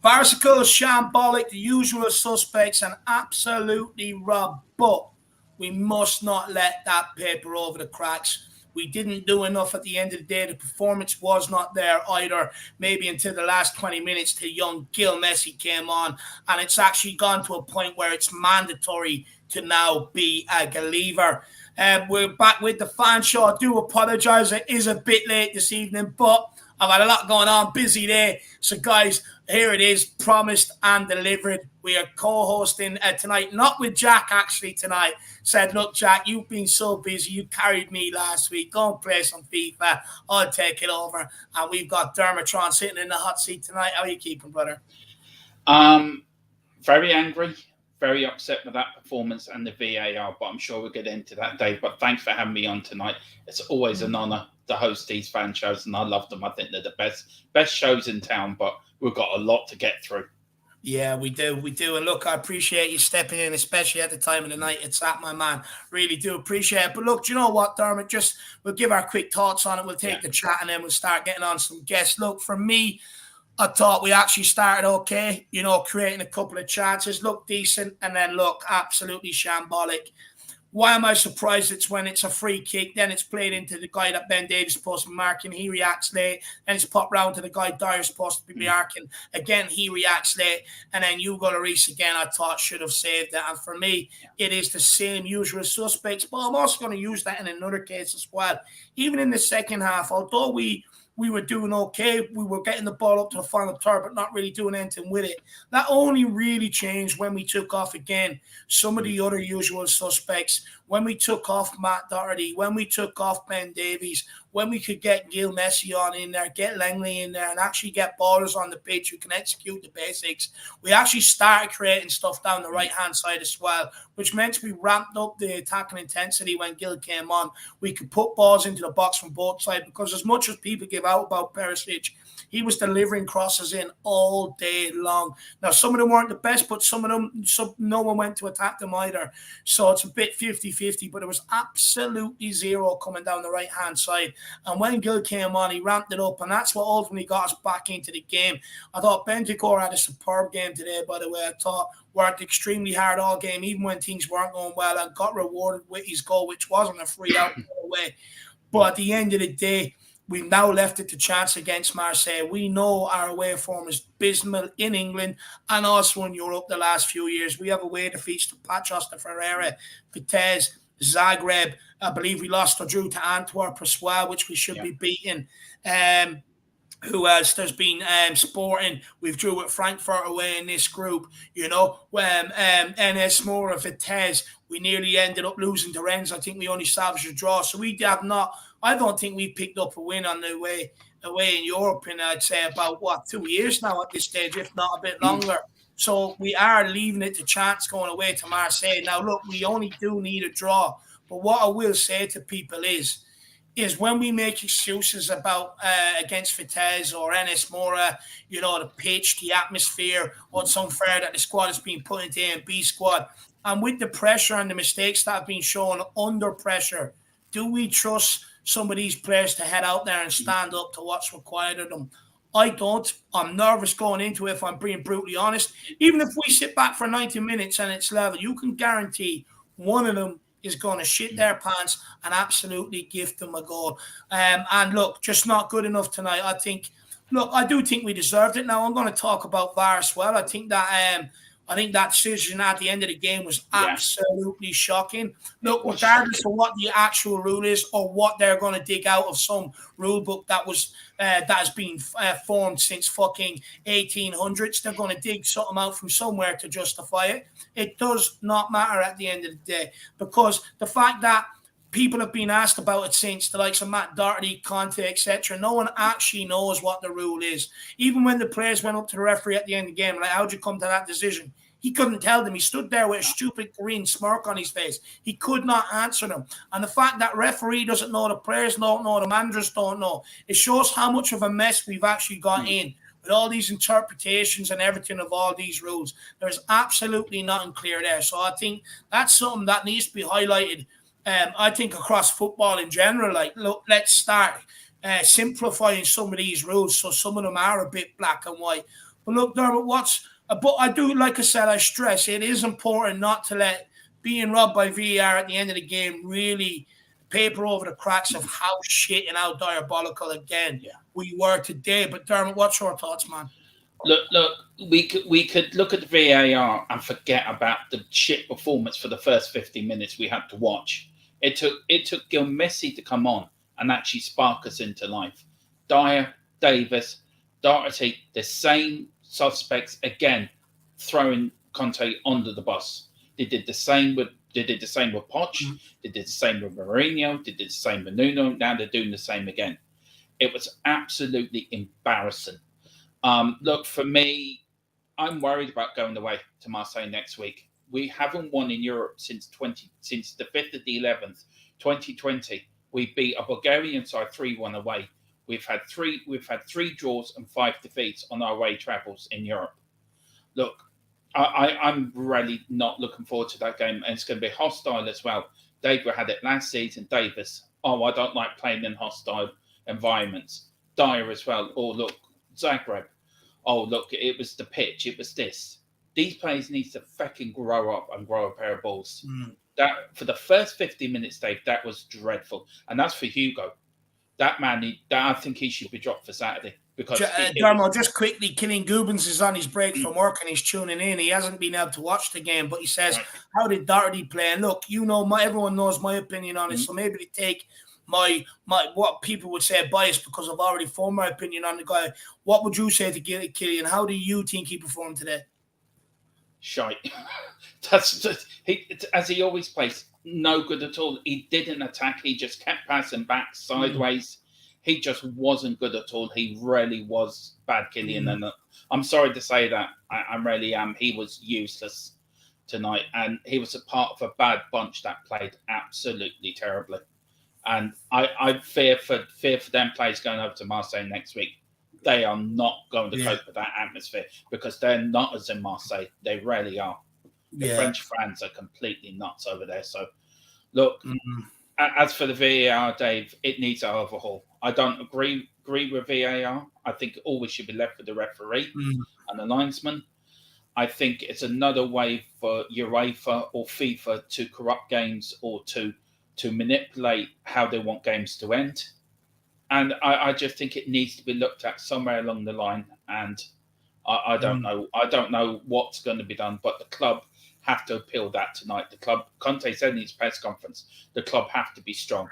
Varsical, shambolic, the usual suspects, and absolutely robbed. But we must not let that paper over the cracks. We didn't do enough at the end of the day. The performance was not there either, maybe until the last 20 minutes till young Gil Messi came on. And it's actually gone to a point where it's mandatory to now be a believer. We're back with the fan show. I do apologise. It is a bit late this evening, but I've had a lot going on, busy day. So, guys, here it is, promised and delivered. We are co-hosting tonight, not with Jack, actually, tonight. Said, look, Jack, you've been so busy. You carried me last week. Go and play some FIFA. I'll take it over. And we've got Dermatron sitting in the hot seat tonight. How are you keeping, brother? Very angry, very upset with that performance and the VAR, but I'm sure we'll get into that, Dave. But thanks for having me on tonight. It's always an honour to host these fan shows, and I love them. I think they're the best shows in town, but we've got a lot to get through. Yeah, we do. And look, I appreciate you stepping in, especially at the time of the night. It's that, my man. Really do appreciate it. But look, do you know what, Dermot? Just we'll give our quick thoughts on it. We'll take the chat and then we'll start getting on some guests. Look, for me, I thought we actually started okay, creating a couple of chances, looked decent, and then look, absolutely shambolic. Why am I surprised? It's when it's a free kick, then it's played into the guy that Ben Davies is supposed to be marking. He reacts late. Then it's popped round to the guy Dyer's supposed to be marking. Again, he reacts late. And then Hugo Lloris, again, I thought should have saved it. And for me, it is the same usual suspects. But I'm also going to use that in another case as well. Even in the second half, although we were doing okay. We were getting the ball up to the final third, but not really doing anything with it. That only really changed when we took off again some of the other usual suspects, when we took off Matt Doherty, when we took off Ben Davies, when we could get Gil Messi on in there, get Langley in there, and actually get ballers on the pitch who can execute the basics. We actually started creating stuff down the right-hand side as well, which meant we ramped up the attacking intensity when Gil came on. We could put balls into the box from both sides, because as much as people give out about Perisic, he was delivering crosses in all day long. Now, some of them weren't the best, but some of them, no one went to attack them either. So it's a bit 50-50, but it was absolutely zero coming down the right-hand side. And when Gil came on, he ramped it up, and that's what ultimately got us back into the game. I thought Bentancur had a superb game today, by the way. I thought worked extremely hard all game, even when things weren't going well, and got rewarded with his goal, which wasn't a free out away. But at the end of the day, we've now left it to chance against Marseille. We know our away form is abysmal in England and also in Europe the last few years. We have away defeats to Patros de Ferreira, Vitesse, Zagreb. I believe we lost or drew to Antwerp as well, which we should be beating. Who else? There's been Sporting. We've drew with Frankfurt away in this group. NS Mora, Vitesse. We nearly ended up losing to Rennes. I think we only salvaged a draw. So we have not. I don't think we picked up a win on the way away in Europe in, I'd say, about, 2 years now at this stage, if not a bit longer. So we are leaving it to chance going away to Marseille. Now, look, we only do need a draw. But what I will say to people is when we make excuses about against Vitesse or NS Mora, the pitch, the atmosphere, what's unfair that the squad is being put into A and B squad, and with the pressure and the mistakes that have been shown under pressure, do we trust some of these players to head out there and stand up to what's required of them? I don't. I'm nervous going into it, if I'm being brutally honest. Even if we sit back for 90 minutes and it's level, you can guarantee one of them is going to shit their pants and absolutely gift them a goal. And look, just not good enough tonight. I do think we deserved it. Now, I'm going to talk about VAR as well. I think that decision at the end of the game was absolutely shocking. Look, regardless of what the actual rule is or what they're going to dig out of some rule book that has been formed since fucking 1800s, they're going to dig something out from somewhere to justify it. It does not matter at the end of the day, because the fact that people have been asked about it since, the likes of Matt Doherty, Conte, etc. No one actually knows what the rule is. Even when the players went up to the referee at the end of the game, like, how'd you come to that decision? He couldn't tell them. He stood there with a stupid Korean smirk on his face. He could not answer them. And the fact that referee doesn't know, the players don't know, the managers don't know, it shows how much of a mess we've actually got in with all these interpretations and everything of all these rules. There's absolutely nothing clear there. So I think that's something that needs to be highlighted. I think across football in general, look, let's start simplifying some of these rules so some of them are a bit black and white. But look, Dermot, but I do, like I said, I stress it is important not to let being robbed by VAR at the end of the game really paper over the cracks of how shit and how diabolical again we were today. But Dermot, what's your thoughts, man? Look. We could look at the VAR and forget about the shit performance for the first 50 minutes we had to watch. It took Gil Messi to come on and actually spark us into life. Dyer, Davis, Doherty, the same suspects again, throwing Conte under the bus. They did the same with Poch. They did the same with Mourinho. They did the same with Nuno. Now they're doing the same again. It was absolutely embarrassing. Look, for me, I'm worried about going away to Marseille next week. We haven't won in Europe since the 5th of the 11th, 2020. We beat a Bulgarian side 3-1 away. We've had three draws and 5 defeats on our away travels in Europe. Look, I'm really not looking forward to that game, and it's going to be hostile as well. David had it last season. Davis, I don't like playing in hostile environments. Dyer as well. Oh, look, Zagreb. Oh, look, it was the pitch. It was this. These players need to fucking grow up and grow a pair of balls. That for the first 50 minutes, Dave, that was dreadful. And that's for Hugo. That man, I think he should be dropped for Saturday. Because Dermo, just quickly, Killian Goobens is on his break from work and he's tuning in. He hasn't been able to watch the game, but he says, how did Doherty play? And look, everyone knows my opinion on it, so maybe they take my what people would say bias because I've already formed my opinion on the guy. What would you say to Killian? How do you think he performed today? Shite. As he always plays, no good at all. He didn't attack. He just kept passing back sideways. He just wasn't good at all. He really was bad, Killian. And I'm sorry to say that. I really am. He was useless tonight. And he was a part of a bad bunch that played absolutely terribly. And I fear for them players going over to Marseille next week. They are not going to cope with that atmosphere because they're not as in Marseille. They really are. The French fans are completely nuts over there. So, look, as for the VAR, Dave, it needs an overhaul. I don't agree with VAR. I think it always should be left with the referee and the linesman. I think it's another way for UEFA or FIFA to corrupt games or to manipulate how they want games to end. And I just think it needs to be looked at somewhere along the line. And I don't know. I don't know what's going to be done, but the club have to appeal that tonight. The club, Conte said in his press conference, the club have to be strong.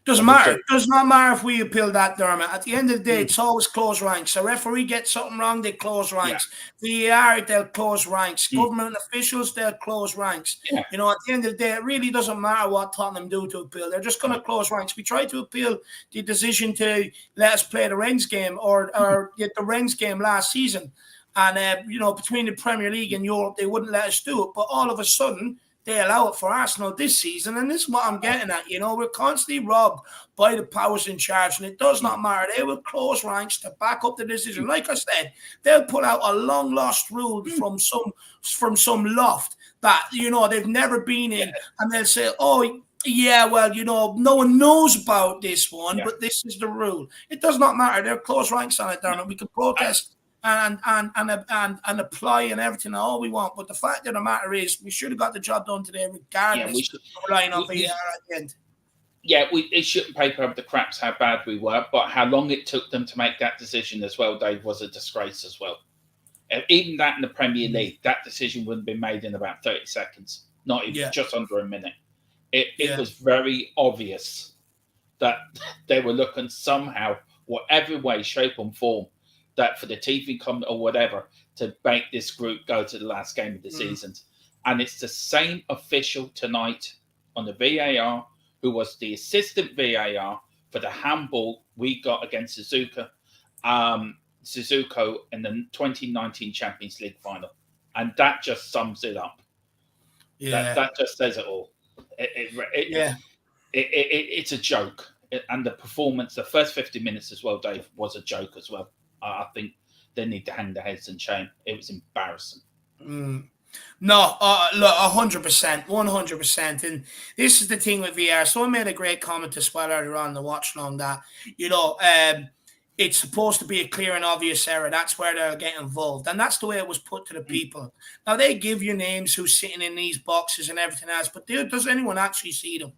Doesn't matter. It does not matter if we appeal that, Dermot. At the end of the day, it's always close ranks. A referee gets something wrong, they close ranks. VAR, they'll close ranks. Government officials, they'll close ranks. At the end of the day, it really doesn't matter what Tottenham do to appeal. They're just going to close ranks. We tried to appeal the decision to let us play the Rennes game or the Rennes game last season. And, between the Premier League and Europe, they wouldn't let us do it. But all of a sudden, they allow it for Arsenal this season, and this is what I'm getting at. We're constantly robbed by the powers in charge, and it does not matter. They will close ranks to back up the decision. Like I said, they'll pull out a long-lost rule from some loft that, they've never been in, and they'll say, no one knows about this one, but this is the rule. It does not matter. They'll close ranks on it, Darren. We can protest and apply and everything all we want. But the fact of the matter is we should have got the job done today regardless of relying on VAR at the end. Yeah, it shouldn't paper up the craps how bad we were, but how long it took them to make that decision as well, Dave, was a disgrace as well. Even that in the Premier League, that decision wouldn't have been made in about 30 seconds, not even just under a minute. It was very obvious that they were looking somehow, whatever way, shape and form, that for the TV comment or whatever, to make this group go to the last game of the season. And it's the same official tonight on the VAR who was the assistant VAR for the handball we got against Suzuka in the 2019 Champions League final. And that just sums it up. Yeah. That just says it all. It's a joke. And the performance, the first 50 minutes as well, Dave, was a joke as well. I think they need to hang their heads in shame. It was embarrassing. No, look, 100%, 100%. And this is the thing with VR. Someone made a great comment as well earlier on in the watch along that, it's supposed to be a clear and obvious error. That's where they'll get involved. And that's the way it was put to the people. Now, they give you names who's sitting in these boxes and everything else, but does anyone actually see them?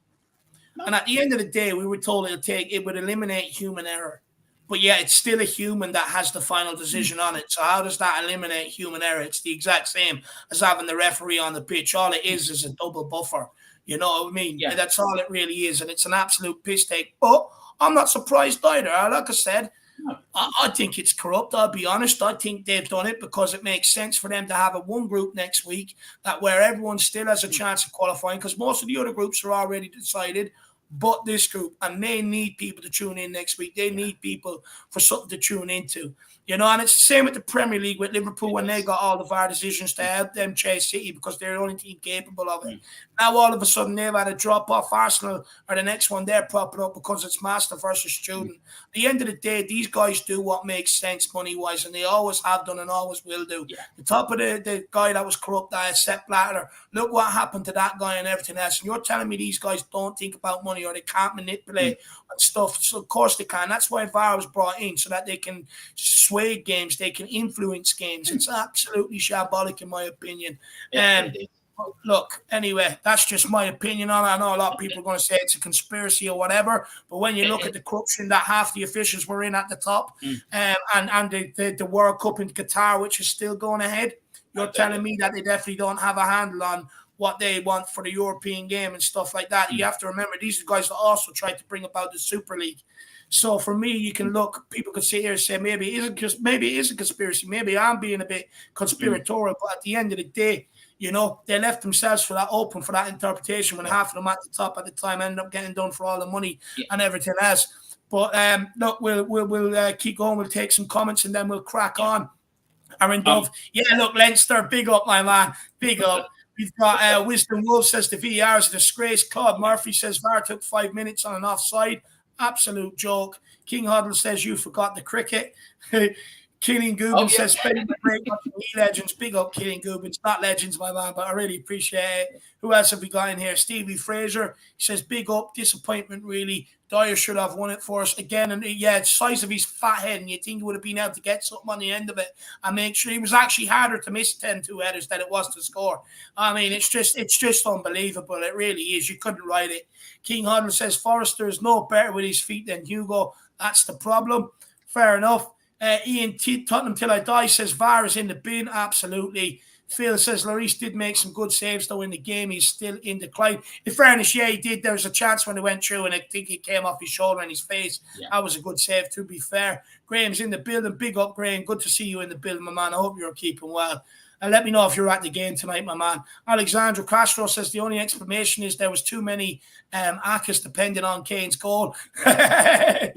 No. And at the end of the day, we were told it would eliminate human error. But yeah, it's still a human that has the final decision on it. So how does that eliminate human error? It's the exact same as having the referee on the pitch. All it is a double buffer. You know what I mean? Yeah. That's all it really is. And it's an absolute piss take. But I'm not surprised either. Like I said, I think it's corrupt. I'll be honest. I think they've done it because it makes sense for them to have a one group next week where everyone still has a chance of qualifying, because most of the other groups are already decided, but this group, and they need people to tune in next week. They need people for something to tune into. You know, and it's the same with the Premier League with Liverpool when they got all the VAR decisions to help them chase City because they're the only team capable of it. Now all of a sudden they've had a drop off. Arsenal are the next one they're propping up because it's master versus student. At the end of the day, these guys do what makes sense money-wise, and they always have done and always will do. Yeah. The top of the guy that was corrupt, Sepp Blatter, look what happened to that guy and everything else. And you're telling me these guys don't think about money or they can't manipulate and stuff. So of course they can. That's why VAR was brought in, so that they can sway games, they can influence games. It's absolutely shambolic in my opinion. Look, anyway, that's just my opinion on it. I know a lot of people are going to say it's a conspiracy or whatever, but when you look at the corruption that half the officials were in at the top, and the World Cup in Qatar, which is still going ahead, you're telling me that they definitely don't have a handle on what they want for the European game and stuff like that. You have to remember, these are the guys that also tried to bring about the Super League. So for me, you can look, people could sit here and say, maybe it is a conspiracy. Maybe I'm being a bit conspiratorial, but at the end of the day, you know, they left themselves for that open for that interpretation when half of them at the top at the time ended up getting done for all the money and everything else. But look, we'll keep going. We'll take some comments and then we'll crack on. Aaron Dove, look, Leinster, big up, my man, big up. We've got Wisdom Wolf says the VAR is a disgrace. Claude Murphy says VAR took 5 minutes on an offside. Absolute joke. King Huddle says you forgot the cricket. Killing Goobin says, spending the break watching legends. Big up Killing Goobin. It's not legends, my man, but I really appreciate it. Who else have we got in here? Stevie Fraser. He says, big up. Disappointment, really. Dyer should have won it for us again. And it's the size of his fat head, and you think he would have been able to get something on the end of it and make sure. He was actually harder to miss 10-2 headers than it was to score. I mean, it's just unbelievable. It really is. You couldn't write it. King Huddle says, Forrester is no better with his feet than Hugo. That's the problem. Fair enough. Ian Tottenham Till I Die says VAR is in the bin. Absolutely. Phil says Lloris did make some good saves though in the game. He's still in decline. In fairness, he did. There was a chance when he went through and I think it came off his shoulder and his face. That was a good save, to be fair. Graham's in the building. Big up, Graham. Good to see you in the building, my man. I hope you're keeping well. And let me know if you're at the game tonight, my man. Alexandra Castro says the only explanation is there was too many Akers depending on Kane's goal. 100%.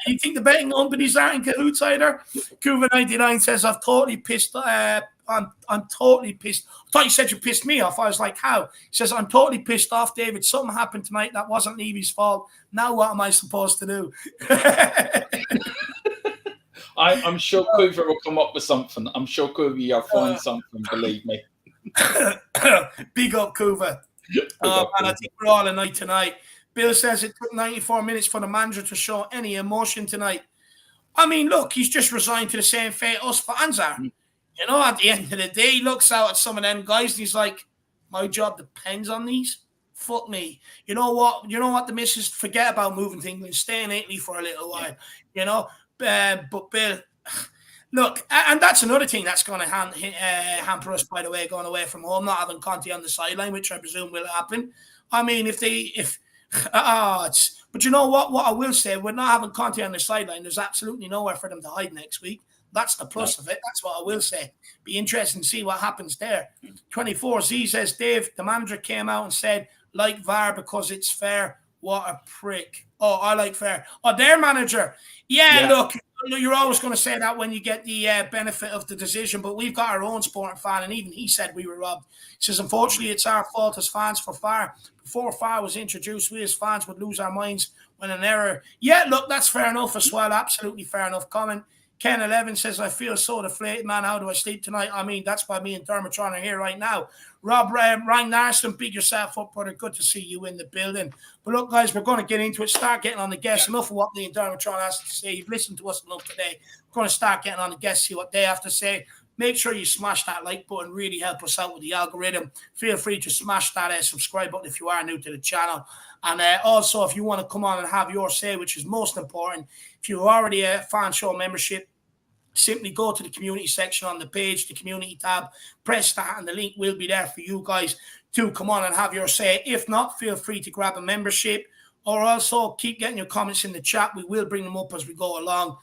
You think the betting companies aren't in cahoots either? Cuba99 says, I've totally pissed. I'm totally pissed. I thought you said you pissed me off. I was like, how? He says, I'm totally pissed off, David. Something happened tonight that wasn't Levy's fault. Now what am I supposed to do? I'm sure Kuva will come up with something. I'm sure Kuva, you'll find something, believe me. Big up, Kuva. And I think we're all a night tonight. Bill says it took 94 minutes for the manager to show any emotion tonight. I mean, look, he's just resigned to the same fate us fans are. You know, at the end of the day, he looks out at some of them guys and he's like, my job depends on these. Fuck me. You know what? The missus, forget about moving to England. Stay in Italy for a little while. You know? But Bill, look, and that's another thing that's going to hamper us, by the way, going away from home, not having Conte on the sideline, which I presume will happen. I mean, but you know what? What I will say, we're not having Conte on the sideline. There's absolutely nowhere for them to hide next week. That's the plus of it. That's what I will say. Be interesting to see what happens there. 24Z says, Dave, the manager came out and said, like VAR because it's fair. What a prick. Oh, I like fair. Oh, their manager. Yeah, look, you're always going to say that when you get the benefit of the decision, but we've got our own sporting fan, and even he said we were robbed. He says, unfortunately, it's our fault as fans for VAR. Before VAR was introduced, we as fans would lose our minds when an error. Yeah, look, that's fair enough as well. Absolutely fair enough comment. Ken 11 says, I feel so deflated, man. How do I sleep tonight? I mean, that's why me and Dermotron are here right now. Rob Ryan Narson, big yourself up, brother. Good to see you in the building. But look, guys, we're going to get into it. Start getting on the guests. Enough of what me and Dermotron has to say. You've listened to us enough today. We're going to start getting on the guests, see what they have to say. Make sure you smash that like button. Really help us out with the algorithm. Feel free to smash that subscribe button if you are new to the channel. And also, if you want to come on and have your say, which is most important, if you're already a fan show membership, simply go to the community section on the page, the community tab, press that, and the link will be there for you guys to come on and have your say. If not, feel free to grab a membership, or also keep getting your comments in the chat. We will bring them up as we go along.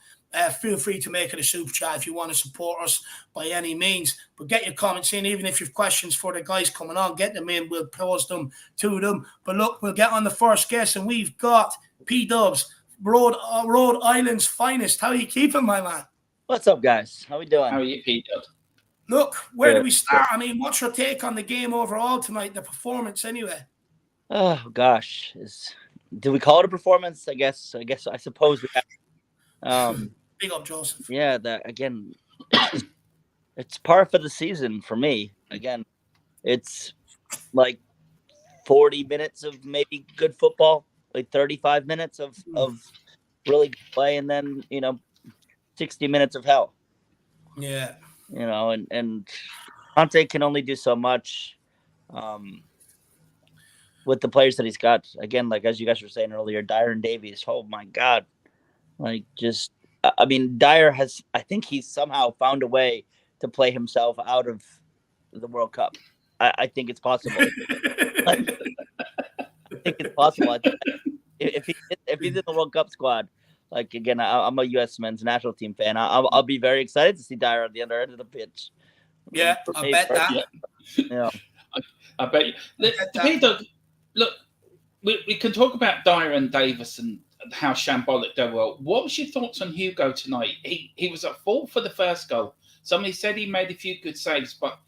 Feel free to make it a super chat if you want to support us by any means. But get your comments in, even if you have questions for the guys coming on, get them in. We'll pose them to them. But look, we'll get on the first guest, and we've got P-Dubs, Rhode Island's finest. How are you keeping, my man? What's up, guys? How we doing? How are you, Peter? Look, where do we start? I mean, what's your take on the game overall tonight, the performance anyway? Oh, gosh. Do we call it a performance? I suppose we have. Big up, Joseph. Yeah, again, it's par for the season for me. Again, it's like 40 minutes of maybe good football, like 35 minutes of really good play, and then, 60 minutes of hell. Yeah. And Conte can only do so much with the players that he's got. Again, like as you guys were saying earlier, Dyer and Davies. Oh my God. Dyer I think he's somehow found a way to play himself out of the World Cup. I think it's possible. I think it's possible. If he's in the World Cup squad, like, again, I'm a U.S. men's national team fan. I'll be very excited to see Dyer on the other end of the pitch. Yeah, I bet that. Yeah. I bet you. Peter, look, we can talk about Dyer and Davis and how shambolic they were. What was your thoughts on Hugo tonight? He was at fault for the first goal. Somebody said he made a few good saves, but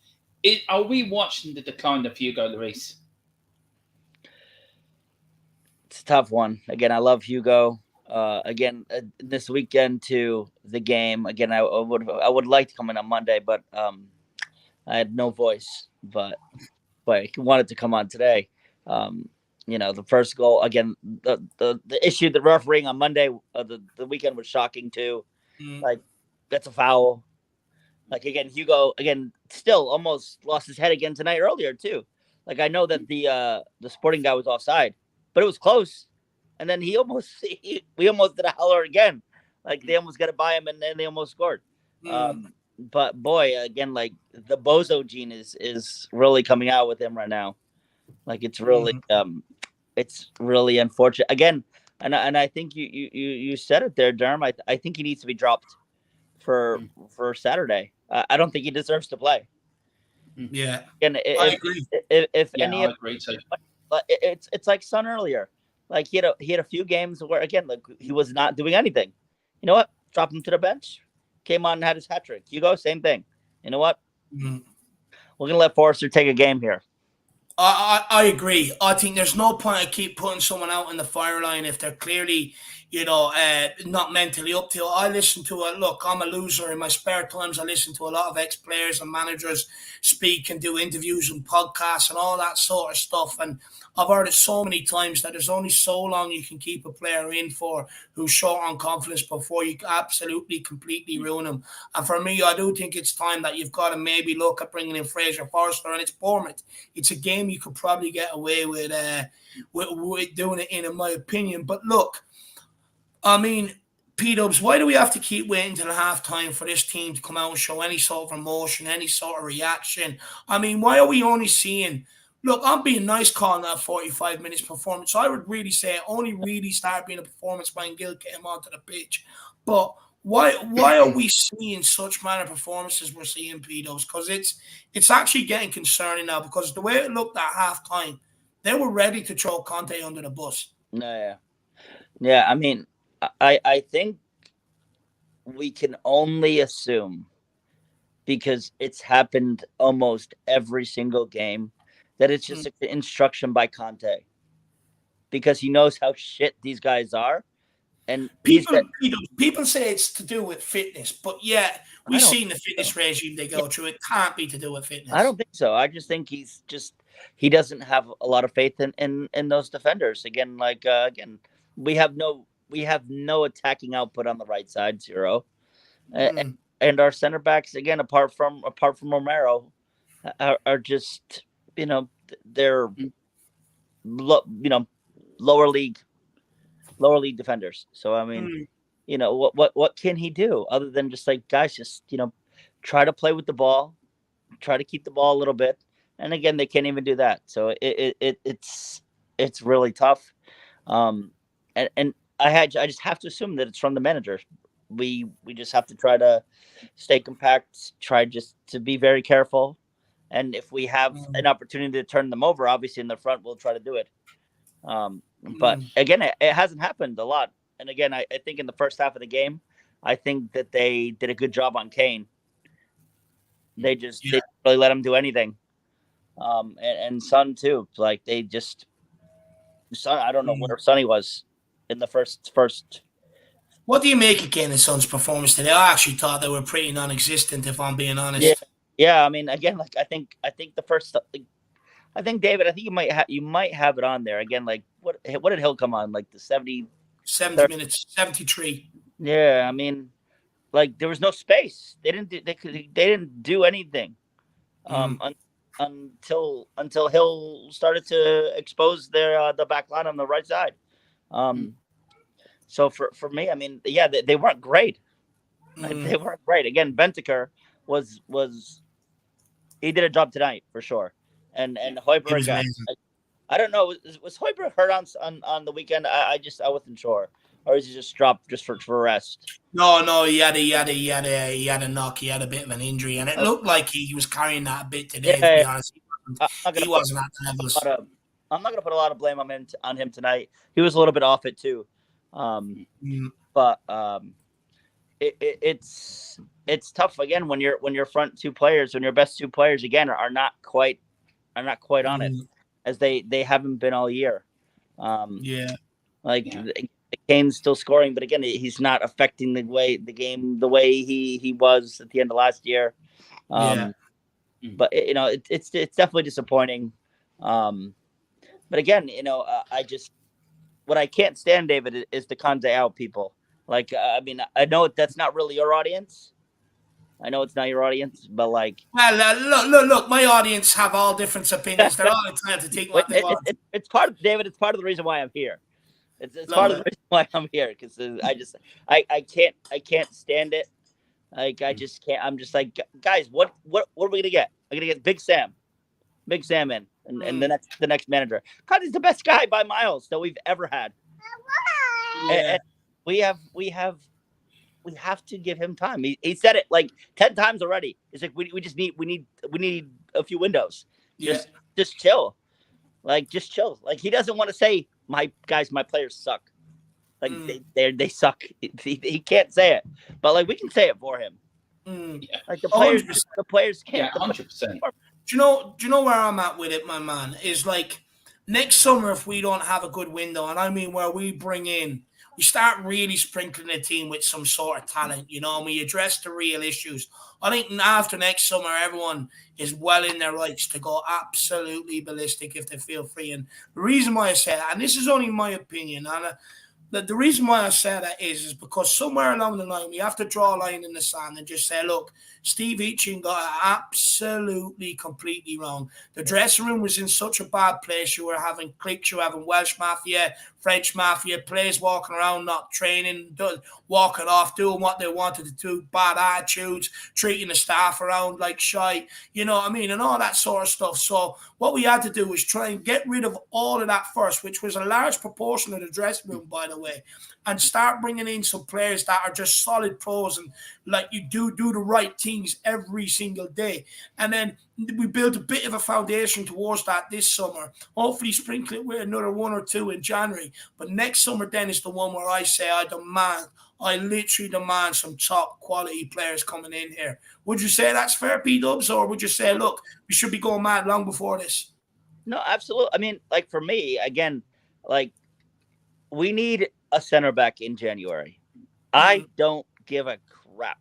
are we watching the decline of Hugo Lloris? It's a tough one. Again, I love Hugo. This weekend to the game. Again, I would like to come in on Monday, but I had no voice. But I wanted to come on today. The first goal, again, the issue, the refereeing on Monday, the weekend was shocking too. Like, that's a foul. Like, again, Hugo, still almost lost his head again tonight earlier too. Like, I know that the Sporting guy was offside, but it was close. And then we almost did a howler again. Like, they almost got it by him, and then they almost scored. But boy, again, like, the bozo gene is really coming out with him right now. Like, it's really unfortunate. Again, and I think you said it there, Derm. I think he needs to be dropped for Saturday. I don't think he deserves to play. Yeah, and I agree. I agree too. It's like Son earlier. Like, he had a few games where, again, like, he was not doing anything. You know what? Drop him to the bench. Came on and had his hat trick. Hugo, same thing. You know what? We're gonna let Forrester take a game here. I agree. I think there's no point to keep putting someone out in the fire line if they're clearly, not mentally up to it. I listen to it. Look, I'm a loser. In my spare times, I listen to a lot of ex-players and managers speak and do interviews and podcasts and all that sort of stuff. And I've heard it so many times that there's only so long you can keep a player in for who's short on confidence before you absolutely, completely ruin him. And for me, I do think it's time that you've got to maybe look at bringing in Fraser Forster, and it's Bournemouth. It's a game you could probably get away with doing it in my opinion. But look, I mean, P-Dubs, why do we have to keep waiting till halftime for this team to come out and show any sort of emotion, any sort of reaction? I mean, why are we only seeing... Look, I'm being nice calling that 45 minutes performance. I would really say it only really started being a performance when Gil came onto the pitch. But why are we seeing such manner of performances we're seeing, P-Dubs? Because it's actually getting concerning now, because the way it looked at halftime, they were ready to throw Conte under the bus. Yeah, I mean, I think we can only assume, because it's happened almost every single game, that it's just an instruction by Conte, because he knows how shit these guys are. and people say it's to do with fitness, but yeah, we've seen the fitness regime they go through. It can't be to do with fitness. I don't think so. I just think he doesn't have a lot of faith in those defenders. Again, we have no attacking output on the right side, 0. And our center backs, again, apart from Romero, are just, they're lower league defenders. So I mean, what can he do other than just like, guys, just try to play with the ball, try to keep the ball a little bit, and again, they can't even do that. So it's really tough. And I just have to assume that it's from the manager. We just have to try to stay compact, try just to be very careful, and if we have an opportunity to turn them over, obviously in the front, we'll try to do it. But again, it hasn't happened a lot. And again, I think in the first half of the game, I think that they did a good job on Kane. They didn't really let him do anything. And Son too. Like Son, I don't know where Sonny was in the first. What do you make of Kane and Son's performance today? I actually thought they were pretty non-existent, if I'm being honest. Yeah. I mean, again, like I think the first. I think David. I think you might have it on there again. Like what did Hill come on? Like the 70 minutes, 73. Yeah, I mean, like there was no space. They didn't do anything until Hill started to expose the back line on the right side. So for me, I mean, yeah, they weren't great. They weren't great. Again, Bentaker was he did a job tonight for sure. And Højbjerg, I don't know, was Højbjerg hurt on the weekend? I wasn't sure, or is he just dropped just for rest? No, he had a knock. He had a bit of an injury, and it looked like he was carrying that a bit today. To be honest, he wasn't at the levels. I'm not going to put a lot of blame on him tonight. He was a little bit off it too, but it's tough again when your front two players, when your best two players again are not quite on it, as they haven't been all year. Kane's still scoring, but again, he's not affecting the game the way he was at the end of last year. But it's definitely disappointing. But again, what I can't stand, David, is the Conte out people. Like, I mean, I know that's not really your audience. I know it's not your audience, but like, well, look, my audience have all different opinions. They're all entitled to take what they want. It's part of David. It's part of the reason why I'm here. It's part of the reason why I'm here, because I can't stand it. Like, I just can't. I'm just like, guys, what are we gonna get? We're gonna get Big Sam in, and the next manager. God, he's the best guy by miles that we've ever had. And we have to give him time. He said it like 10 times already. It's like we need a few windows. Just chill. Like, just chill. Like, he doesn't want to say, my players suck. Like they suck. He can't say it, but like we can say it for him. Like the players can't. 100%. Do you know where I'm at with it, my man? Is like next summer, if we don't have a good window, and I mean where we start really sprinkling the team with some sort of talent, and we address the real issues. I think after next summer, everyone is well in their rights to go absolutely ballistic if they feel free. And the reason why I say that, and this is only my opinion, and the reason why I say that is because somewhere along the line, we have to draw a line in the sand and just say, look, Steve Eachin got it absolutely, completely wrong. The dressing room was in such a bad place. You were having cliques, you were having Welsh Mafia, French Mafia, players walking around, not training, walking off, doing what they wanted to do, bad attitudes, treating the staff around like shite, you know what I mean, and all that sort of stuff. So what we had to do was try and get rid of all of that first, which was a large proportion of the dressing room, by the way, and start bringing in some players that are just solid pros and like you do the right things every single day. And then we built a bit of a foundation towards that this summer. Hopefully sprinkle it with another one or two in January. But next summer then is the one where I say I literally demand some top quality players coming in here. Would you say that's fair, P-Dubs? Or would you say, look, we should be going mad long before this? No, absolutely. I mean, like for me, again, like we need a center back in January. I don't give a crap.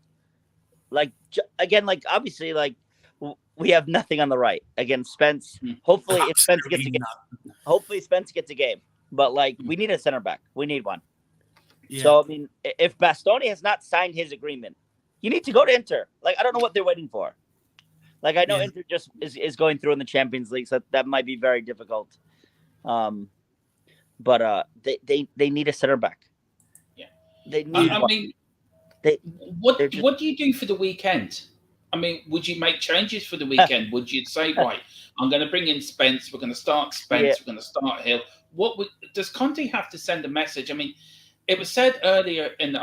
Like again, like obviously, like we have nothing on the right. Again, Spence. Hopefully, if Spence gets a game. Hopefully, Spence gets a game. But like, we need a center back. We need one. Yeah. So I mean, if Bastoni has not signed his agreement, you need to go to Inter. Like, I don't know what they're waiting for. Like, I know Inter just is going through in the Champions League, so that might be very difficult. But they need a center back. Yeah, they need. I mean, what do you do for the weekend? I mean, would you make changes for the weekend? Would you say, right, I'm going to bring in Spence, we're going to start Spence, we're going to start Hill? Does Conte have to send a message? I mean, it was said earlier in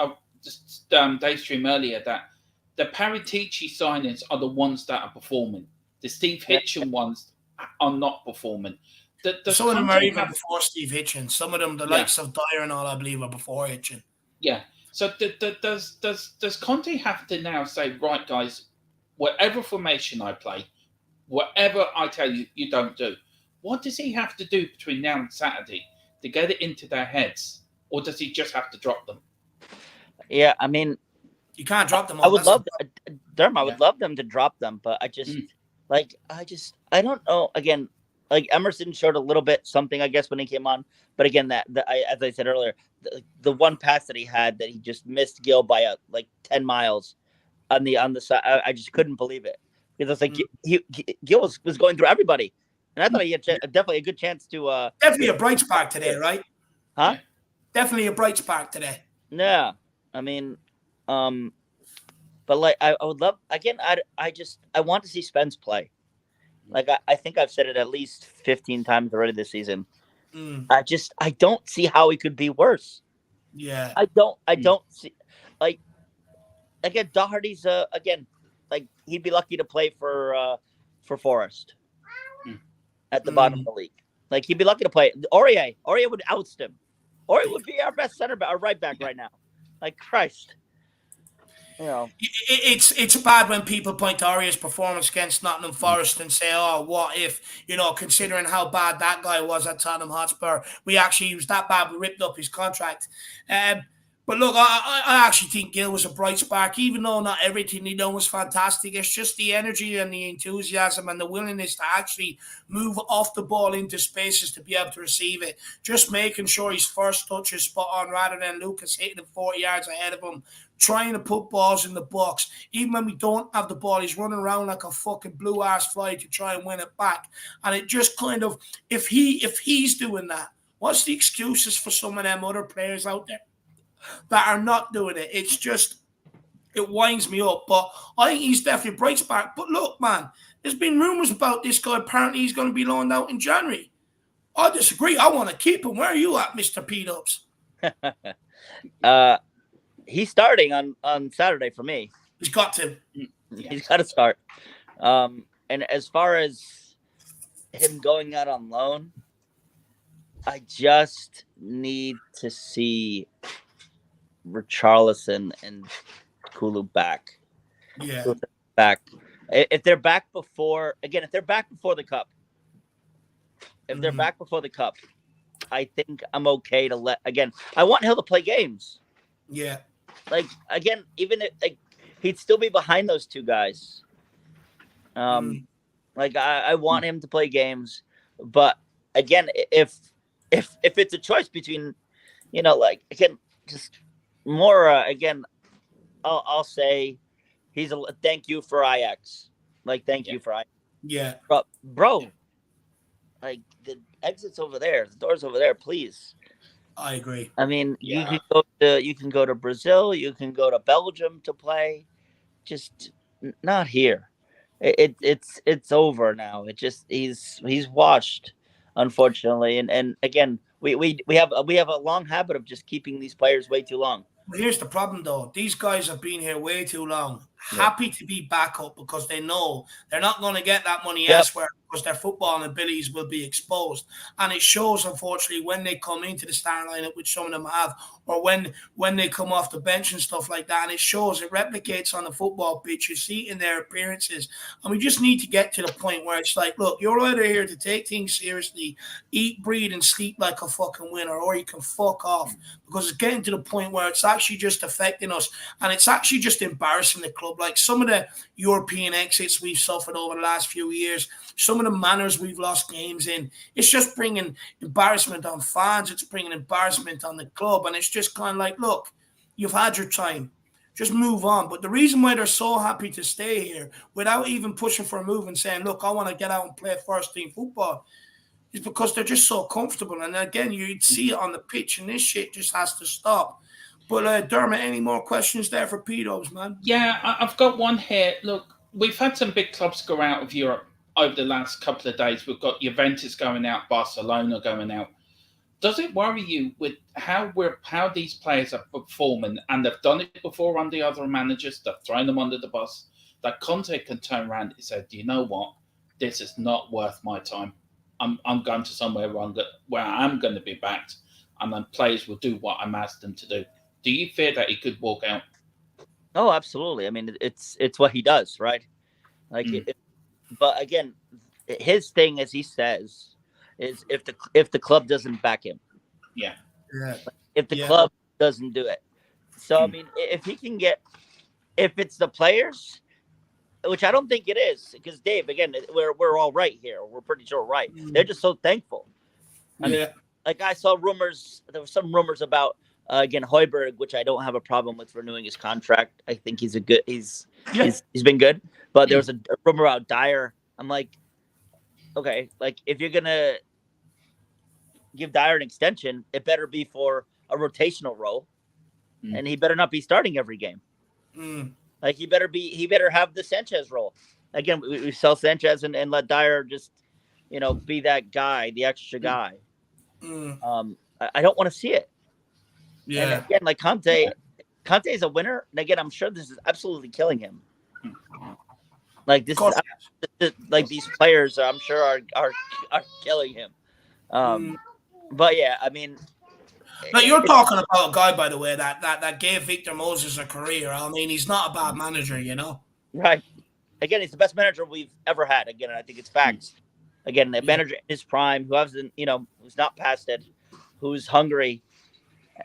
Dave stream earlier that the Paratici signings are the ones that are performing. The Steve Hitchen ones are not performing. Some of them are even before Steve Hitchen. Some of them, the likes of Dyer and all, I believe, are before Hitchen. Yeah. So does Conte have to now say, right, guys, whatever formation I play, whatever I tell you, you don't do. What does he have to do between now and Saturday to get it into their heads? Or does he just have to drop them? Yeah, I mean, you can't drop them. I would love Derm. I would love them to drop them, but I just I don't know. Again, like Emerson showed a little bit something, I guess, when he came on. But again, as I said earlier, the one pass that he had that he just missed Gil by 10 miles on the side, I just couldn't believe it, because it's like Gil was going through everybody, and I thought he had definitely a good chance to definitely a bright spark today, right? Huh? Yeah. Definitely a bright spark today. Yeah, I mean, but like I would love, again, I want to see Spence play. Like I think I've said it at least 15 times already this season. I don't see how he could be worse. Yeah. I don't see, like, again, Doherty's again, like, he'd be lucky to play for Forest at the bottom of the league. Like, he'd be lucky to play. Aurier would oust him. Aurier would be our best center back, our right back right now. Like, Christ. You know, it's bad when people point to Aurier's performance against Nottingham Forest and say, "Oh, what if?" You know, considering how bad that guy was at Tottenham Hotspur, he was that bad. We ripped up his contract. But look, I actually think Gil was a bright spark, even though not everything he done was fantastic. It's just the energy and the enthusiasm and the willingness to actually move off the ball into spaces to be able to receive it. Just making sure his first touch is spot on rather than Lucas hitting it 40 yards ahead of him, trying to put balls in the box. Even when we don't have the ball, he's running around like a fucking blue-ass fly to try and win it back. And it just kind of, if he's doing that, what's the excuses for some of them other players out there that are not doing it? It's just, it winds me up. But I think he's definitely a bright spark. But look, man, there's been rumors about this guy. Apparently he's going to be loaned out in January. I disagree. I want to keep him. Where are you at, Mr. P-Dubs? He's starting on Saturday for me. He's got to. He's got to start. And as far as him going out on loan, I just need to see Richarlison and Kulu back. Yeah. Back. If they're back before the cup, they're back before the cup, I think I'm okay to let, again, I want Hill to play games. Yeah. Like, again, even if, like, he'd still be behind those two guys. Like, I want him to play games, but again, if it's a choice between, you know, like, again, just more, again, I'll say he's a thank you for Ajax. Like, thank you for Ajax. Yeah. Bro, like, the exit's over there, the door's over there, please. I agree. I mean, you can go to Brazil, you can go to Belgium to play, just not here. It's over now. It just he's washed, unfortunately. And again, we have a long habit of just keeping these players way too long. But here's the problem, though. These guys have been here way too long. happy to be back up because they know they're not going to get that money Yep. elsewhere because their football abilities will be exposed. And it shows, unfortunately, when they come into the starting lineup, which some of them have, or when they come off the bench and stuff like that. And it shows, it replicates on the football pitch. You see it in their appearances. And we just need to get to the point where it's like, look, you're either here to take things seriously, eat, breathe, and sleep like a fucking winner, or you can fuck off, because it's getting to the point where it's actually just affecting us. And it's actually just embarrassing the club. Like some of the European exits we've suffered over the last few years, some of the manners we've lost games in, it's just bringing embarrassment on fans. It's bringing embarrassment on the club. And it's just kind of like, look, you've had your time. Just move on. But the reason why they're so happy to stay here without even pushing for a move and saying, look, I want to get out and play first team football, is because they're just so comfortable. And again, you'd see it on the pitch, and this shit just has to stop. But Dermot, any more questions there for pedos, man? Yeah, I've got one here. Look, we've had some big clubs go out of Europe over the last couple of days. We've got Juventus going out, Barcelona going out. Does it worry you with how these players are performing, and they've done it before under other managers, they've thrown them under the bus, that Conte can turn around and say, do you know what? This is not worth my time. I'm going to somewhere where I'm going to be backed, and then players will do what I'm asked them to do. Do you fear that he could walk out? Oh, absolutely. I mean, it's what he does, right? Like, but again, his thing, as he says, is if the club doesn't back him, like, if the club doesn't do it. So I mean, if he can get, if it's the players, which I don't think it is, because Dave, again, we're all right here. We're pretty sure right. They're just so thankful. I mean, like I saw rumors. There were some rumors about. Again, Højbjerg, which I don't have a problem with renewing his contract. I think he's been good. But there was a rumor about Dyer. I'm like, okay, like if you're gonna give Dyer an extension, it better be for a rotational role, and he better not be starting every game. Like he better have the Sanchez role. Again, we sell Sanchez and let Dyer just, be that guy, the extra guy. I don't want to see it. Yeah. And again, like Conte is a winner. And again, I'm sure this is absolutely killing him. Like this is like these players, I'm sure are killing him. But yeah, I mean, like you're talking about a guy, by the way, that gave Victor Moses a career. I mean, he's not a bad manager, Right. Again, he's the best manager we've ever had. Again, I think it's facts. Again, a manager in his prime who hasn't, who's not past it, who's hungry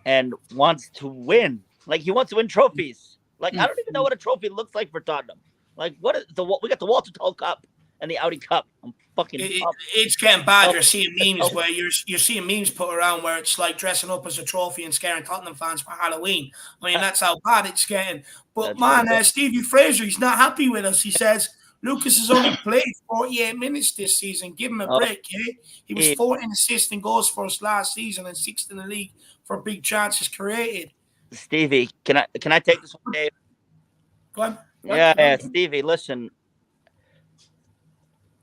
and wants to win. Like he wants to win trophies. Like I don't even know what a trophy looks like for Tottenham. Like what is we got the Walter Tall Cup and the Audi Cup. I'm fucking. It's getting bad. You're seeing memes where you're seeing memes put around where it's like dressing up as a trophy and scaring Tottenham fans for Halloween. I mean that's how bad it's getting. But Stevie Fraser, he's not happy with us. He says Lucas has only played 48 minutes this season. Give him a break. Yeah? He was 14 assists and goals for us last season and 6th in the league for big chances created. Stevie, can I take this one, Dave? Go on. Yeah, Stevie, listen.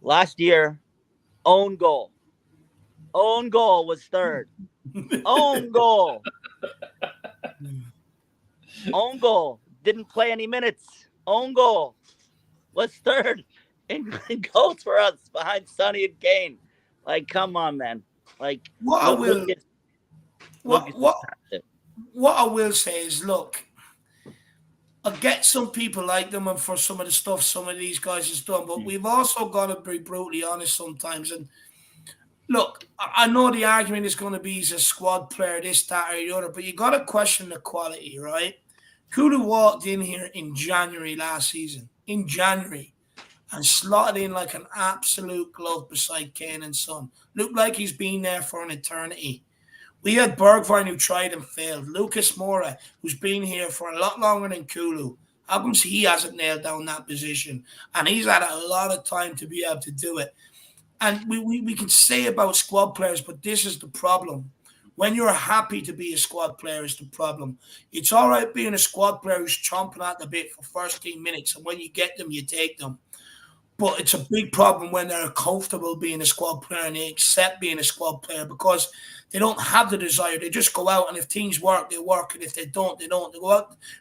Last year, own goal was third. Own goal didn't play any minutes. Own goal was third in goals for us behind Sonny and Kane. Like, come on, man. Like, what I will say is, look, I get some people like them and for some of the stuff some of these guys has done, but we've also got to be brutally honest sometimes. And look, I know the argument is going to be he's a squad player, this, that, or the other, but you got to question the quality, right? Kulu walked in here in January last season, and slotted in like an absolute glove beside Kane and Son. Looked like he's been there for an eternity. We had Bergwijn who tried and failed. Lucas Moura, who's been here for a lot longer than Kulu. How come he hasn't nailed down that position? And he's had a lot of time to be able to do it. And we can say about squad players, but this is the problem. When you're happy to be a squad player is the problem. It's all right being a squad player who's chomping at the bit for first 10 minutes, and when you get them, you take them. But it's a big problem when they're comfortable being a squad player and they accept being a squad player because they don't have the desire. They just go out, and if teams work, they work, and if they don't, they don't.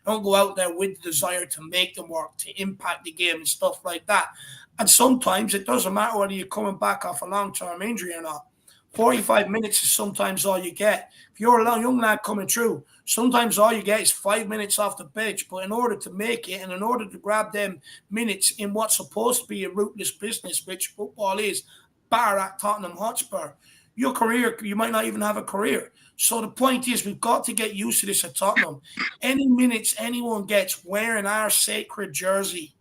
Don't go out there with the desire to make them work, to impact the game and stuff like that. And sometimes it doesn't matter whether you're coming back off a long-term injury or not. 45 minutes is sometimes all you get. If you're a young lad coming through, sometimes all you get is 5 minutes off the pitch. But in order to make it and in order to grab them minutes in what's supposed to be a rootless business, which football is, bar at Tottenham Hotspur, your career, you might not even have a career. So the point is, we've got to get used to this at Tottenham. Any minutes anyone gets wearing our sacred jersey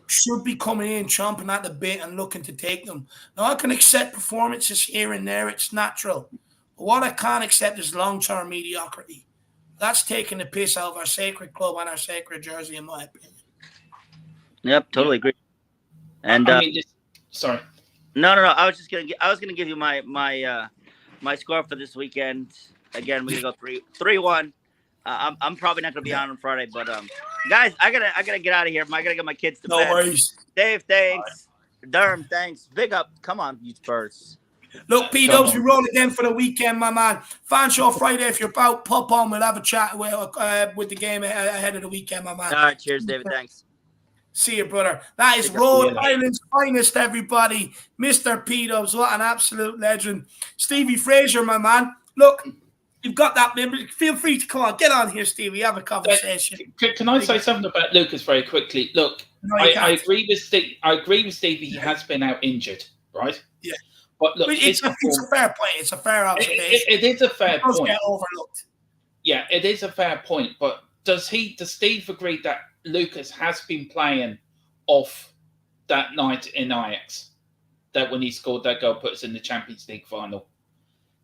should be coming in, chomping at the bit and looking to take them. Now, I can accept performances here and there. It's natural. But what I can't accept is long-term mediocrity. That's taking the piss out of our sacred club and our sacred jersey, in my opinion. Yep, totally agree. And sorry. No. I was gonna give you my score for this weekend. Again, we're gonna go 3-1. I'm probably not gonna be on Friday, but guys, I gotta get out of here. I gotta get my kids to bed. No worries. Dave, thanks. Derm, thanks. Big up. Come on, you Spurs. Look, P-Dubs, we roll again for the weekend, my man. Fan show Friday. If you're about, pop on. We'll have a chat with the game ahead of the weekend, my man. All right, cheers, David. Thanks. See you, brother. That is Rhode Island's finest, everybody. Mr. P-Dubs, what an absolute legend. Stevie Fraser, my man. Look, you've got that member. Feel free to come on. Get on here, Stevie. Have a conversation. Can I say something about Lucas very quickly? Look, No, I agree with Steve. I agree with Stevie. He has been out injured, right? Yeah. But look, it's a fair point. It's a fair observation. It is a fair It does point. get overlooked. Yeah, it is a fair point. But does Steve agree that Lucas has been playing off that night in Ajax? That when he scored that goal, put us in the Champions League final.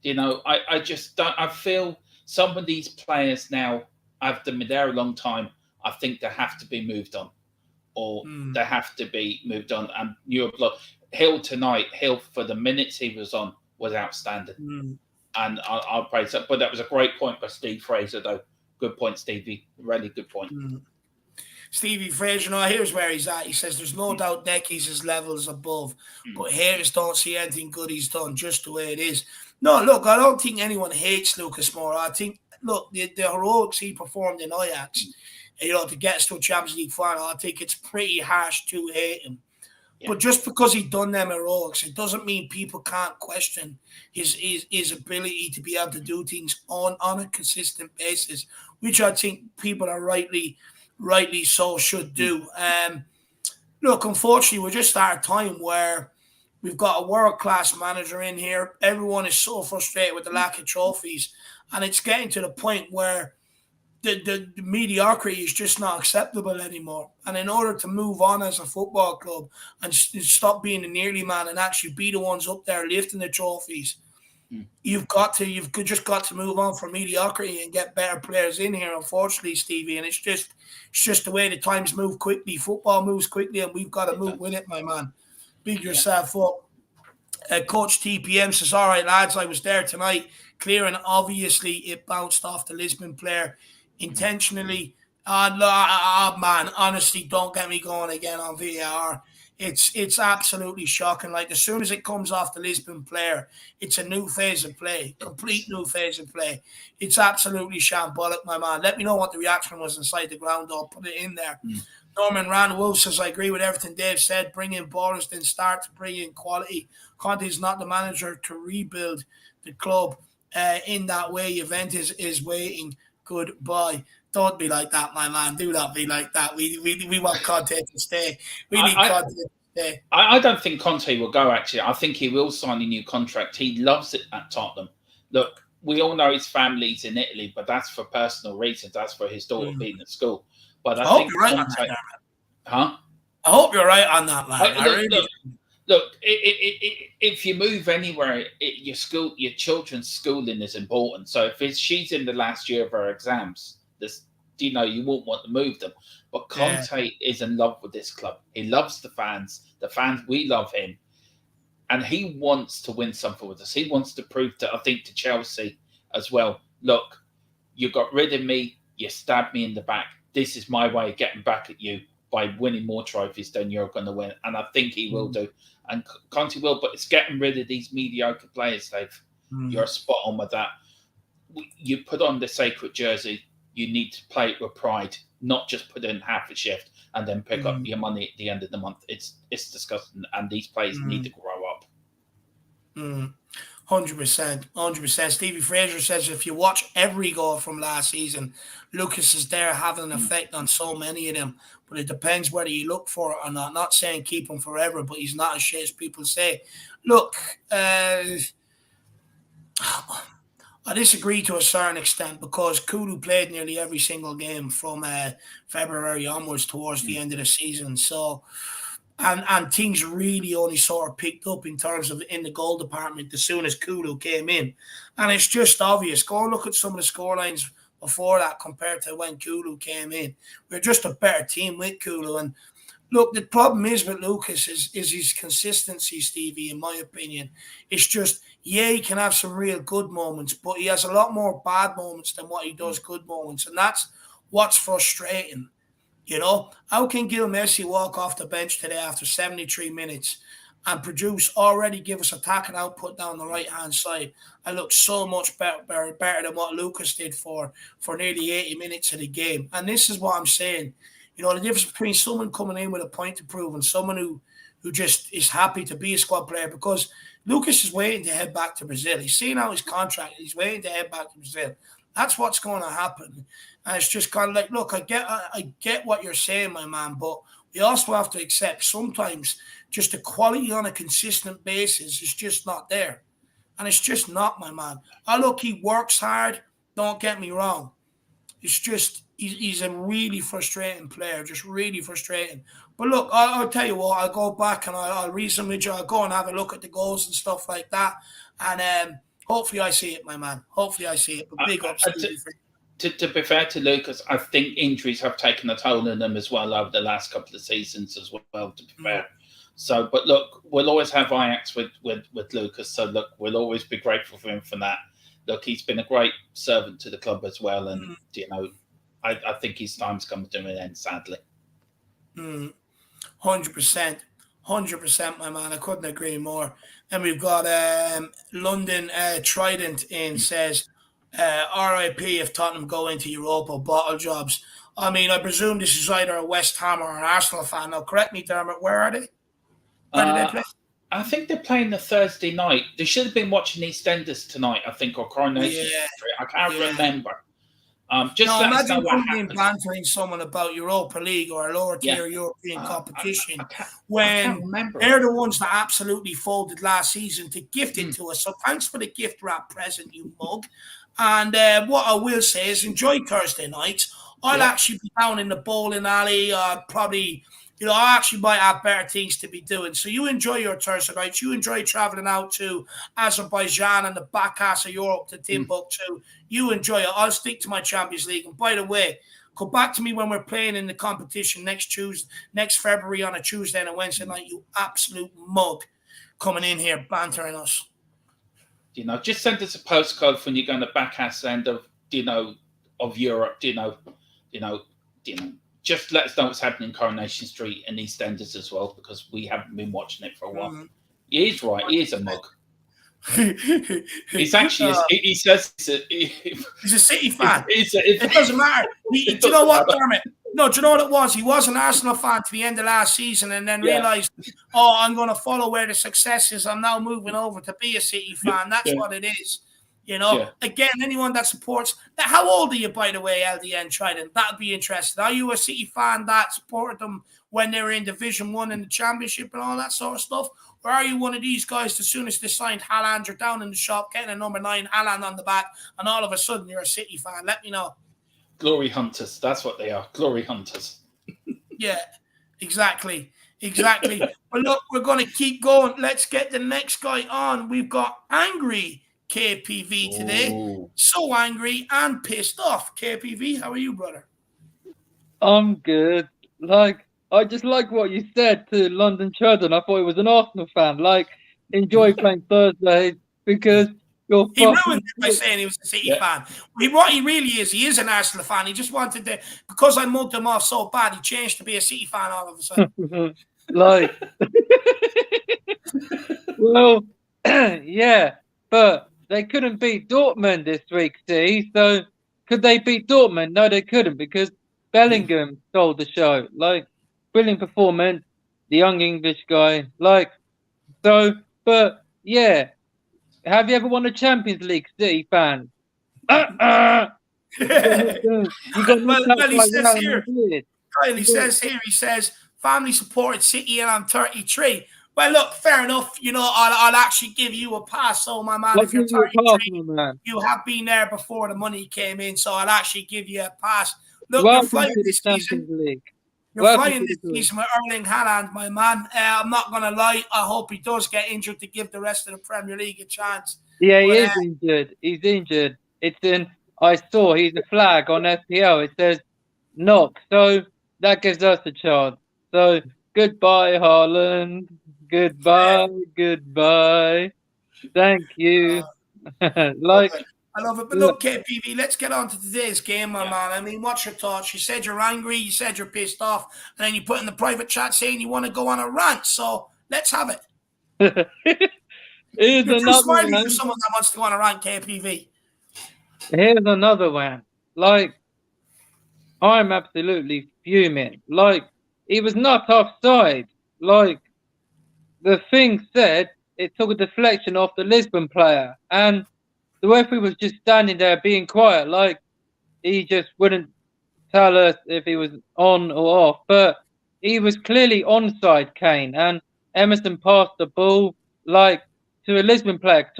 You know, I just don't. I feel some of these players now have been there a long time. I think they have to be moved on, or they have to be moved on. And you're Hill tonight. Hill for the minutes he was on was outstanding, and I'll praise that. But that was a great point by Steve Fraser, though. Good point, Stevie. Really good point. Stevie Fraser, no, here's where he's at. He says there's no doubt Necky's his levels above, but Harris don't see anything good he's done, just the way it is. No, look, I don't think anyone hates Lucas Moura. I think, look, the heroics he performed in Ajax, to get us to a Champions League final, I think it's pretty harsh to hate him. Yeah. But just because he done them heroics, it doesn't mean people can't question his ability to be able to do things on a consistent basis, which I think people are rightly so should do. Look, unfortunately, we're just at a time where we've got a world-class manager in here. Everyone is so frustrated with the lack of trophies, and it's getting to the point where the mediocrity is just not acceptable anymore. And in order to move on as a football club and stop being the nearly man and actually be the ones up there lifting the trophies, you've just got to move on from mediocrity and get better players in here, unfortunately, Stevie. And it's just the way the times move quickly. Football moves quickly, and we've got to move with it, my man. Big yourself up. Coach TPM says, all right, lads, I was there tonight. Clearing, obviously, it bounced off the Lisbon player intentionally. Man, honestly, don't get me going again on VAR. It's absolutely shocking. Like, as soon as it comes off the Lisbon player, it's a new phase of play, complete new phase of play. It's absolutely shambolic, my man. Let me know what the reaction was inside the ground. I'll put it in there. Norman Randall says, I agree with everything Dave said. Bring in ballers, then start to bring in quality. Conte is not the manager to rebuild the club in that way. Juventus is waiting. Goodbye. Don't be like that, my man. Do not be like that. We want Conte to stay. We need Conte to stay. I don't think Conte will go, actually. I think he will sign a new contract. He loves it at Tottenham. Look, we all know his family's in Italy, but that's for personal reasons. That's for his daughter being at school. But I think you're right on that, huh? I hope you're right on that, man. Look, if you move anywhere, your children's schooling is important. So if she's in the last year of her exams, you won't want to move them. But Conte is in love with this club. He loves the fans. We love him. And he wants to win something with us. He wants to prove to Chelsea as well, look, you got rid of me. You stabbed me in the back. This is my way of getting back at you. by winning more trophies, then you're going to win. And I think he will do. And Conte will, but it's getting rid of these mediocre players, Dave. You're spot on with that. You put on the sacred jersey, you need to play it with pride, not just put in half a shift and then pick up your money at the end of the month. It's disgusting, and these players need to grow up. 100%. Stevie Fraser says if you watch every goal from last season, Lucas is there having an effect on so many of them. But it depends whether you look for it or not. Not saying keep him forever, but he's not as shit as people say. Look, I disagree to a certain extent because Kulu played nearly every single game from February onwards towards the end of the season. So, and things really only sort of picked up in terms of in the goal department as soon as Kulu came in. And it's just obvious. Go and look at some of the scorelines before that compared to when Kulu came in. We're just a better team with Kulu. And look, the problem is with Lucas is his consistency, Stevie, in my opinion. It's just, yeah, he can have some real good moments, but he has a lot more bad moments than what he does good moments. And that's what's frustrating. You know, how can Gil Messi walk off the bench today after 73 minutes and give us attack and output down the right-hand side and look so much better than what Lucas did for nearly 80 minutes of the game? And this is what I'm saying. You know, the difference between someone coming in with a point to prove and someone who just is happy to be a squad player, because Lucas is waiting to head back to Brazil. He's seen out his contract. He's waiting to head back to Brazil. That's what's going to happen. And it's just kind of like, look, I get what you're saying, my man, but we also have to accept sometimes just the quality on a consistent basis is just not there. And it's just not, my man. Look, he works hard. Don't get me wrong. It's just he's a really frustrating player, just really frustrating. But look, I'll tell you what, I'll go back and I'll reason with you. I'll go and have a look at the goals and stuff like that. And hopefully I see it, my man. Hopefully I see it. But big ups to be fair to Lucas, I think injuries have taken a toll on him as well over the last couple of seasons as well, to be fair. So, but look, we'll always have Ajax with Lucas. So, look, we'll always be grateful for him for that. Look, he's been a great servant to the club as well. And, you know, I think his time's come to an end, sadly. 100%. 100%, my man. I couldn't agree more. And we've got London Trident in says, RIP if Tottenham go into Europa bottle jobs. I mean, I presume this is either a West Ham or an Arsenal fan. Now, correct me, Dermot, where are they? Where do they play? I think they're playing the Thursday night. They should have been watching EastEnders tonight, I think, or Coronation Street. I can't remember. Imagine being bantering someone about Europa League or a lower tier European competition when they're the ones that absolutely folded last season to gift it to us. So thanks for the gift wrap present, you mug. And what I will say is enjoy Thursday nights. I'll actually be down in the bowling alley. Probably, I actually might have better things to be doing. So you enjoy your Thursday nights. You enjoy traveling out to Azerbaijan and the back ass of Europe to Timbuktu. You enjoy it. I'll stick to my Champions League. And by the way, come back to me when we're playing in the competition next February on a Tuesday and a Wednesday night, you absolute mug coming in here bantering us. Just send us a postcode when you're going to back ass end of Europe. Just let us know what's happening in Coronation Street and EastEnders as well, because we haven't been watching it for a while. He is right. He is a mug. He's actually. He says he's a City fan. It doesn't matter. Do you know what, Dermot? No, do you know what it was? He was an Arsenal fan to the end of last season and then realised, I'm going to follow where the success is. I'm now moving over to be a City fan. That's what it is. Again, anyone that supports... How old are you, by the way, LDN Trident? That'd be interesting. Are you a City fan that supported them when they were in Division 1 and the Championship and all that sort of stuff? Or are you one of these guys, as soon as they signed Haaland, you're down in the shop, getting a number 9 Haaland on the back, and all of a sudden you're a City fan? Let me know. Glory hunters. That's what they are. Glory hunters. Yeah, exactly. But look, we're going to keep going. Let's get the next guy on. We've got Angry KPV today. Ooh. So angry and pissed off. KPV, how are you, brother? I'm good. I just like what you said to London Trident. I thought he was an Arsenal fan. Enjoy playing Thursday because You're He ruined fucking it by saying he was a City Yeah. fan. What he really is, he is an Arsenal fan. He just wanted to, because I mugged him off so bad, he changed to be a City fan all of a sudden. like, well, yeah, but they couldn't beat Dortmund this week, see? So could they beat Dortmund? No, they couldn't because Bellingham stole the show. Like, brilliant performance, the young English guy. Like, so, but yeah, have you ever won a Champions League, City fan? You got knocked out Well, he by says Real here, Madrid. Kyle, he says, family supported City and I'm 33. Well, look, fair enough. You know, I'll actually give you a pass. So, my man, I'll if you're give you a pass, 33, my man. you have been there before the money came in. So, I'll actually give you a pass. Look, you're Welcome flying to the this Champions season. League. You're Welcome flying to this the tour. season with Erling Haaland, my man. I'm not going to lie. I hope he does get injured to give the rest of the Premier League a chance. Yeah, he But, is injured. He's injured. It's in. I saw he's a flag on FPL. It says knock. So that gives us a chance. So goodbye, Haaland. Goodbye. Goodbye. Thank you. Like, I love it. But look, KPV, let's get on to today's game, my man. I mean, what's your thoughts? You said you're angry, you said you're pissed off, and then you put in the private chat saying you want to go on a rant. So let's have it. here's You're too another smiley one. for someone that wants to go on a rant, KPV. Here's another one. Like, I'm absolutely fuming. Like, he was not offside. Like, the thing said it took a deflection off the Lisbon player, and the referee was just standing there being quiet. Like, he just wouldn't tell us if he was on or off. But he was clearly onside, Kane, and Emerson passed the ball like to a Lisbon player.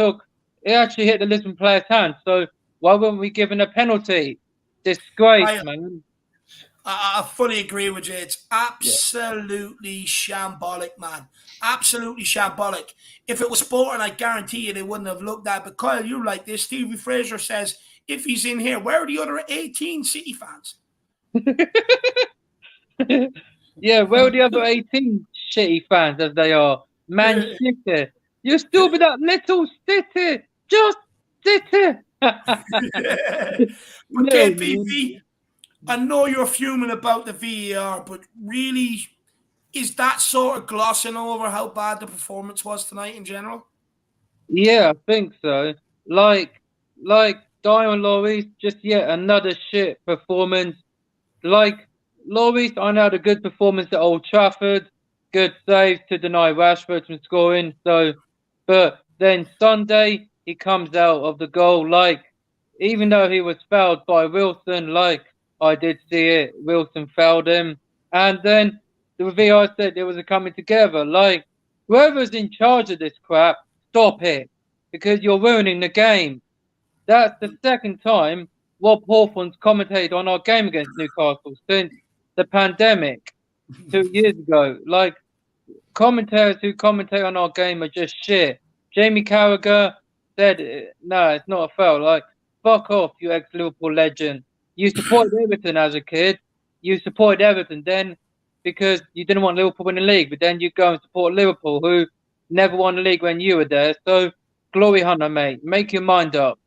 It actually hit the Lisbon player's hand. So why weren't we given a penalty? Disgrace, man. I fully agree with you. It's absolutely shambolic, man. Absolutely shambolic. If it was sporting, I guarantee you they wouldn't have looked at it. But Kyle, you're like this. Stevie Fraser says, if he's in here, where are the other 18 City fans? Yeah, where are the other 18 shitty fans as they are? Man City. You still be that little City. Just City. But No, KPV, I know you're fuming about the VAR, but really, is that sort of glossing over how bad the performance was tonight in general? Yeah, I think so. Like Diamond Lloris, just yet another shit performance. Like Lloris, I know had a good performance at Old Trafford, good saves to deny Rashford from scoring. So, but then Sunday he comes out of the goal. Like, even though he was fouled by Wilson, like I did see it, Wilson fouled him, and then the VAR said there was a coming together. Like, whoever's in charge of this crap, stop it, because you're ruining the game. That's the second time Rob Hawthorne's commentated on our game against Newcastle since the pandemic 2 years ago. Like, commentators who commentate on our game are just shit. Jamie Carragher said, no, it's not a foul. Like, fuck off, you ex-Liverpool legend. You supported Everton as a kid. You supported Everton then because you didn't want Liverpool to win the league, but then you go and support Liverpool, who never won the league when you were there. So, glory hunter, mate. Make your mind up.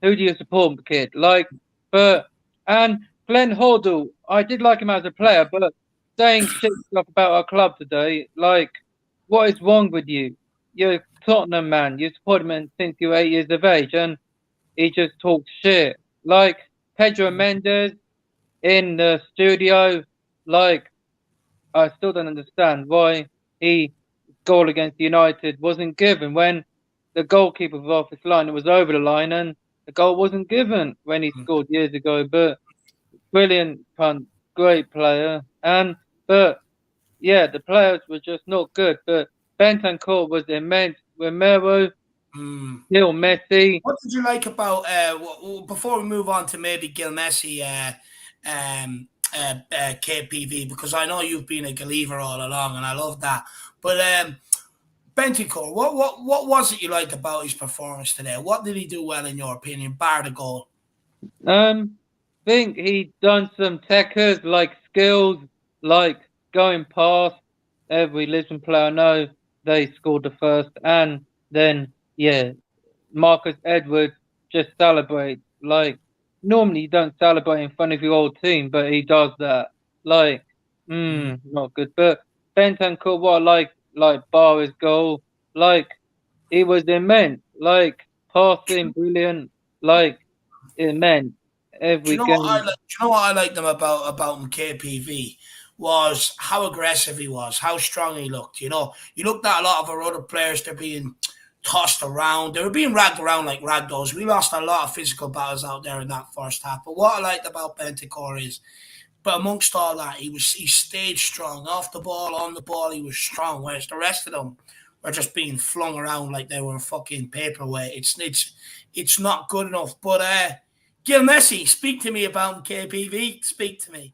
Who do you support, kid? Like, and Glenn Hoddle, I did like him as a player, but saying shit stuff about our club today, like, what is wrong with you? You're a Tottenham man. You support him since you were 8 years of age, and he just talks shit. Like, Pedro Mendes in the studio, like, I still don't understand why he goal against United wasn't given when the goalkeeper was off his line. It was over the line, and the goal wasn't given when he scored years ago. But brilliant punt, great player, but yeah, the players were just not good. But Bentancur was immense. Romero, Gil Messi. What did you like about before we move on to maybe Gil Messi, KPV? Because I know you've been a believer all along, and I love that. But Bentancur, what was it you liked about his performance today? What did he do well in your opinion, bar the goal? Think he done some techers like skills, like going past every Lisbon player. I know they scored the first, and then Marcus Edwards just celebrates. Like, normally you don't celebrate in front of your old team, but he does that. Like, not good. But Bentancur, what I like bar his goal, like, it was immense. Like, passing, brilliant. Like, immense. Do you Every know what I game. like? Do you know what I liked them about him, KPV, was how aggressive he was, how strong he looked. You know, you looked at a lot of our other players; they're being tossed around. They were being ragged around like ragdolls. We lost a lot of physical battles out there in that first half. But what I liked about Bentancur is, but amongst all that, he stayed strong off the ball, on the ball. He was strong, whereas the rest of them were just being flung around like they were fucking paperweight. It's not good enough. But Gil Messi, speak to me about KPV. Speak to me.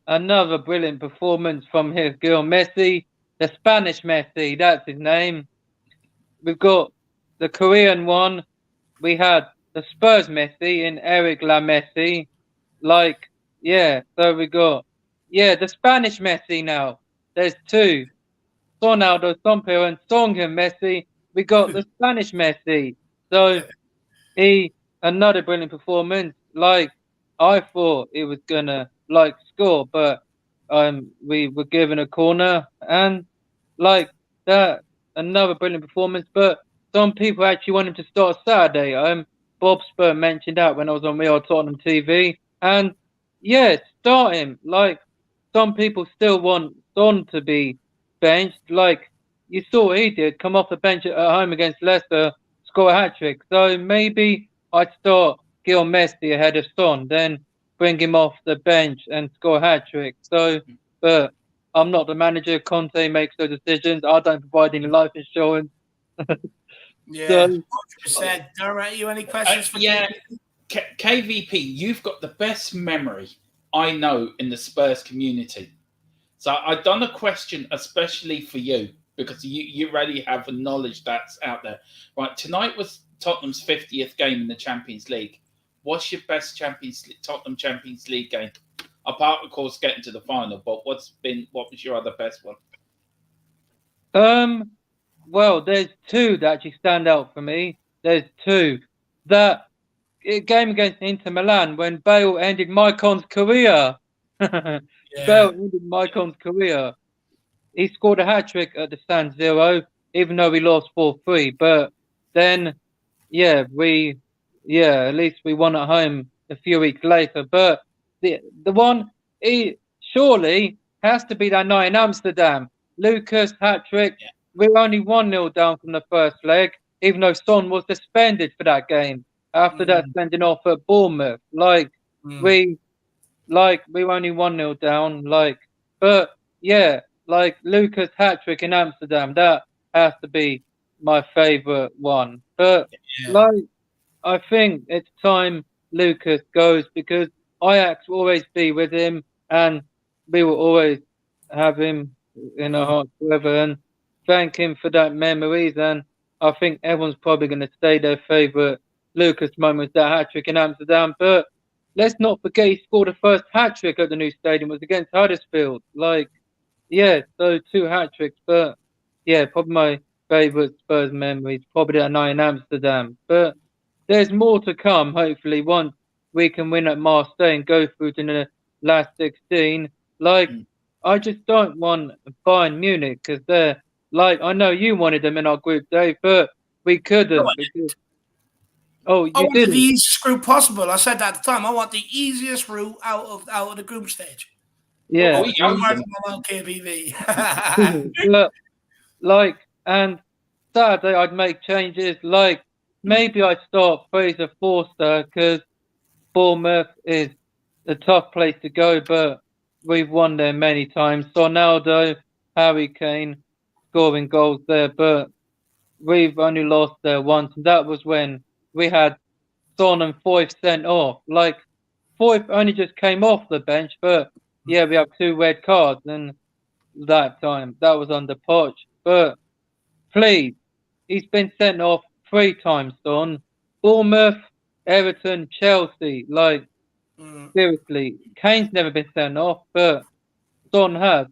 Another brilliant performance from his girl Messi, the Spanish Messi, that's his name. We've got the Korean one. We had the Spurs Messi in Eric La Messi. Like, yeah, so we got, the Spanish Messi now. There's two. Ronaldo, Somper, and Songham Messi. We got the Spanish Messi. So he, another brilliant performance. Like, I thought he was gonna score, but we were given a corner, and like that, another brilliant performance. But some people actually want him to start Saturday. Bob Spur mentioned that when I was on Real Tottenham TV, and yeah, start him. Like, some people still want Son to be benched. Like, you saw what he did, come off the bench at home against Leicester, score a hat trick. So maybe I'd start Gil Messi ahead of Son, then bring him off the bench and score a hat trick. So, but I'm not the manager. Conte makes those decisions. I don't provide any life insurance. Yeah, 100%. Dermot, you any questions for KVP, you've got the best memory I know in the Spurs community. So I've done a question especially for you because you already have a knowledge that's out there. Right, tonight was Tottenham's 50th game in the Champions League. What's your best Tottenham Champions League game? Apart, of course, getting to the final, but what was your other best one? Well, there's two that actually stand out for me. There's two. That game against Inter Milan when Bale ended Maicon's career. Bale ended Maicon's career. He scored a hat trick at the San Siro, even though we lost 4-3. But then, at least we won at home a few weeks later. But the one, surely has to be that night in Amsterdam. Lucas hat trick. Yeah. We were only 1-0 down from the first leg, even though Son was suspended for that game after that sending off at Bournemouth. We were only 1-0 down. Lucas hat trick in Amsterdam. That has to be my favourite one. But I think it's time Lucas goes because Ajax will always be with him, and we will always have him in our hearts forever. And thank him for that memories. And I think everyone's probably going to say their favourite Lucas moment, that hat trick in Amsterdam. But let's not forget he scored the first hat trick at the new stadium. It was against Huddersfield. So 2 hat tricks. But probably my favourite Spurs memories, probably that night in Amsterdam. But there's more to come, hopefully, once we can win at Marseille and go through to the last 16. I just don't want Bayern Munich because they're I know you wanted them in our group, Dave, but we couldn't. I wanted the easiest group possible. I said that at the time. I want the easiest route out of the group stage. Yeah. KBV. And Saturday I'd make changes. Maybe I'd start Fraser Forster because Bournemouth is a tough place to go, but we've won there many times. Ronaldo, Harry Kane scoring goals there, but we've only lost there once. And that was when we had Son and Foyth sent off. Foyth only just came off the bench, but we have 2 red cards. And that time, that was under Poch. But please, he's been sent off 3 times, Son. Bournemouth, Everton, Chelsea. Seriously, Kane's never been sent off, but Son has.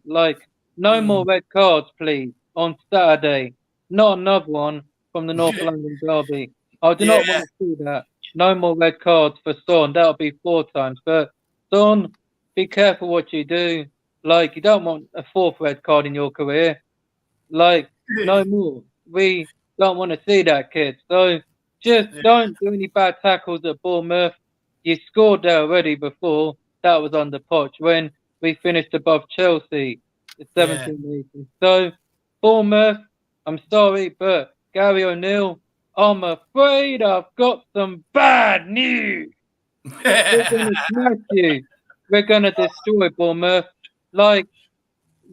No more red cards, please, on Saturday. Not another one. from the North London derby. I do not want to see that. No more red cards for Son. That'll be 4 times. But Son, be careful what you do. Like, you don't want a 4th red card in your career. Like, no more. We don't want to see that, kid. So just don't do any bad tackles at Bournemouth. You scored there already before. That was on the Poch when we finished above Chelsea, the 17-18. So Bournemouth, I'm sorry, but Gary O'Neill, I'm afraid I've got some bad news. We're gonna smash you. We're gonna destroy Bournemouth. Like,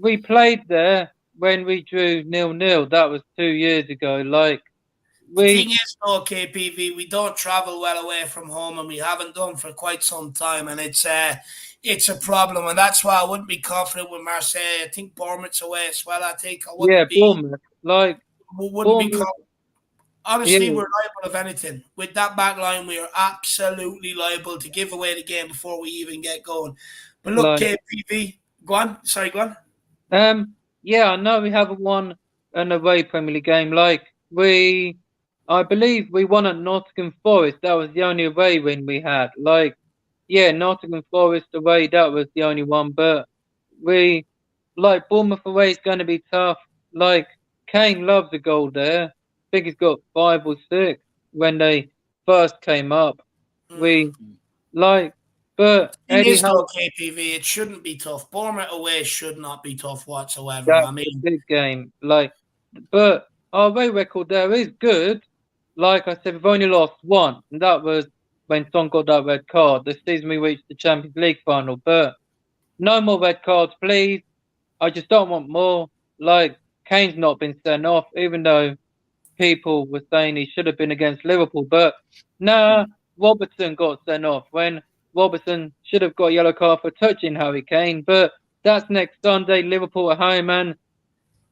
we played there when we drew 0-0. That was 2 years ago. Like, the thing is, though, KPV, we don't travel well away from home, and we haven't done for quite some time, and it's a problem, and that's why I wouldn't be confident with Marseille. I think Bournemouth's away as well. I think I wouldn't be. Bournemouth. Like, wouldn't be. Honestly, we're liable of anything. With that back line, we are absolutely liable to give away the game before we even get going. But look, KPV, go on. Sorry, go on. Yeah, I know we haven't won an away Premier League game. Like, I believe we won at Nottingham Forest. That was the only away win we had. Like, yeah, Nottingham Forest away, that was the only one. But Bournemouth away is going to be tough. Like, Kane loves a goal there. I think he's got 5 or 6 when they first came up. But it is tough, KPV. It shouldn't be tough. Bournemouth away should not be tough whatsoever. That's a big game. Like, but our away record there is good. Like I said, we've only lost 1, and that was when Son got that red card. The season we reached the Champions League final. But no more red cards, please. I just don't want more. Like, Kane's not been sent off, even though people were saying he should have been against Liverpool. But Robertson got sent off when Robertson should have got a yellow card for touching Harry Kane. But that's next Sunday, Liverpool at home, and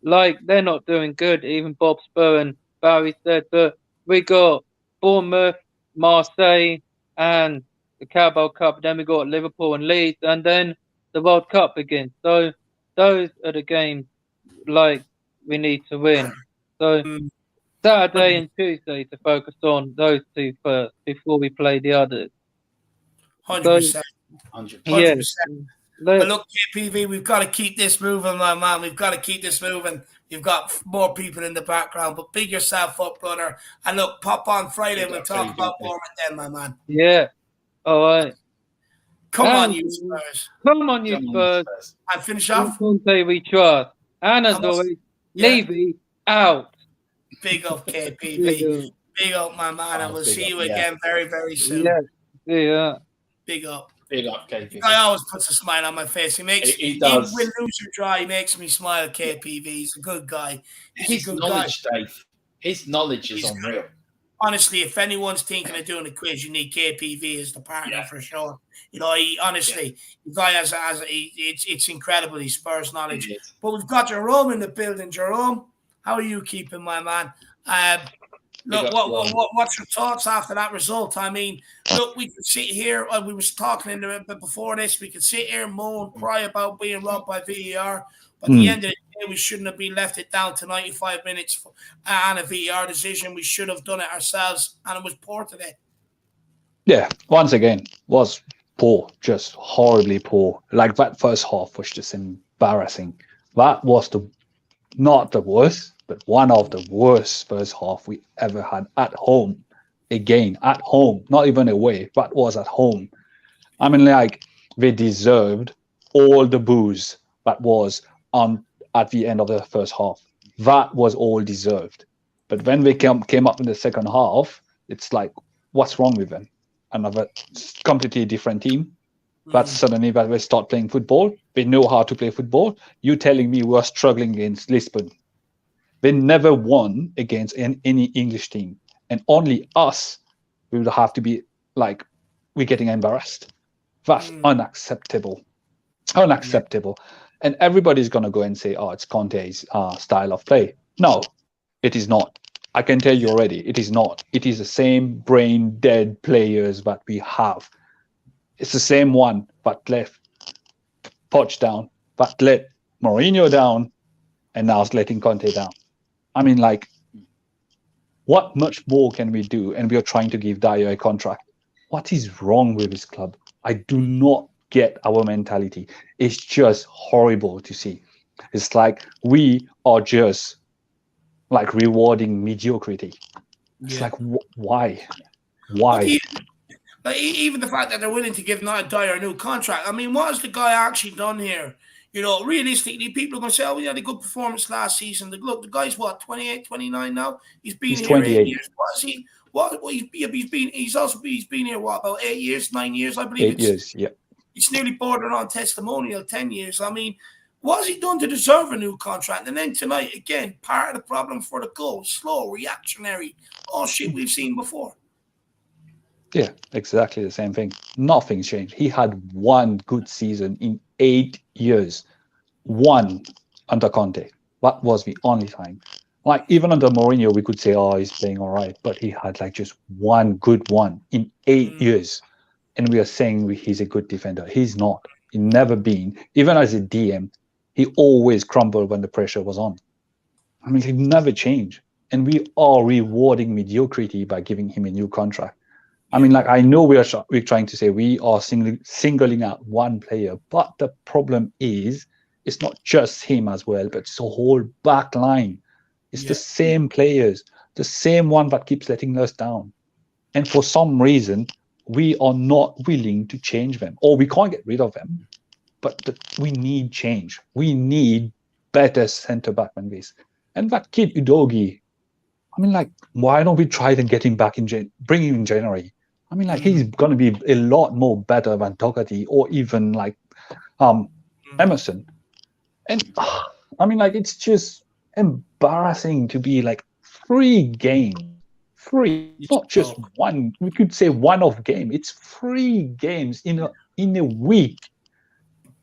like, they're not doing good. Even Bob Spur and Barry said. But we got Bournemouth, Marseille, and the Carabao Cup. Then we got Liverpool and Leeds, and then the World Cup begins. So those are the games like we need to win. So Saturday and Tuesday to focus on those 2 first before we play the others. 100%. 100%. But look, KPV, we've got to keep this moving, my man. We've got to keep this moving. You've got more people in the background, but big yourself up, brother. And look, pop on Friday and we'll talk about Bournemouth then, my man. Yeah. All right. Come on, you Spurs. Come on, you Spurs. And finish off. Conte we trust. And as always, Levy out. Big up, KPV. Big up, my man. And we'll see you again very, very soon. Yeah. Big up. Big up, KPV. The guy always puts a smile on my face. He does. He win, lose, or draw. He makes me smile, KPV. He's a good guy. His knowledge, Dave. His knowledge is unreal. Honestly, if anyone's thinking of doing a quiz, you need KPV as the partner for sure. You know, the guy it's incredible. He Spurs knowledge. But we've got Jerome in the building. Jerome, how are you keeping, my man? Look, what's your thoughts after that result? I mean, look, we could sit here. We was talking before this. We could sit here and moan, cry about being robbed by VAR. But at the end of the day, we shouldn't have been left it down to 95 minutes and a VAR decision. We should have done it ourselves, and it was poor today. Yeah, once again, was poor, just horribly poor. Like, that first half was just embarrassing. That was not the worst, but one of the worst first half we ever had at home. Again, at home, not even away, but was at home. I mean, like, they deserved all the boos that was on at the end of the first half. That was all deserved. But when they came up in the second half, it's like, what's wrong with them? Another completely different team. But suddenly that they start playing football. They know how to play football. You telling me we're struggling against Lisbon? They never won against any English team. And only us, we would have to be like, we're getting embarrassed. That's unacceptable. Unacceptable. And everybody's going to go and say, oh, it's Conte's style of play. No, it is not. I can tell you already, it is not. It is the same brain-dead players that we have. It's the same one that left Poch down, that let Mourinho down, and now it's letting Conte down. I mean, like, What much more can we do? And we are trying to give Dyer a contract. What is wrong with this club? I do not get our mentality. It's just horrible to see. It's like we are just like rewarding mediocrity. It's like, why? Why? Like even the fact that they're willing to give Dyer a new contract. I mean, what has the guy actually done here? You know, realistically, people are going to say, oh, we had a good performance last season. Look, the guy's what, 28, 29 now? He's been He's here 28. 8 years. What is he? He's been here, what, about 8 years, 9 years, I believe. 8 years, yeah. It's nearly bordering on testimonial, 10 years. I mean, what has he done to deserve a new contract? And then tonight, again, part of the problem for the goal, slow, reactionary, all shit we've seen before. Yeah, exactly the same thing. Nothing's changed. He had one good season in 8 years. One under Conte. That was the only time. Like, even under Mourinho, we could say, oh, he's playing all right. But he had like just one good one in 8 years. And we are saying he's a good defender. He's not. He never been. Even as a DM, he always crumbled when the pressure was on. I mean, he never changed. And we are rewarding mediocrity by giving him a new contract. I mean, like, I know we're trying to say we are singling out one player, but the problem is it's not just him as well, but it's a whole back line. It's the same players, the same one that keeps letting us down. And for some reason, we are not willing to change them, or we can't get rid of them. But we need change. We need better centre-back than this. And that kid, Udogie, I mean, like, why don't we try and get him back bring him in January? I mean, like, he's going to be a lot more better than Doherty or even like Emerson. And I mean, like, it's just embarrassing to be like 3 games. 3, not just one. We could say one-off game. It's 3 games in a week.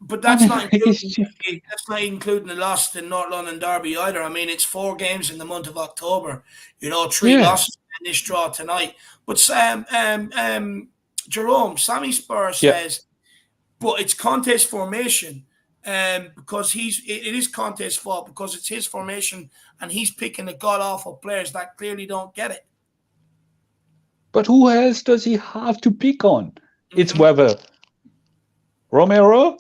But that's not including the loss to North London Derby either. I mean, it's 4 games in the month of October. You know, 3 losses in this draw tonight. But Jerome, Sammy Spur says, but it's Conte's formation, because it is Conte's fault because it's his formation and he's picking the god awful players that clearly don't get it. But who else does he have to pick on? It's whether Romero,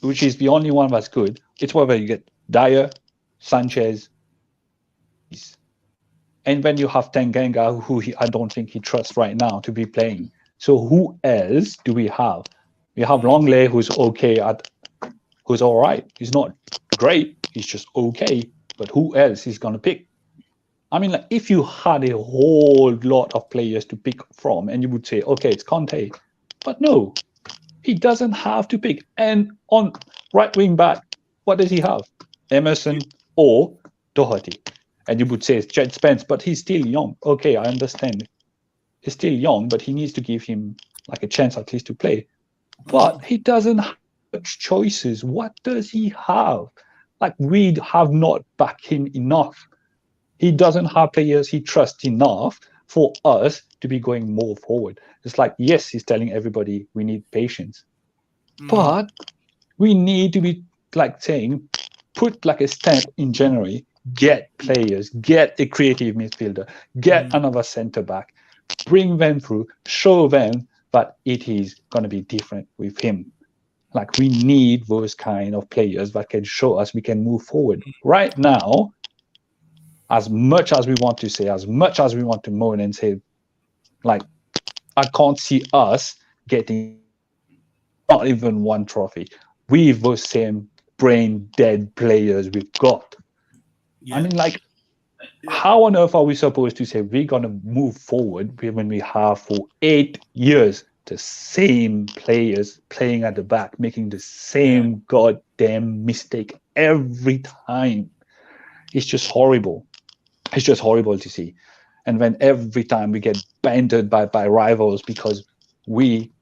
which is the only one that's good. It's whether you get Dyer, Sanchez, and then you have Tanganga, who I don't think he trusts right now to be playing. So who else do we have? We have Longley, who's who's all right. He's not great. He's just okay. But who else is going to pick? I mean, like, if you had a whole lot of players to pick from, and you would say, okay, it's Conte. But no, he doesn't have to pick. And on right wing back, what does he have? Emerson or Doherty. And you would say it's Jed Spence, but he's still young. Okay, I understand. He's still young, but he needs to give him like a chance at least to play. But he doesn't have much choices. What does he have? Like, we have not backed him enough. He doesn't have players he trusts enough for us to be going more forward. It's like, yes, he's telling everybody we need patience. But we need to be like saying, put like a stamp in January, get players, get a creative midfielder, get another centre back, bring them through, show them that it is going to be different with him. Like, we need those kind of players that can show us we can move forward. Right now, as much as we want to say, as much as we want to moan and say, like, I can't see us getting not even one trophy with those same brain dead players we've got. I mean, like, how on earth are we supposed to say we're going to move forward when we have for 8 years the same players playing at the back, making the same goddamn mistake every time? It's just horrible. It's just horrible to see. And then every time we get bantered by rivals because we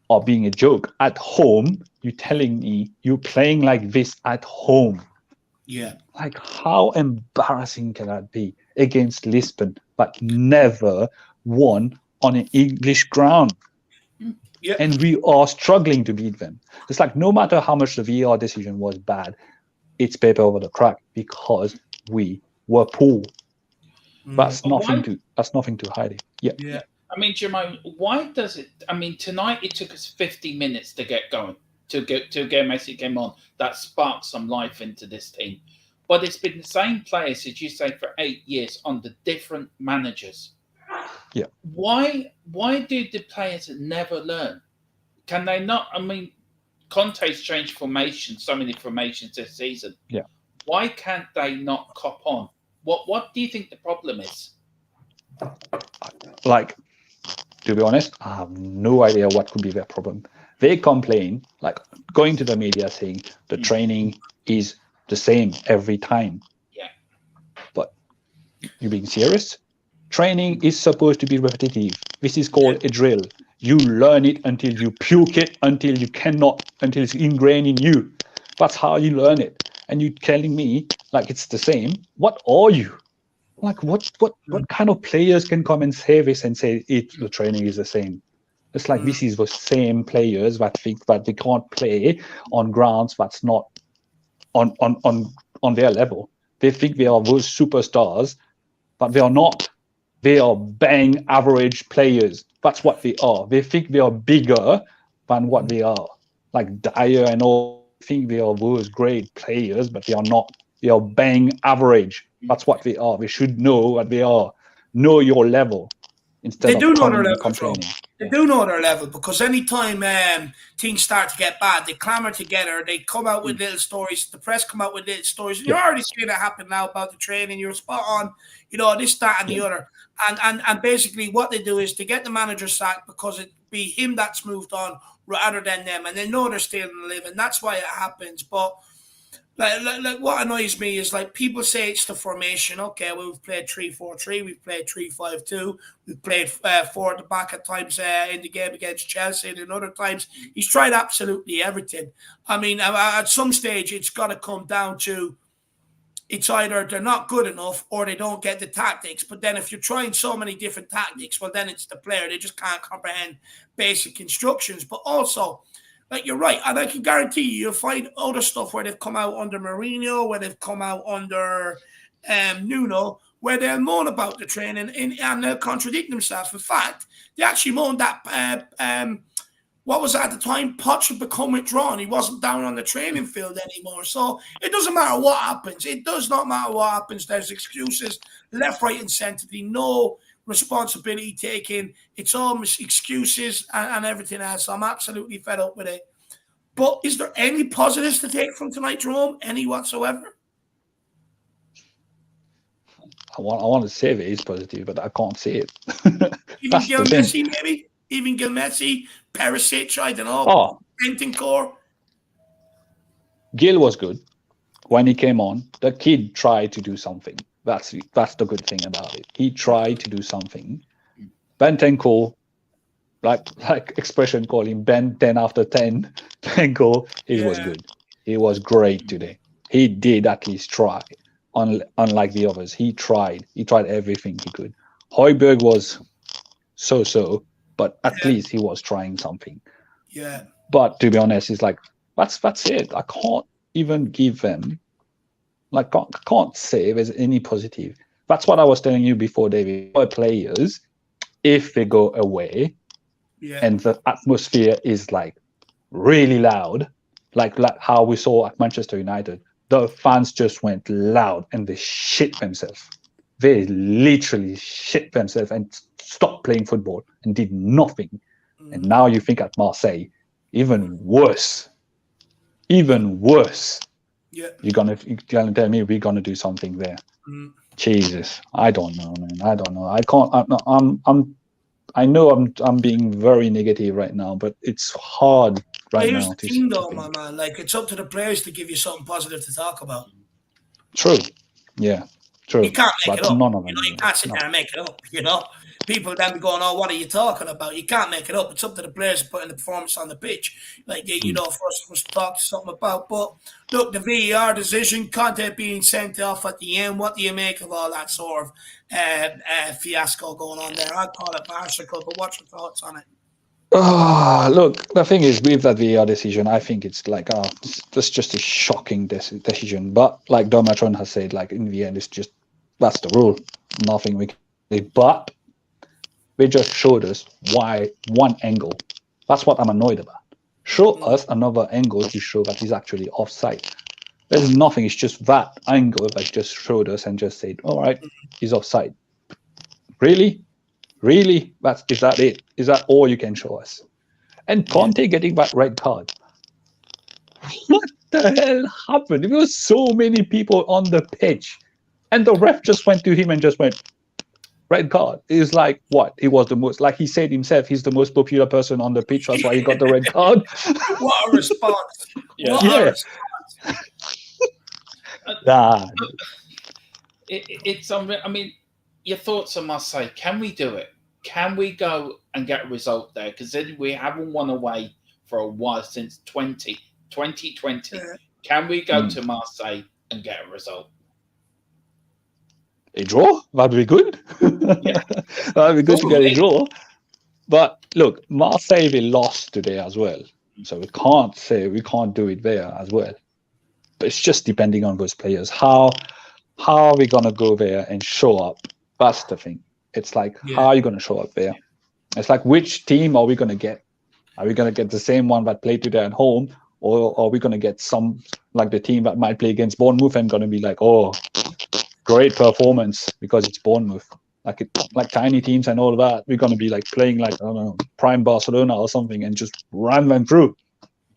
are being a joke at home, you're telling me you're playing like this at home. Yeah. Like, how embarrassing can that be against Lisbon, but never won on an English ground? Yeah. And we are struggling to beat them. It's like, no matter how much the VAR decision was bad, it's paper over the crack because we were poor. That's nothing to hide it. Yeah. Yeah. I mean, Jermaine, why does it? I mean, tonight it took us 50 minutes to get going, to get Messi came on. That sparked some life into this team. But it's been the same players, as you say, for 8 years under different managers. Yeah. Why do the players never learn? Can they not? I mean, Conte's changed formation, so many formations this season. Yeah. Why can't they not cop on? What do you think the problem is? Like, to be honest, I have no idea what could be their problem. They complain, like going to the media saying the training is the same every time. Yeah. But you being serious? Training is supposed to be repetitive. This is called a drill. You learn it until you puke it, until you cannot, until it's ingrained in you. That's how you learn it. And you telling me like it's the same? What are you? Like what kind of players can come and say this and say the training is the same? It's like this is the same players that think that they can't play on grounds that's not on their level. They think they are those superstars, but they are not. They are bang average players. That's what they are. They think they are bigger than what they are. Like Dyer and all think they are those great players, but they are not. They are bang average. That's what they are. They should know what they are. Know your level instead of coming and complaining. They do know their level, because anytime things start to get bad, they clamour together. They come out with little stories. The press come out with little stories. And you're already seeing it happen now about the training. You're spot on. You know, this, that, and the other. And basically what they do is to get the manager sacked because it be him that's moved on rather than them. And they know they're stealing the living. That's why it happens. But like what annoys me is like people say it's the formation. Okay, well, we've played 3-4-3, we've played 3-5-2, we've played 4 at the back at times in the game against Chelsea, and in other times he's tried absolutely everything. I mean, at some stage it's got to come down to it's either they're not good enough or they don't get the tactics. But then if you're trying so many different tactics, well, then it's the player. They just can't comprehend basic instructions. But also, like, you're right, and I can guarantee you'll find other stuff where they've come out under Mourinho, where they've come out under Nuno, where they'll moan about the training and they'll contradict themselves. In fact, they actually moaned that what was at the time, Potts had become withdrawn. He wasn't down on the training field anymore. So it doesn't matter what happens. It does not matter what happens. There's excuses left, right, and centre. No responsibility taken. It's all excuses and everything else. I'm absolutely fed up with it. But is there any positives to take from tonight, Jerome? Any whatsoever? I want to say it is positive, but I can't see it. Even Gil Messi, maybe? Even Gil Messi, Perisic, I don't know. Bentancur. Gil was good. When he came on, the kid tried to do something. That's the good thing about it. He tried to do something. Bentancur, like expression call him Ben 10 after 10. Bentancur, he was good. He was great today. He did at least try. Unlike the others, he tried. He tried everything he could. Højbjerg was so, but at least he was trying something. Yeah. But to be honest, it's like that's it. I can't even give them. Like, I can't say there's any positive. That's what I was telling you before, David. For players, if they go away and the atmosphere is like really loud, like how we saw at Manchester United, the fans just went loud and they shit themselves. They literally shit themselves and stopped playing football and did nothing. And now you think at Marseille, even worse. Yeah. You're gonna tell me we're gonna do something there? Jesus, I don't know, man. I don't know. I can't. I know I'm being very negative right now, but it's hard right now. Here's the thing, though, my man. Like, it's up to the players to give you something positive to talk about. True. Yeah. True. You can't make it up. None of them. You can't sit there and make it up. People then be going, "Oh, what are you talking about?" You can't make it up. It's up to the players to put in the performance on the pitch. Like, first was talk something about. But look, the VAR decision, Conte being sent off at the end. What do you make of all that sort of fiasco going on there? I'd call it Varsical, but what's your thoughts on it? Look, the thing is with that VAR decision, I think it's like that's just a shocking decision. But like Domatron has said, like in the end, it's just that's the rule. nothing we can do. But they just showed us why one angle. That's what I'm annoyed about. Show us another angle to show that he's actually offside. There's nothing. It's just that angle that just showed us and just said, all right, he's offside. Really? Really? Is that it? Is that all you can show us? And Conte getting that red card. What the hell happened? There were so many people on the pitch. And the ref just went to him and just went, red card. It's like, what? He was the most, like he said himself, he's the most popular person on the pitch. That's why he got the red card. What a response. Yeah. A response. Nah. It's I mean, your thoughts on Marseille. Can we do it? Can we go and get a result there? Because then we haven't won away for a while since 2020. Can we go to Marseille and get a result? A draw? That'd be good. Yeah. That'd be good to get a draw. But look, Marseille, they lost today as well. So we can't say we can't do it there as well. But it's just depending on those players. How are we going to go there and show up? That's the thing. It's like, how are you going to show up there? It's like, which team are we going to get? Are we going to get the same one that played today at home? Or are we going to get some, like the team that might play against Bournemouth and going to be like, oh, great performance because it's Bournemouth. Like tiny teams and all that. We're going to be like playing like, I don't know, prime Barcelona or something and just run them through.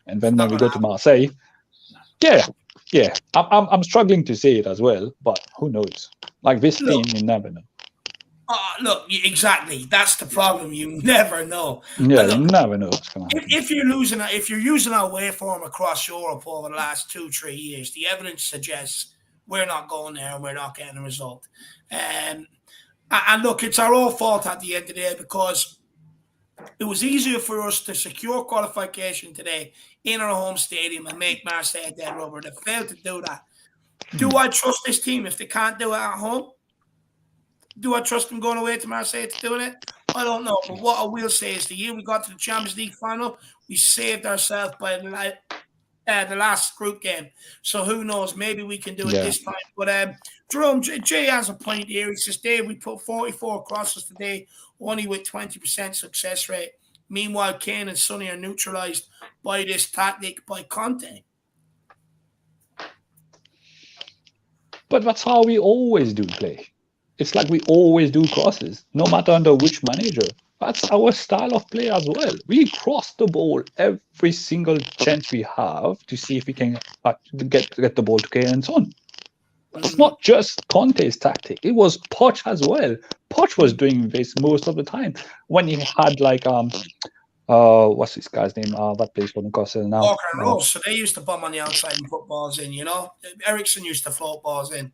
And then when we go to Marseille, I'm struggling to say it as well, but who knows? Like this team, you never know. Look, exactly. That's the problem. You never know. Yeah, look, you never know what's going to happen. If you're using our waveform across Europe over the last 2-3 years, the evidence suggests we're not going there and we're not getting a result. And look, it's our own fault at the end of the day because it was easier for us to secure qualification today in our home stadium and make Marseille a dead rubber. They failed to do that. Do I trust this team if they can't do it at home? Do I trust them going away to Marseille to doing it? I don't know. But what I will say is the year we got to the Champions League final, we saved ourselves by the last group game. So who knows? Maybe we can do it this time. But Jerome, Jay has a point here. He says, Dave, we put 44 crosses today, only with 20% success rate. Meanwhile, Kane and Sonny are neutralized by this tactic by Conte. But that's how we always do play. It's like we always do crosses, no matter under which manager. That's our style of play as well. We cross the ball every single chance we have to see if we can get the ball to Kane and Son. It's not just Conte's tactic. It was Poch as well. Poch was doing this most of the time. When he had like what's this guy's name? That plays for Newcastle now. Walker and Rose. So they used to bomb on the outside and put balls in, you know? Ericsson used to float balls in.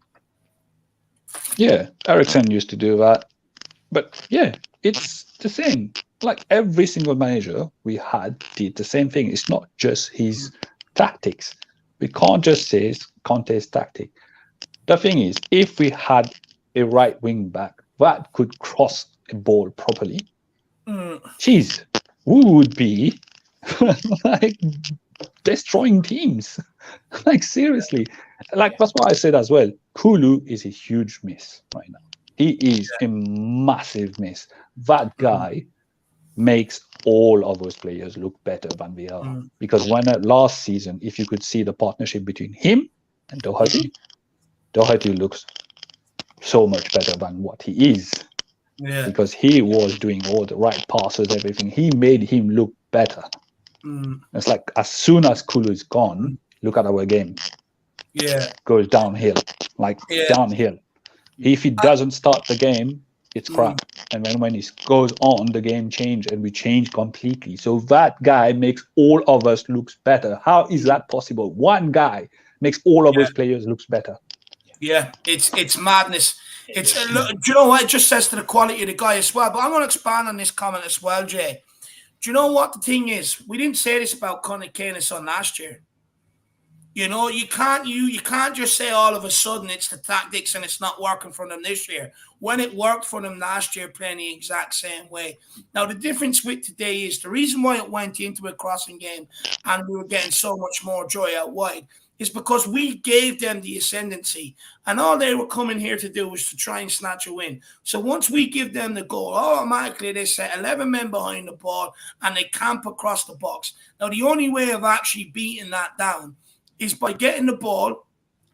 Yeah, Ericsson used to do that. But yeah, it's the same. Like every single manager we had did the same thing. It's not just his tactics. We can't just say it's Conte's tactic. The thing is, if we had a right wing back that could cross a ball properly, geez, we would be like destroying teams. Like seriously. Like that's why I said as well, Kulu is a huge miss right now. He is a massive miss. That guy makes all of those players look better than they are. Because when last season, if you could see the partnership between him and Doherty, Doherty looks so much better than what he is. Yeah. Because he was doing all the right passes, everything. He made him look better. It's like as soon as Kulu is gone, look at our game. Yeah. Goes downhill. Downhill. If he doesn't start the game, it's crap. And then when he goes on, the game changes and we change completely. So that guy makes all of us looks better. How is that possible? One guy makes all of us players looks better. Yeah, it's madness. Do you know what? It just says to the quality of the guy as well. But I'm going to expand on this comment as well, Jay. Do you know what the thing is? We didn't say this about Conor Kane and Son last year. You know, you can't just say all of a sudden it's the tactics and it's not working for them this year. When it worked for them last year, playing the exact same way. Now, the difference with today is the reason why it went into a crossing game and we were getting so much more joy out wide is because we gave them the ascendancy, and all they were coming here to do was to try and snatch a win. So once we give them the goal, automatically they set 11 men behind the ball and they camp across the box. Now, the only way of actually beating that down is by getting the ball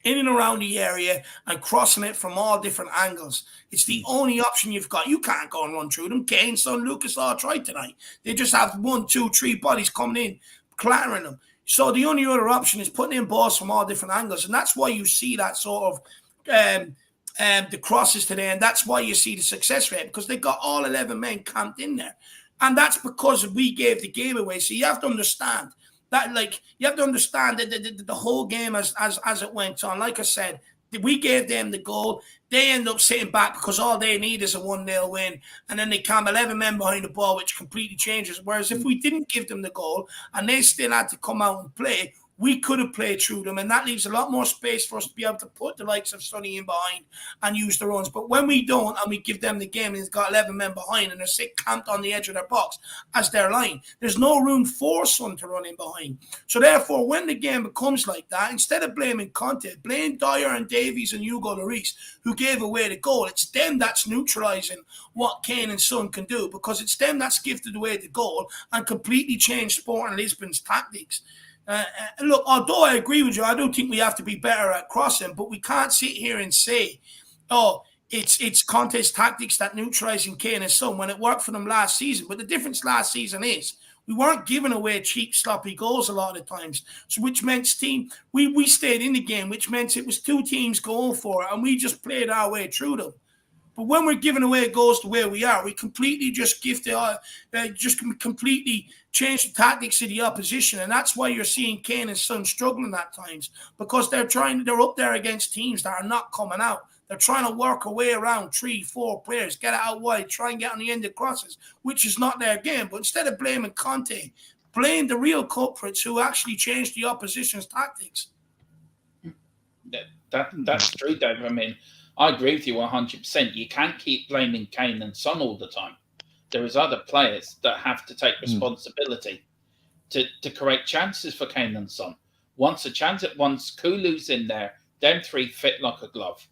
in and around the area and crossing it from all different angles. It's the only option you've got. You can't go and run through them. Kane, Son, Lucas all tried tonight. They just have 1, 2, 3 bodies coming in, clattering them. So the only other option is putting in balls from all different angles. And that's why you see that sort of the crosses today. And that's why you see the success rate, because they got all 11 men camped in there. And that's because we gave the game away. So you have to understand that, like, you have to understand that the whole game as it went on. Like I said, we gave them the goal. They end up sitting back because all they need is a 1-0 win. And then they camp 11 men behind the ball, which completely changes. Whereas if we didn't give them the goal and they still had to come out and play, we could have played through them, and that leaves a lot more space for us to be able to put the likes of Sonny in behind and use the runs. But when we don't and we give them the game and it's got 11 men behind and they're camped on the edge of their box as their line, there's no room for Son to run in behind. So therefore, when the game becomes like that, instead of blaming Conte, blame Dyer and Davies and Hugo Lloris, who gave away the goal. It's them that's neutralising what Kane and Son can do, because it's them that's gifted away the goal and completely changed Sporting Lisbon's tactics. Look, although I agree with you, I do think we have to be better at crossing, but we can't sit here and say, oh, it's Conte's tactics that neutralising Kane and Son when it worked for them last season. But the difference last season is we weren't giving away cheap, sloppy goals a lot of the times, so which meant we stayed in the game, which meant it was 2 teams going for it, and we just played our way through them. But when we're giving away goals the way we are, we completely just completely change the tactics of the opposition. And that's why you're seeing Kane and Son struggling at times, because they're up there against teams that are not coming out. They're trying to work a way around 3, 4 players, get it out wide, try and get on the end of crosses, which is not their game. But instead of blaming Conte, blame the real culprits who actually changed the opposition's tactics. That's true, Dave. I mean, I agree with you 100%. You can't keep blaming Kane and Son all the time. There is other players that have to take responsibility to create chances for Kane and Son. Once Kulu's in there, them 3 fit like a glove.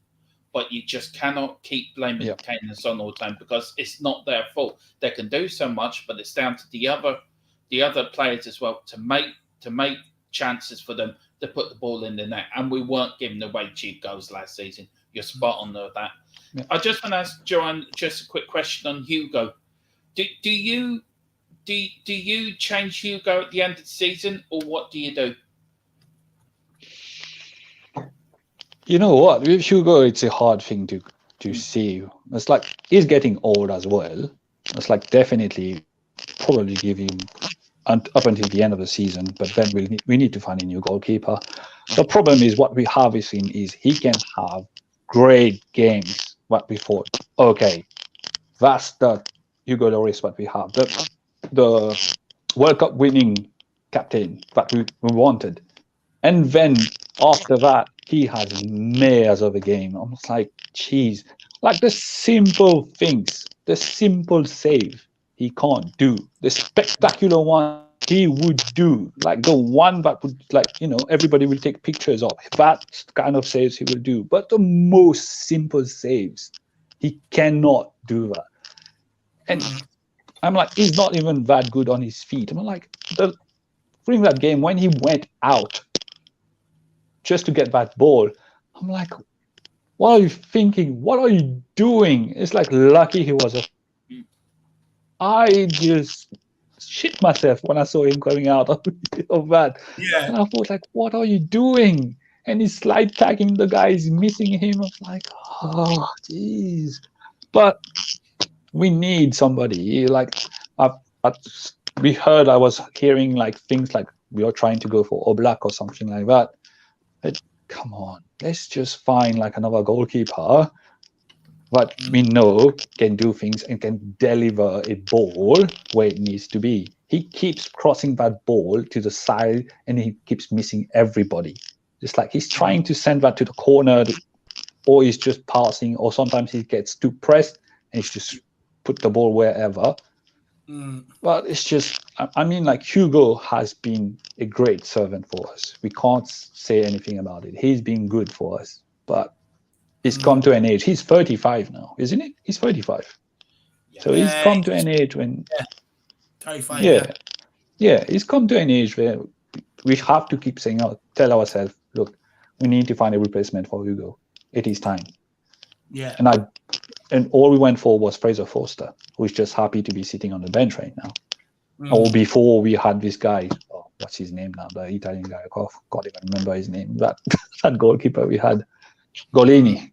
But you just cannot keep blaming Kane and Son all the time, because it's not their fault. They can do so much, but it's down to the other players as well to make chances for them to put the ball in the net. And we weren't giving away cheap goals last season. You're spot on with that. Yeah. I just want to ask Joanne just a quick question on Hugo. Do you change Hugo at the end of the season, or what do you do? You know what? With Hugo, it's a hard thing to see. It's like he's getting old as well. It's like definitely probably give him up until the end of the season, but then we need to find a new goalkeeper. The problem is what we have is he can have great games, but we thought, okay, that's the Hugo Lloris what we have. The World Cup winning captain that we wanted. And then after that, he has layers of a game. I'm just like, geez, like the simple things, the simple save he can't do. The spectacular one he would do, like the one that would, like, everybody will take pictures of. That kind of saves he will do. But the most simple saves, he cannot do that. And I'm like, he's not even that good on his feet. I'm like, during that game when he went out just to get that ball, I'm like, what are you thinking? What are you doing? It's like lucky he was I just shit myself when I saw him going out of that. Yeah. And I thought, like, what are you doing? And he's slide tagging the guy, he's missing him. I was like, oh, jeez. But we need somebody. Like, I was hearing like things like we are trying to go for Oblak or something like that. But come on, let's just find like another goalkeeper that we know can do things and can deliver a ball where it needs to be. He keeps crossing that ball to the side and he keeps missing everybody. Just like he's trying to send that to the corner, or he's just passing, or sometimes he gets too pressed and he's just put the ball wherever. But it's just, I mean, like Hugo has been a great servant for us. We can't say anything about it. He's been good for us, but he's come to an age. He's 35 now, isn't it? He's 35. So he's come to an age when 35. Yeah, he's come to an age where we have to keep saying, tell ourselves, look, we need to find a replacement for Hugo. It is time. Yeah. And all we went for was Fraser Forster, who's just happy to be sitting on the bench right now. Or before we had this guy, what's his name now? The Italian guy, I can't even remember his name. That goalkeeper we had, Golini,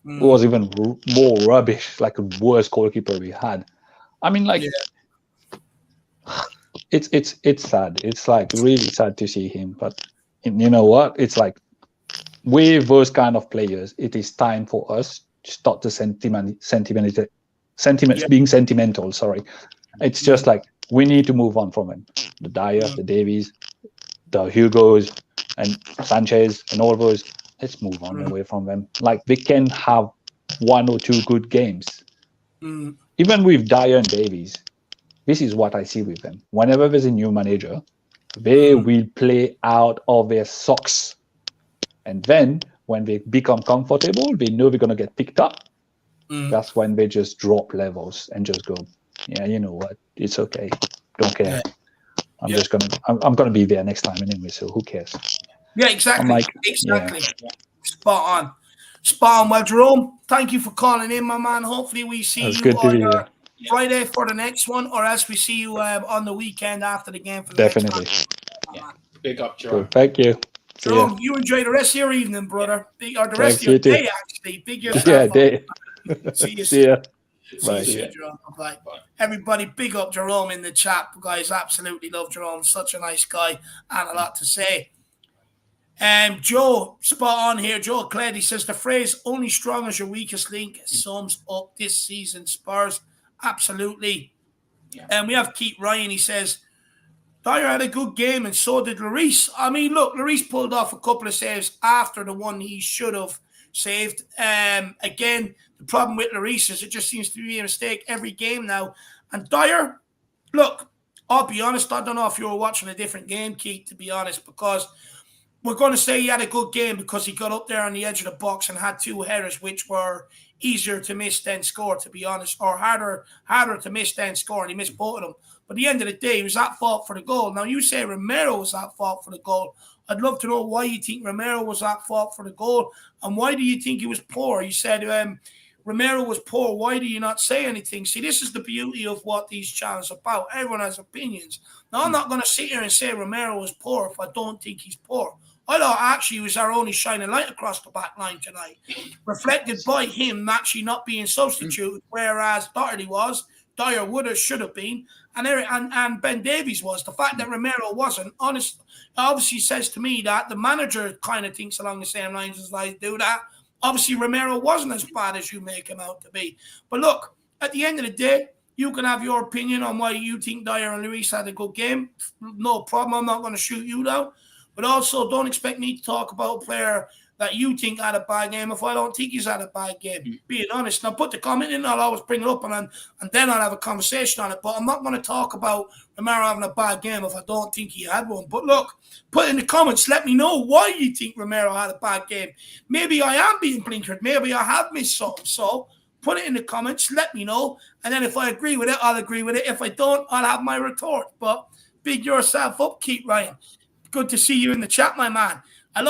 who was even more rubbish, like a worse goalkeeper we had. I mean, like, it's sad. It's like really sad to see him. But you know what? It's like with those kind of players, it is time for us to stop the being sentimental. Sorry, it's just like we need to move on from him. The Dyer, the Davies, the Hugos, and Sanchez, and all those. Let's move on away from them. Like they can have 1 or 2 good games. Even with Dyer and Davies, this is what I see with them. Whenever there's a new manager, they will play out of their socks. And then when they become comfortable, they know they're going to get picked up. That's when they just drop levels and just go, yeah, you know what? It's okay. Don't care. I'm just going to, I'm going to be there next time anyway, so who cares? Yeah, exactly. Exactly. Yeah. Spot on. Well, Jerome, thank you for calling in, my man. Hopefully we see you on Friday for the next one, or else we see you on the weekend after the game for the next one. Yeah. Big up, Jerome. Good. Thank you. Jerome, you enjoy the rest of your evening, brother. Or the rest of your day, actually. Big yourself up. Day. See you See ya. Bye. See you, Jerome. Bye. Everybody, big up Jerome in the chat. Guys, absolutely love Jerome. Such a nice guy and a lot to say. Joe, spot on here. Joe Cleddy says the phrase "only strong as your weakest link" sums up this season's Spurs. Absolutely. And we have Keith Ryan. He says Dyer had a good game, and so did Lloris. I mean, look, Lloris pulled off a couple of saves after the one he should have saved. Again, the problem with Lloris is it just seems to be a mistake every game now. And Dyer, look, I'll be honest, I don't know if you were watching a different game, Keith, to be honest, because we're going to say he had a good game because he got up there on the edge of the box and had 2 headers, which were easier to miss than score, to be honest, or harder to miss than score, and he missed both of them. But at the end of the day, he was at fault for the goal. Now, you say Romero was at fault for the goal. I'd love to know why you think Romero was at fault for the goal, and why do you think he was poor? You said Romero was poor. Why do you not say anything? See, this is the beauty of what these channels are about. Everyone has opinions. Now, I'm not going to sit here and say Romero was poor if I don't think he's poor. I thought actually he was our only shining light across the back line tonight, reflected by him actually not being substituted, whereas Doherty was, Dyer should have been, and Ben Davies was. The fact that Romero wasn't, obviously says to me that the manager kind of thinks along the same lines as I do that. Obviously, Romero wasn't as bad as you make him out to be. But look, at the end of the day, you can have your opinion on why you think Dyer and Lloris had a good game. No problem. I'm not going to shoot you down. But also, don't expect me to talk about a player that you think had a bad game if I don't think he's had a bad game. Being honest. Now, put the comment in. I'll always bring it up, and then I'll have a conversation on it. But I'm not going to talk about Romero having a bad game if I don't think he had one. But look, put in the comments. Let me know why you think Romero had a bad game. Maybe I am being blinkered. Maybe I have missed something. So put it in the comments. Let me know. And then if I agree with it, I'll agree with it. If I don't, I'll have my retort. But big yourself up, Keith Ryan. Good to see you in the chat, my man. And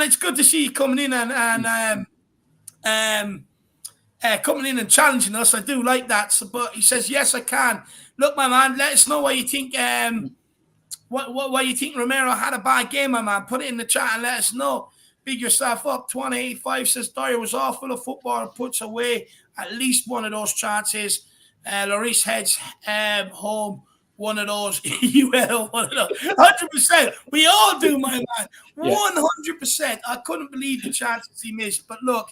it's good to see you coming in and coming in and challenging us. I do like that. So, but he says, yes, I can. Look, my man, let us know why you think why you think Romero had a bad game, my man. Put it in the chat and let us know. Big yourself up. 2085 says Dyer was awful. A footballer puts away at least one of those chances. Lloris heads home. One of those, you had one of those, 100%. We all do, my man. 100%. I couldn't believe the chances he missed. But look,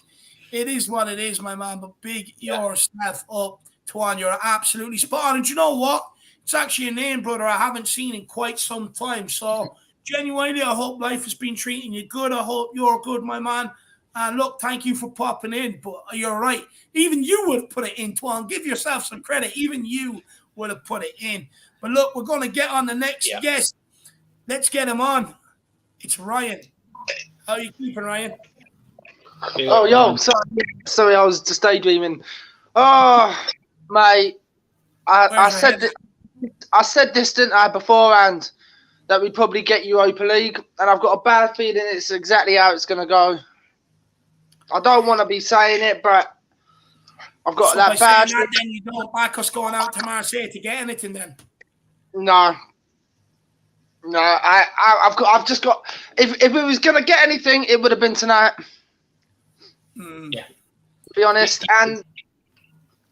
it is what it is, my man. But big yourself up, Twan. You're absolutely spot on. And you know what? It's actually a name, brother, I haven't seen in quite some time. So genuinely, I hope life has been treating you good. I hope you're good, my man. And look, thank you for popping in. But you're right. Even you would have put it in, Twan. Give yourself some credit. Even you would have put it in. But look, we're going to get on the next guest. Let's get him on. It's Ryan. How are you keeping, Ryan? Oh, yo, sorry, I was just daydreaming. Oh, mate, I said this, didn't I, beforehand, that we'd probably get Europa League, and I've got a bad feeling it's exactly how it's going to go. I don't want to be saying it, but I've got that bad. Then you don't back us going out to Marseille to get anything, then? No, I've just got. If it was going to get anything, it would have been tonight. Yeah. To be honest, and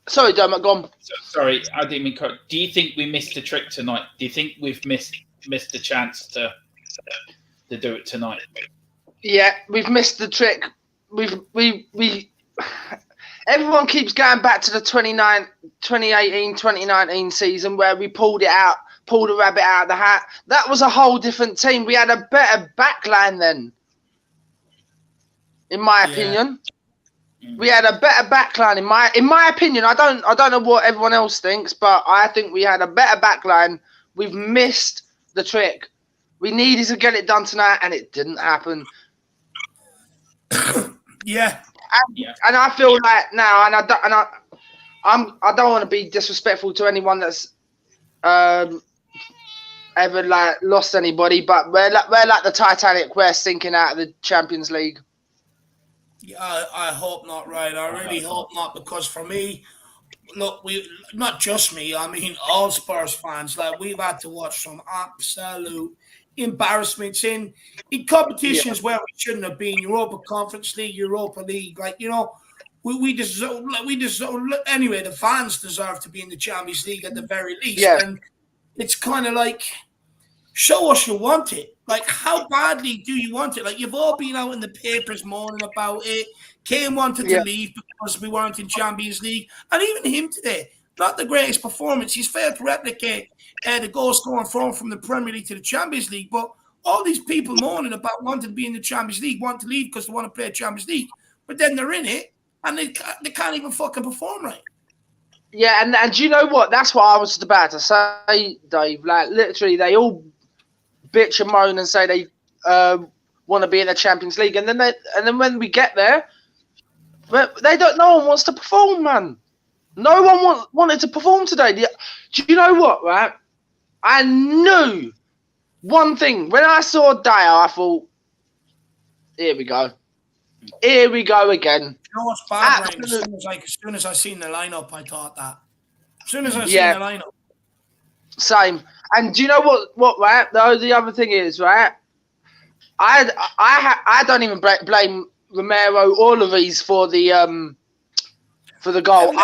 sorry, Dermot, go on. Sorry, I didn't mean. Do you think we missed the trick tonight? Do you think we've missed the chance to do it tonight? Yeah, we've missed the trick. Everyone keeps going back to the 2018-2019 season where we pulled the rabbit out of the hat. That was a whole different team. We had a better backline then, in my opinion. We had a better backline in my opinion. I don't know what everyone else thinks, but I think we had a better backline. We've missed the trick. We needed to get it done tonight, and it didn't happen. And I feel like now, and I don't want to be disrespectful to anyone that's ever like lost anybody, but we're like the Titanic. We're sinking out of the Champions League. Yeah, I hope not, Ryan. I really hope not, because for me, look, not just me. I mean, all Spurs fans, like, we've had to watch some absolute embarrassments in competitions where we shouldn't have been. Europa Conference League, Europa League, like, you know, we deserve. Anyway, the fans deserve to be in the Champions League at the very least. And it's kind of like, show us you want it. Like, how badly do you want it? Like, you've all been out in the papers moaning about it. Kane wanted to leave because we weren't in Champions League. And even him today, not the greatest performance. He's failed to replicate the goal scoring form from the Premier League to the Champions League. But all these people moaning about wanting to be in the Champions League, want to leave because they want to play Champions League. But then they're in it, and they can't even fucking perform right. Yeah, and do you know what? That's what I was about to say, Dave. Like, literally, they all bitch and moan and say they want to be in the Champions League, and then when we get there, they don't. No one wants to perform, man. No one wanted to perform today. Do you know what? Right, I knew one thing when I saw Dyer. I thought, here we go. Here we go again. You know what's bad, Ryan? As soon as I seen the lineup, I thought that. As soon as I seen the lineup. Same. And do you know what, right? The other thing is, right? I don't even blame Romero or Lloris for the goal.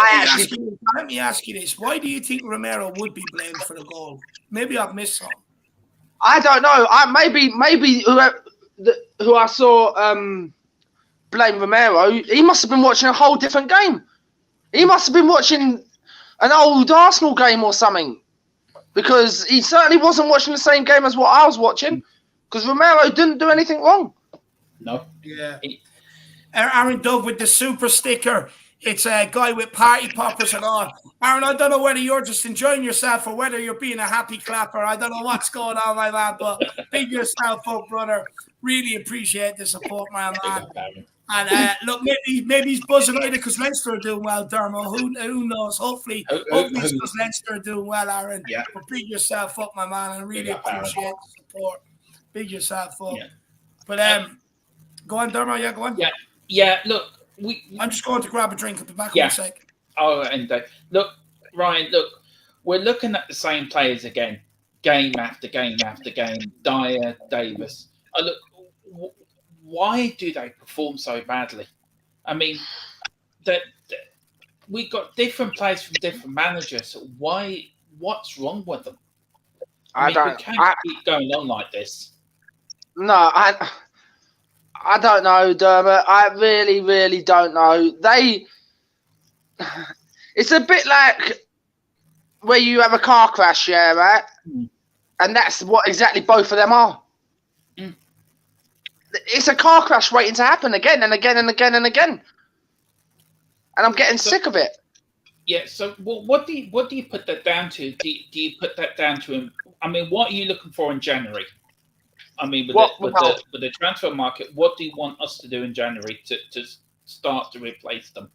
Let me ask you this. Why do you think Romero would be blamed for the goal? Maybe I've missed something. I don't know. Maybe who I saw blame Romero, he must have been watching a whole different game. He must have been watching an old Arsenal game or something, because he certainly wasn't watching the same game as what I was watching, because Romero didn't do anything wrong. No. Yeah. Aaron Dove with the super sticker. It's a guy with party poppers and all. Aaron, I don't know whether you're just enjoying yourself or whether you're being a happy clapper. I don't know what's going on, my man, but big yourself up, brother. Really appreciate the support, my man. And look, maybe he's buzzing either because Leinster are doing well, Dermo. Who knows? Hopefully it's because Leinster are doing well, Aaron. Yeah. But big yourself up, my man. I really appreciate the support. Big yourself up. Yeah. But go on, Dermo. Yeah, go on. Yeah. Look, I'm just going to grab a drink. I'll be back in a sec. Oh, and look, Ryan. Look, we're looking at the same players again, game after game after game. Dyer, Davis. Look. Why do they perform so badly? I mean, we got different players from different managers. Why? What's wrong with them? We can't keep going on like this. No, I don't know, Dermot. I really, really don't know. It's a bit like where you have a car crash, right? And that's what exactly both of them are. It's a car crash waiting to happen again and again and again and again. And I'm getting sick of it. Yeah. So, what do you put that down to? Do you put that down to him? I mean, what are you looking for in January? I mean, with the transfer market, what do you want us to do in January to start to replace them?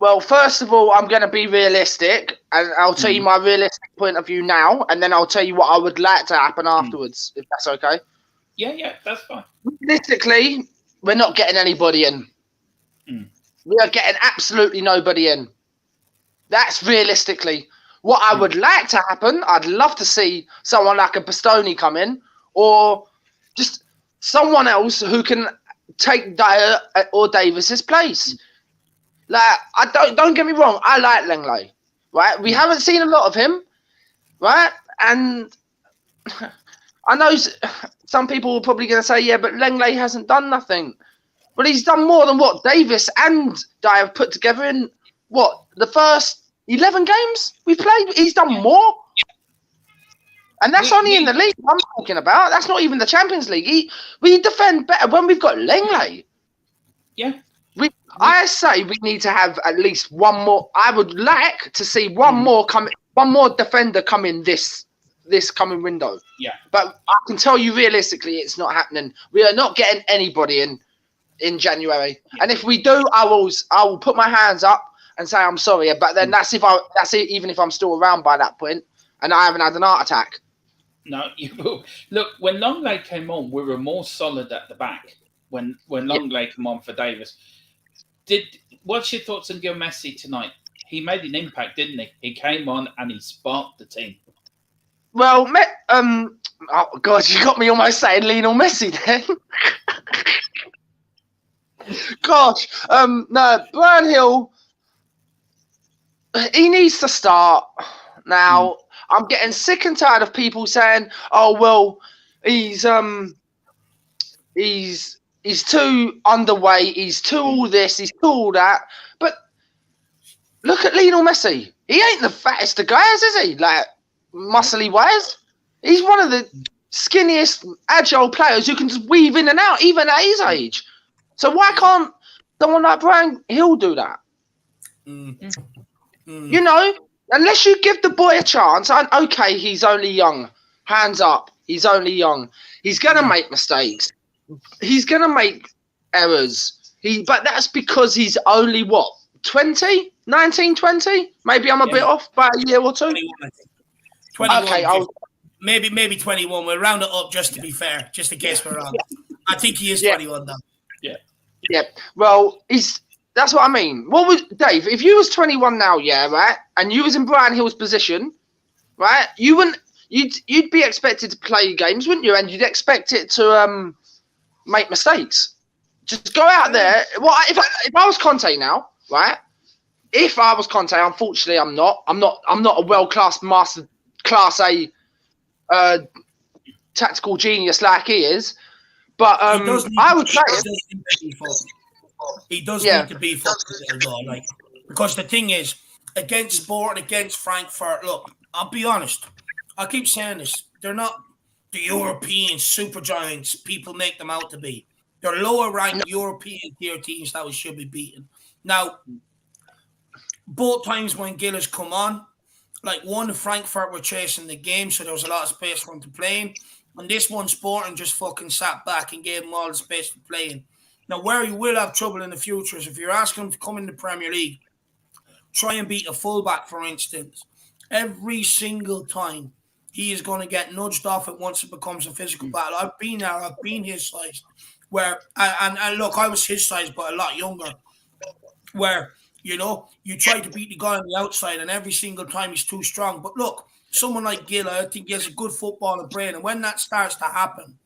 Well, first of all, I'm going to be realistic, and I'll tell you my realistic point of view now, and then I'll tell you what I would like to happen afterwards, if that's okay. Yeah, that's fine. Realistically, we're not getting anybody in. We are getting absolutely nobody in. That's realistically. What I would like to happen, I'd love to see someone like a Bastoni come in, or just someone else who can take Dyer or Davis's place. Like, don't get me wrong, I like Lenglet, right? We haven't seen a lot of him, right? And I know some people are probably going to say, yeah, but Lenglet hasn't done nothing. But he's done more than what Davis and Dyer have put together in, the first 11 games we played? He's done more. And that's only in the league I'm talking about. That's not even the Champions League. We defend better when we've got Lenglet. Yeah. I say we need to have at least one more. I would like to see one more defender come in this coming window. Yeah. But I can tell you realistically, it's not happening. We are not getting anybody in January. Yeah. And if we do, I will put my hands up and say I'm sorry. But then that's it. Even if I'm still around by that point and I haven't had an heart attack. No, you will. Look, when Longley came on, we were more solid at the back. When Longley came on for Davis. What's your thoughts on Gil Messi tonight? He made an impact, didn't he? He came on and he sparked the team. Well, oh God, you got me almost saying Lionel Messi then. Gosh, no, Brian Hill, he needs to start now. I'm getting sick and tired of people saying, "Oh well, he's too underweight, he's too all this, he's too all that." But look at Lionel Messi. He ain't the fattest of guys, is he? Like, muscly wise. He's one of the skinniest, agile players who can just weave in and out, even at his age. So why can't someone like Brian Hill do that? You know, unless you give the boy a chance, and okay, he's only young. Hands up, he's only young. He's going to make mistakes. He's going to make errors. But that's because he's only, 20? 19, 20? Maybe I'm a bit off by a year or two. 21. Okay, maybe 21. We'll round it up just to be fair, just in case we're wrong. I think he is 21 now. Yeah. Well, that's what I mean. Dave, if you was 21 now, right, and you was in Brian Hill's position, right, you'd be expected to play games, wouldn't you? And you'd expect it to make mistakes. Just go out there. Well, if I was Conte now, right? If I was Conte, unfortunately, I'm not a world-class master, class A tactical genius like he is. But I would say he does need to be focused, like, because the thing is, against Sport, against Frankfurt, look, I'll be honest. I keep saying this. They're not the European super giants people make them out to be. They're lower ranked European tier teams that we should be beating. Now, both times when Gil has come on, like one, Frankfurt were chasing the game, so there was a lot of space for him to play in. And this one, Sporting just fucking sat back and gave him all the space to play in. Now, where he will have trouble in the future is if you're asking him to come in the Premier League, try and beat a fullback, for instance. Every single time, he is going to get nudged off it once it becomes a physical battle. I've been there. I've been his size. And look, I was his size, but a lot younger. Where, you know, you try to beat the guy on the outside, and every single time he's too strong. But look, someone like Gil, I think he has a good footballer brain. And when that starts to happen,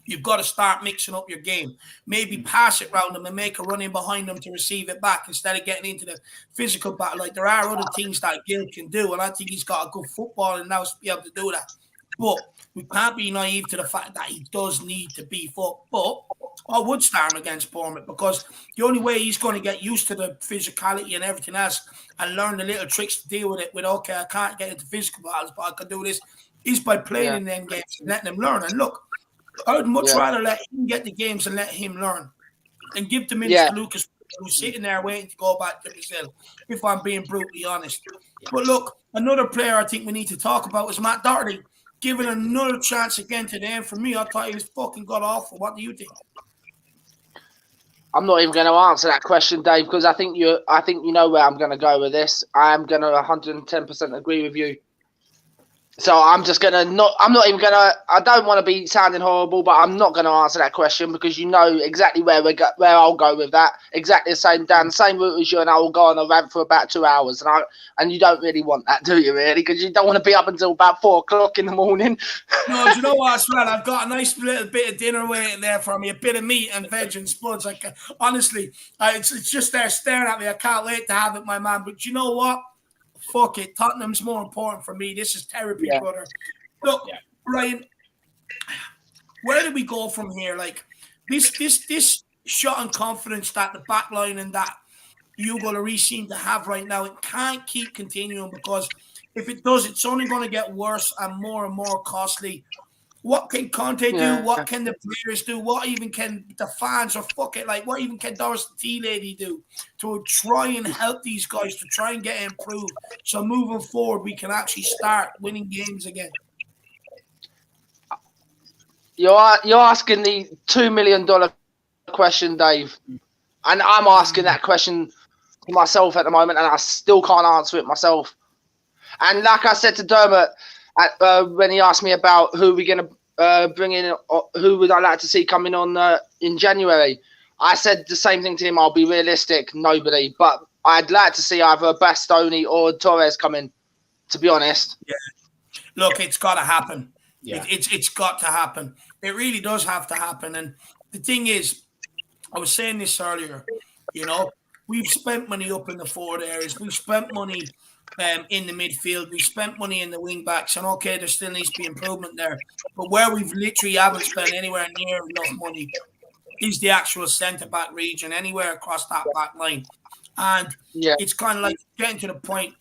you've got to start mixing up your game. Maybe pass it round them and make a run in behind them to receive it back instead of getting into the physical battle. Like, there are other things that Gil can do, and I think he's got a good football and now to be able to do that. But we can't be naive to the fact that he does need to beef up. But I would start him against Bournemouth, because the only way he's going to get used to the physicality and everything else and learn the little tricks to deal with it okay, I can't get into physical battles, but I can do this, is by playing in them games and letting them learn. And look, I would much rather let him get the games and let him learn and give the minutes to Lucas who's sitting there waiting to go back to Brazil, if I'm being brutally honest. But look, another player I think we need to talk about is Matt Doherty. Given another chance again today, and for me, I thought he was fucking god awful. What do you think? I'm not even going to answer that question, Dave, because I think you know where I'm going to go with this. I am going to 110% agree with you. So I'm just going to I don't want to be sounding horrible, but I'm not going to answer that question because you know exactly where I'll go with that. Exactly the same, down the same route as you, and I will go on a rant for about 2 hours. And you don't really want that, do you, really? Because you don't want to be up until about 4 o'clock in the morning. No, do you know what, Sven? I've got a nice little bit of dinner waiting there for me, a bit of meat and veg and spuds. Honestly, it's just there staring at me. I can't wait to have it, my man. But you know what? Fuck it. Tottenham's more important for me. This is therapy, brother. Look, Ryan, where do we go from here? Like this shot and confidence that the back line and that Hugo Lloris seem to have right now, it can't keep continuing because if it does, it's only going to get worse and more costly. What can Conte do? What can the players do? What even can the fans or what even can Doris the tea lady do to try and help these guys to try and get improved? So moving forward, we can actually start winning games again. You're asking the $2 million question, Dave, and I'm asking that question to myself at the moment, and I still can't answer it myself. And like I said to Dermot when he asked me about who we're going to bring in, who would I like to see coming on in January, I said the same thing to him. I'll be realistic, nobody. But I'd like to see either Bastoni or Torres come in, to be honest. Yeah. Look, it's got to happen. Yeah. It's got to happen. It really does have to happen. And the thing is, I was saying this earlier, we've spent money up in the forward areas. We've spent money in the midfield. We spent money in the wing backs, and okay, there still needs to be improvement there. But where we've literally haven't spent anywhere near enough money is the actual centre back region, anywhere across that back line. And it's kind of like getting to the point.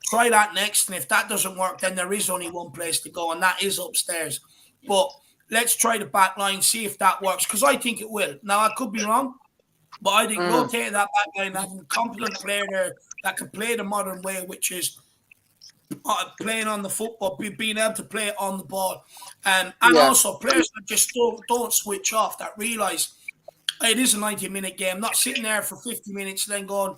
Try that next, and if that doesn't work, then there is only one place to go, and that is upstairs. But let's try the back line, see if that works, because I think it will. Now I could be wrong. But I think rotating that back line, having a competent player there that can play the modern way, which is playing on the football, being able to play on the ball. And also players that just don't switch off, that realise it is a 90-minute game, not sitting there for 50 minutes and then going,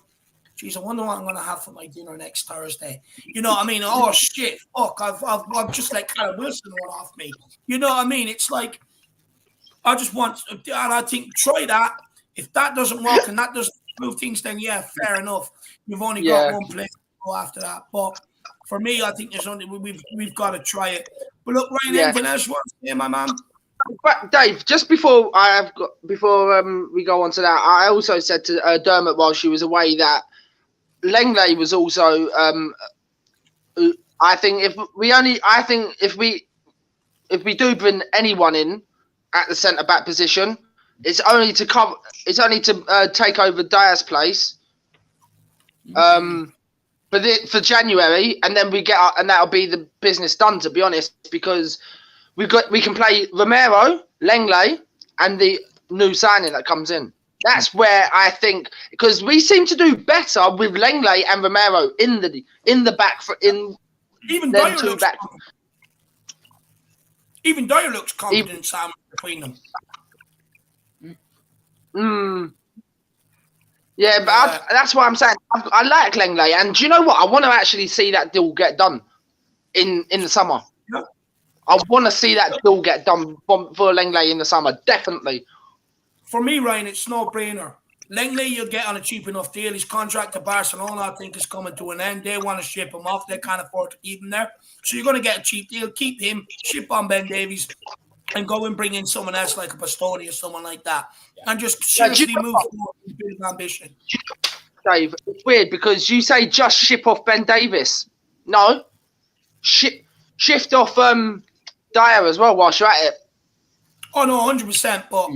geez, I wonder what I'm going to have for my dinner next Thursday. You know what I mean? Oh, shit, fuck, I've just let Callum Wilson run off me. You know what I mean? It's like, I just want, and I think, try that. If that doesn't work and that doesn't improve things, then fair enough. You've only got one place to go after that. But for me, I think there's only we've got to try it. But look, Ryan, anything else you want to say, my man? But Dave, just before we go on to that, I also said to Dermot while she was away that Lenglet was also. I think if we do bring anyone in at the centre back position, it's only to cover. It's only to take over Dyer's place. For January, and then we and that'll be the business done. To be honest, because we can play Romero, Lenglet, and the new signing that comes in. That's where I think, because we seem to do better with Lenglet and Romero in the back even Dyer looks back. Even Dyer looks confident, Sam, between them. Yeah, but that's what I'm saying. I like Lenglet, and do you know what? I want to actually see that deal get done in the summer. Yeah. I want to see that deal get done for Lenglet in the summer, definitely. For me, Ryan, it's no-brainer. Lenglet, you'll get on a cheap enough deal. His contract to Barcelona, I think, is coming to an end. They want to ship him off. They can't afford to keep him there. So you're going to get a cheap deal. Keep him, ship on Ben Davies, and go and bring in someone else like a Bastoni or someone like that. And just seriously move forward with a bit of ambition. Dave, it's weird because you say just ship off Ben Davies. No. Shift off Dyer as well whilst you're at it. Oh, no, 100%. But,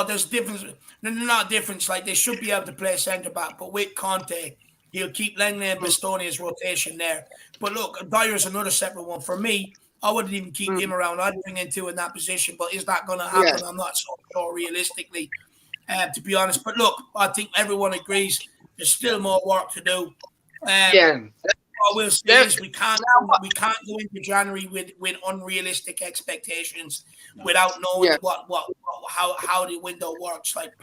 there's a difference. There's not a difference. Like, they should be able to play centre-back. But with Conte, he'll keep Lenglet and Bastoni as rotation there. But look, Dyer's another separate one. For me, I wouldn't even keep him around. I'd bring in two in that position. But is that going to happen? Yeah. I'm not so sure realistically. to be honest. But look, I think everyone agrees there's still more work to do. Yeah. What we'll say is we can't go into January with unrealistic expectations without knowing how the window works. Like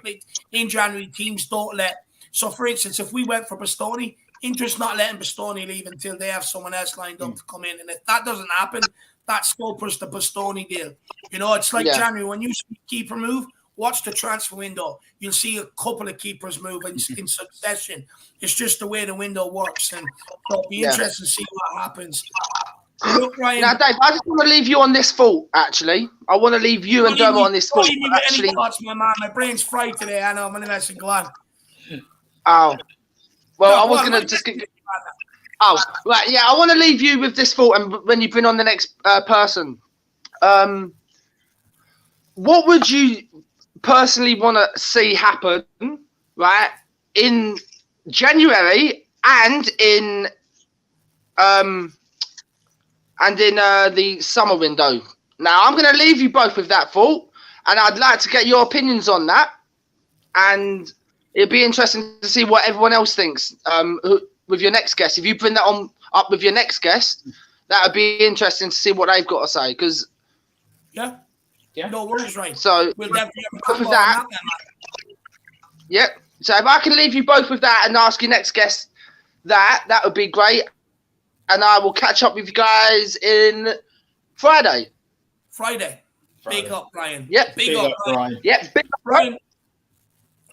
in January, teams don't let. So, for instance, if we went for Bastoni, Inter's not letting Bastoni leave until they have someone else lined up to come in. And if that doesn't happen, that scopers the Bastoni deal. You know, it's like January when you see keeper move. Watch the transfer window. You'll see a couple of keepers move in succession. It's just the way the window works, and it'll be interesting to see what happens. Look, Ryan. Now, Dave, I just want to leave you on this thought. Actually, I want to leave you and Dermot on this thought. Any thoughts, my man? My brain's fried today. I know. I'm gonna let you go on. Oh, well, I was gonna just get. Oh, right. Yeah, I want to leave you with this thought, and when you bring on the next person, what would you personally want to see happen, right, in January and in the summer window? Now, I'm going to leave you both with that thought, and I'd like to get your opinions on that, and it'd be interesting to see what everyone else thinks with your next guest. If you bring that up with your next guest, that would be interesting to see what they've got to say, because no worries, right? So we'll definitely with that. Yep. So if I can leave you both with that and ask your next guest that would be great. And I will catch up with you guys in Friday. Big up, Brian. Yep. Big up, Brian. Yep. Big up, Brian.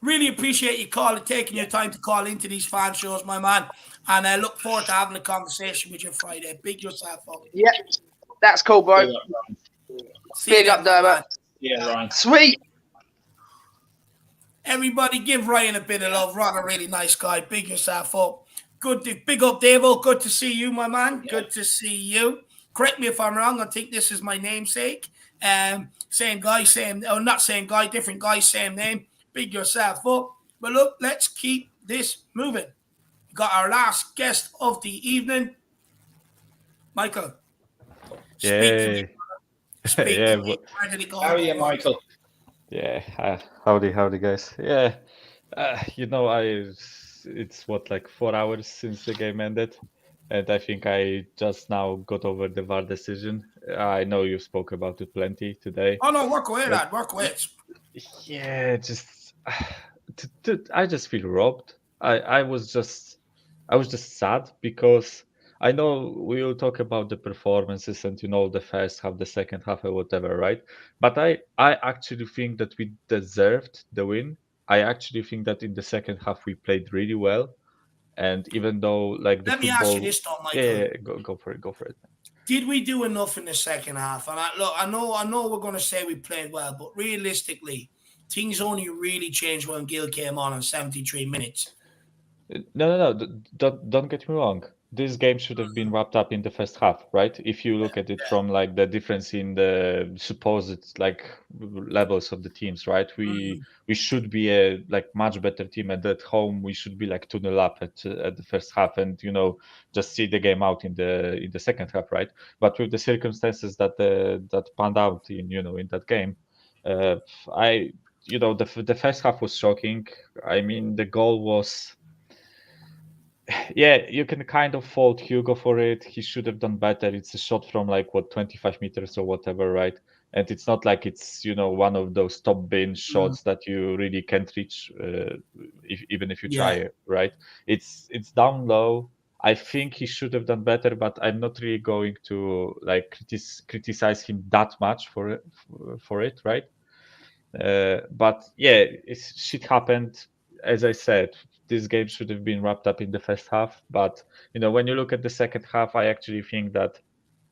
Really appreciate you taking your time to call into these fan shows, my man. And I look forward to having a conversation with you Friday. Big yourself up. Yep. That's cool, bro. Big up, Dermot. Yeah, Ryan. Sweet. Everybody give Ryan a bit of love. Ryan, a really nice guy. Big yourself up. Big up, Davo. Good to see you, my man. Yeah. Good to see you. Correct me if I'm wrong. I think this is my namesake. Same guy, not same guy, different guy, same name. Big yourself up. But look, let's keep this moving. We got our last guest of the evening, Michael. Yeah. How are you, Michael? Yeah, howdy, guys. Yeah, it's like 4 hours since the game ended, and I think I just now got over the VAR decision. I know you spoke about it plenty today. Oh no, work away, lad. Work away. Yeah, I just feel robbed. I was just sad because I know we will talk about the performances and the first half, the second half, or whatever, right? But I actually think that we deserved the win. I actually think that in the second half we played really well, and even though like let me ask you this, though, Michael. Yeah, go for it. Did we do enough in the second half? And I know we're going to say we played well, but realistically, things only really changed when Gil came on in 73 minutes. No. Don't get me wrong. This game should have been wrapped up in the first half, right? If you look at it from like the difference in the supposed like levels of the teams, right? We should be a like much better team, and at home we should be like 2-0 up at the first half, and just see the game out in the second half, right? But with the circumstances that panned out in that game, the first half was shocking. I mean, the goal was. Yeah, you can kind of fault Hugo for it. He should have done better. It's a shot from 25 meters or whatever, right? And it's not like it's one of those top bin shots that you really can't reach, even if you try, right? It's down low. I think he should have done better, but I'm not really going to criticize him that much for it, right? But yeah, shit happened. As I said, this game should have been wrapped up in the first half. But when you look at the second half, I actually think that,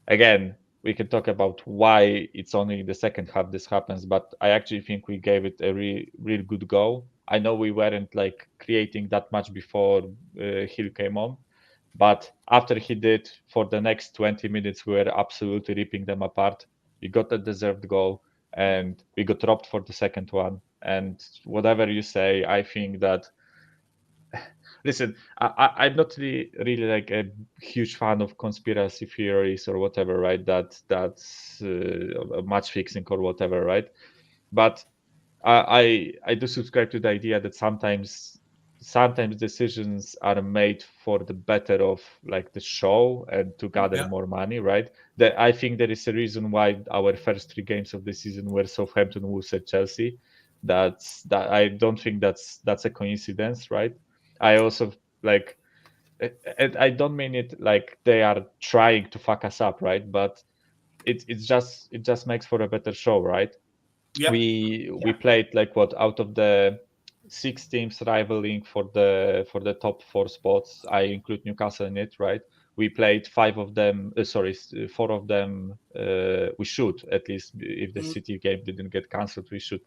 again, we can talk about why it's only in the second half this happens. But I actually think we gave it a real good go. I know we weren't creating that much before Hill came on, but after he did, for the next 20 minutes, we were absolutely ripping them apart. We got a deserved goal, and we got robbed for the second one. And whatever you say, I think that. Listen, I'm not really a huge fan of conspiracy theories or whatever, right? That's match fixing or whatever, right? But I do subscribe to the idea that sometimes decisions are made for the better of like the show and to gather more money, right? That I think there is a reason why our first 3 games of the season were Southampton, Wolves, and Chelsea. That I don't think that's a coincidence, right? I also like, and I don't mean it like they are trying to fuck us up, right? But it just makes for a better show, right? We played like what, out of the 6 teams rivaling for the top 4 spots, I include Newcastle in it, right? We played 5 of them, 4 of them. We should, at least if the City game didn't get cancelled, we should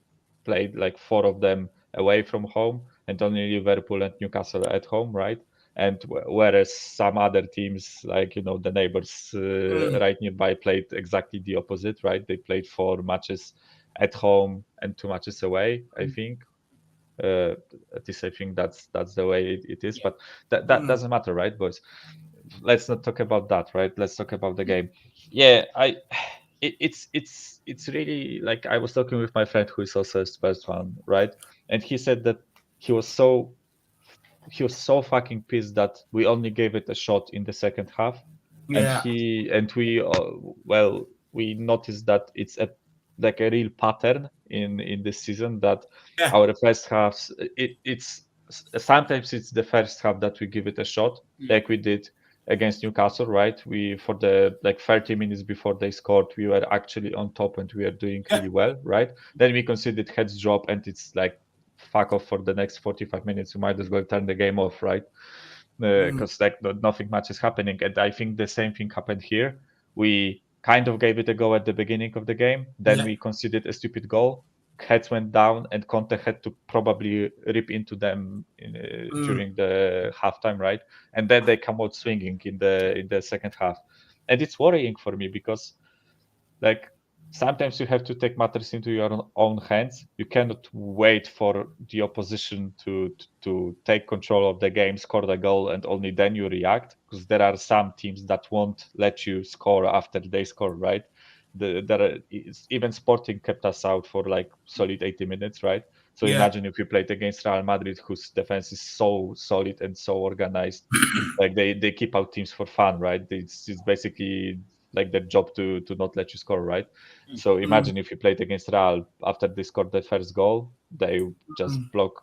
play like 4 of them away from home, and only Liverpool and Newcastle at home, right? And whereas some other teams, like the neighbors right nearby, played exactly the opposite, right? They played 4 matches at home and 2 matches away, I think. At least I think that's the way it is. But that doesn't matter, right, boys? Let's not talk about that, right? Let's talk about the game. Yeah, it's really like, I was talking with my friend who is also a Spurs fan, right? And he said that he was so fucking pissed that we only gave it a shot in the second half, and we well, we noticed that it's like a real pattern in this season, that our first halves, it's sometimes it's the first half that we give it a shot, like we did against Newcastle, right? We, for the like 30 minutes before they scored, we were actually on top and we are doing really well, right? Then we conceded heads drop, and it's like, fuck off for the next 45 minutes. You might as well turn the game off, right? Because like nothing much is happening. And I think the same thing happened here. We kind of gave it a go at the beginning of the game. Then we conceded a stupid goal. Heads went down, and Conte had to probably rip into them during the halftime, right? And then they come out swinging in the second half, and it's worrying for me because, like, sometimes you have to take matters into your own hands. You cannot wait for the opposition to take control of the game, score the goal, and only then you react. Because there are some teams that won't let you score after they score, right? Even Sporting kept us out for like solid 80 minutes, right? So imagine if you played against Real Madrid, whose defense is so solid and so organized. Like they keep out teams for fun, right? It's basically like their job to not let you score, right? So imagine if you played against Real, after they scored their first goal, they just block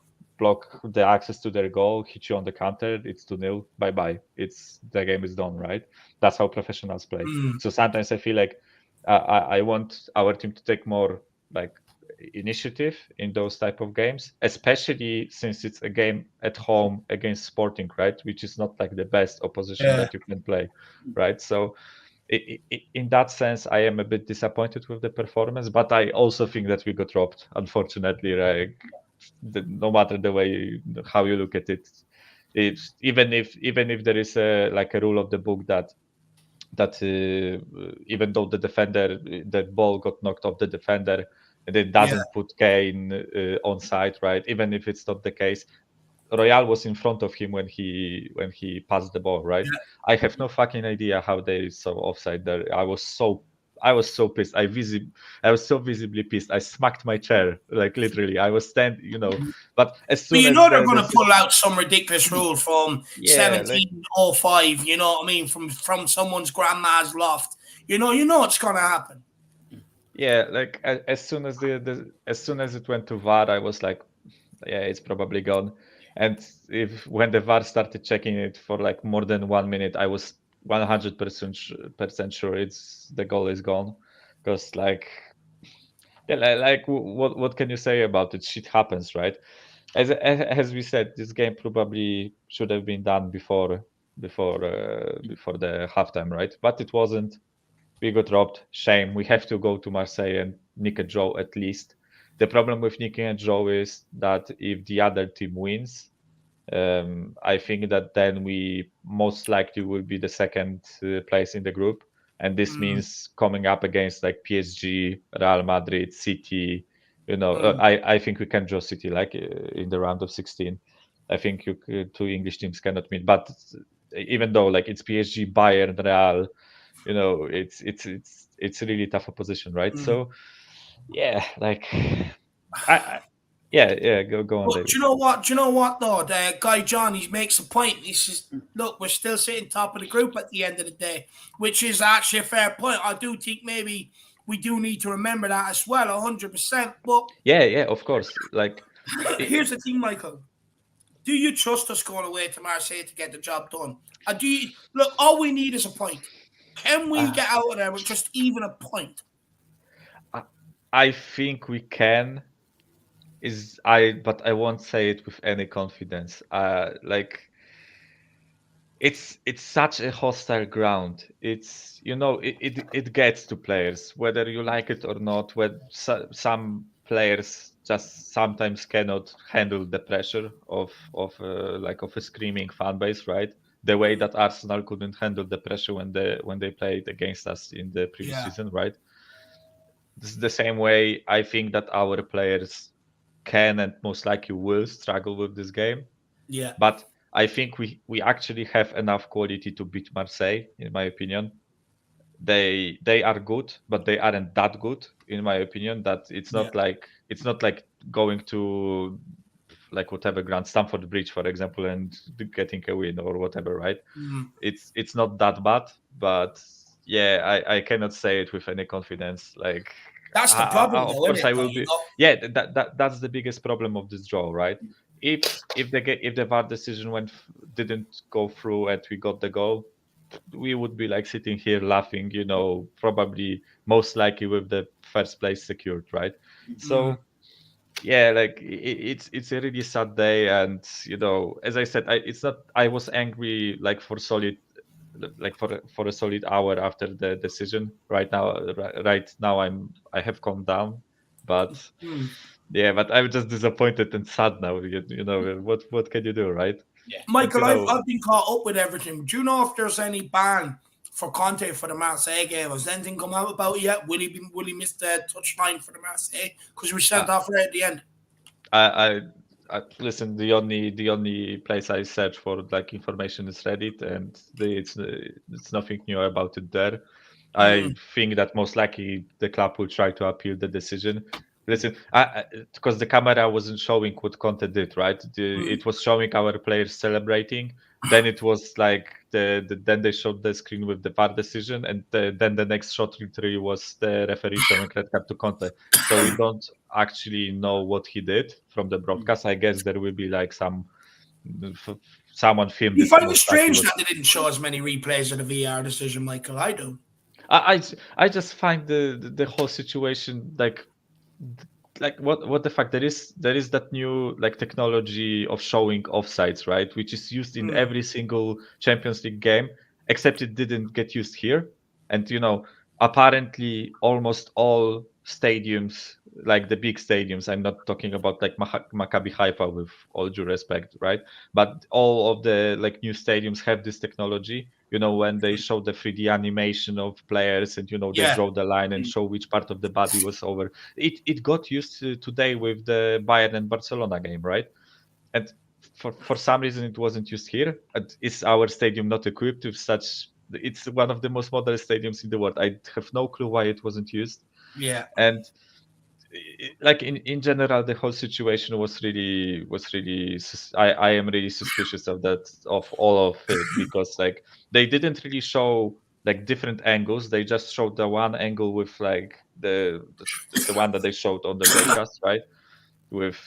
the access to their goal, hit you on the counter, it's 2-0, bye-bye. The game is done, right? That's how professionals play. So sometimes I feel like I want our team to take more like initiative in those type of games, especially since it's a game at home against Sporting, right? Which is not like the best opposition that you can play, right? So in that sense, I am a bit disappointed with the performance, but I also think that we got robbed, unfortunately. Like, no matter the way how you look at it, it's even if there is a rule of the book that even though the ball got knocked off the defender, and it doesn't put Kane on side, right? Even if it's not the case, Royal was in front of him when he passed the ball, right? I have no fucking idea how they saw offside there. I was so pissed. I was so visibly pissed. I smacked my chair, like literally. I was but as soon as they're going to pull out some ridiculous rule from 1705. You know what I mean? From someone's grandma's loft. You know it's going to happen. Yeah, like as soon as as soon as it went to VAR, I was like, yeah, it's probably gone. And when the VAR started checking it for like more than 1 minute, I was 100% sure the goal is gone. Because like what can you say about it? Shit happens, right? As we said, this game probably should have been done before the halftime, right? But it wasn't. We got robbed. Shame. We have to go to Marseille and nick a draw at least. The problem with nicking a draw is that if the other team wins, I think that then we most likely will be the second place in the group, and this means coming up against like PSG, Real Madrid, City. I think we can draw City like in the round of 16. I think two English teams cannot meet, but even though like it's PSG, Bayern, Real, it's a really tough opposition, right? So yeah, like Go on, But David. do you know what? Do you know what though? The guy John, he makes a point. He says, "Look, we're still sitting top of the group at the end of the day," which is actually a fair point. I do think maybe we do need to remember that as well, 100%. But Yeah, of course. Like, here's the thing, Michael. Do you trust us going away to Marseille to get the job done? Do you look? All we need is a point. Can we get out of there with just even a point? I think we can. But I won't say it with any confidence. Like, it's such a hostile ground. It's it gets to players whether you like it or not. When some players just sometimes cannot handle the pressure of a screaming fan base, right? The way that Arsenal couldn't handle the pressure when they played against us in the previous season, right? This is the same way I think that our players can and most likely will struggle with this game. Yeah. But I think we actually have enough quality to beat Marseille, in my opinion. They are good, but they aren't that good, in my opinion. That it's not like going to like whatever Grand Stamford Bridge, for example, and getting a win or whatever, right? It's not that bad, but yeah, I cannot say it with any confidence. Like, that's the problem, of though, course, isn't it, I will be. Yeah, that's the biggest problem of this draw, right? If the VAR decision didn't go through and we got the goal, we would be like sitting here laughing, probably most likely with the first place secured, right? So yeah, like it's a really sad day, and as I said, I was angry like for a solid hour after the decision. Right now I have calmed down, but yeah, but I'm just disappointed and sad now. What can you do, right? Yeah. Michael, I've been caught up with everything. Do you know if there's any ban for Conte for the Marseille game? Has anything come out about it yet? Will he miss the touchline for the Marseille? Because we sent off right at the end. I listen. The only place I search for like information is Reddit, and it's nothing new about it there. I think that most likely the club will try to appeal the decision. Listen, because the camera wasn't showing what Conte did, right? It was showing our players celebrating. Then it was like then they showed the screen with the VAR decision, and then the next shot literally was the referee showing red card to Conte. So we don't actually know what he did from the broadcast. I guess there will be like someone filmed. You find it strange that they didn't show as many replays of the VAR decision, Michael? I do. I just find the whole situation like what the fuck. There is that new like technology of showing offsides, right, which is used in every single Champions League game, except it didn't get used here. And apparently almost all stadiums, like the big stadiums, I'm not talking about like Maccabi Haifa, with all due respect, right, but all of the like new stadiums have this technology, when they show the 3D animation of players, and they draw the line and show which part of the body was over. It got used today with the Bayern and Barcelona game, right? And for some reason it wasn't used here. And is our stadium not equipped with such? It's one of the most modern stadiums in the world. I have no clue why it wasn't used. Yeah. And like in general, the whole situation was really I am really suspicious of that, of all of it, because like they didn't really show like different angles. They just showed the one angle with like the one that they showed on the broadcast, right? With